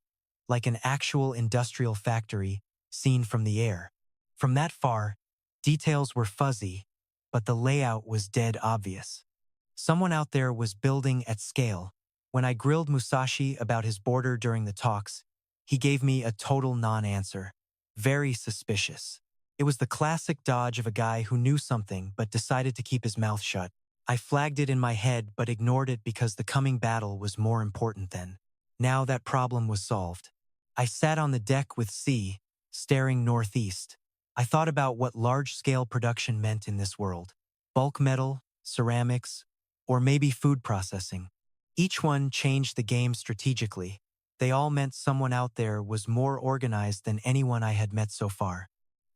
like an actual industrial factory seen from the air. From that far, details were fuzzy, but the layout was dead obvious. Someone out there was building at scale. When I grilled Musashi about his border during the talks, he gave me a total non-answer. Very suspicious. It was the classic dodge of a guy who knew something but decided to keep his mouth shut. I flagged it in my head but ignored it because the coming battle was more important then. Now that problem was solved. I sat on the deck with C, staring northeast. I thought about what large-scale production meant in this world. Bulk metal, ceramics, or maybe food processing. Each one changed the game strategically. They all meant someone out there was more organized than anyone I had met so far.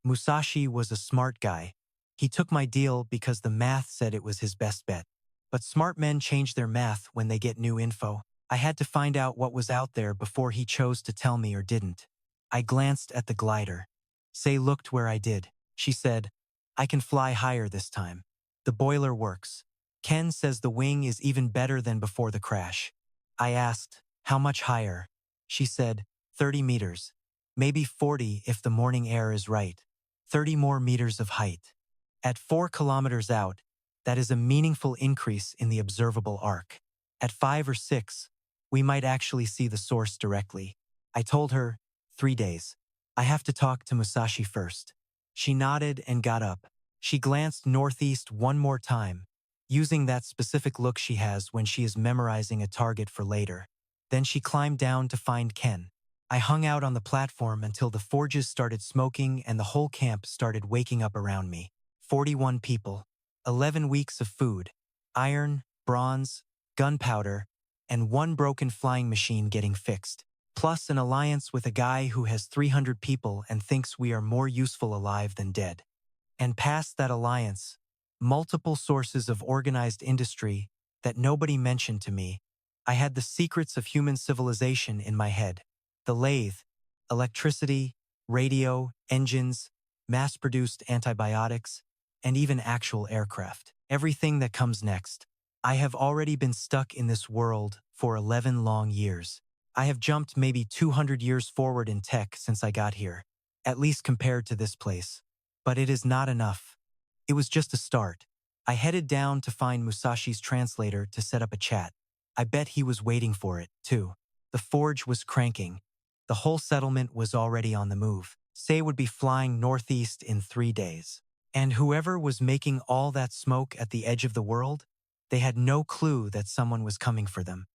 Musashi was a smart guy. He took my deal because the math said it was his best bet. But smart men change their math when they get new info. I had to find out what was out there before he chose to tell me or didn't. I glanced at the glider. Say looked where I did. She said, "I can fly higher this time. The boiler works. Ken says the wing is even better than before the crash." I asked, "How much higher?" She said, 30 meters. Maybe 40 if the morning air is right. 30 more meters of height. At 4 kilometers out, that is a meaningful increase in the observable arc. At 5 or 6, we might actually see the source directly. I told her, 3 days. I have to talk to Musashi first. She nodded and got up. She glanced northeast one more time, using that specific look she has when she is memorizing a target for later. Then she climbed down to find Ken. I hung out on the platform until the forges started smoking and the whole camp started waking up around me. 41 people, 11 weeks of food, iron, bronze, gunpowder, and 1 broken flying machine getting fixed, plus an alliance with a guy who has 300 people and thinks we are more useful alive than dead. And past that alliance, multiple sources of organized industry that nobody mentioned to me. I had the secrets of human civilization in my head. The lathe, electricity, radio, engines, mass-produced antibiotics, and even actual aircraft. Everything that comes next. I have already been stuck in this world for 11 long years. I have jumped maybe 200 years forward in tech since I got here, at least compared to this place. But it is not enough. It was just a start. I headed down to find Musashi's translator to set up a chat. I bet he was waiting for it, too. The forge was cranking. The whole settlement was already on the move. Say would be flying northeast in 3 days. And whoever was making all that smoke at the edge of the world, they had no clue that someone was coming for them.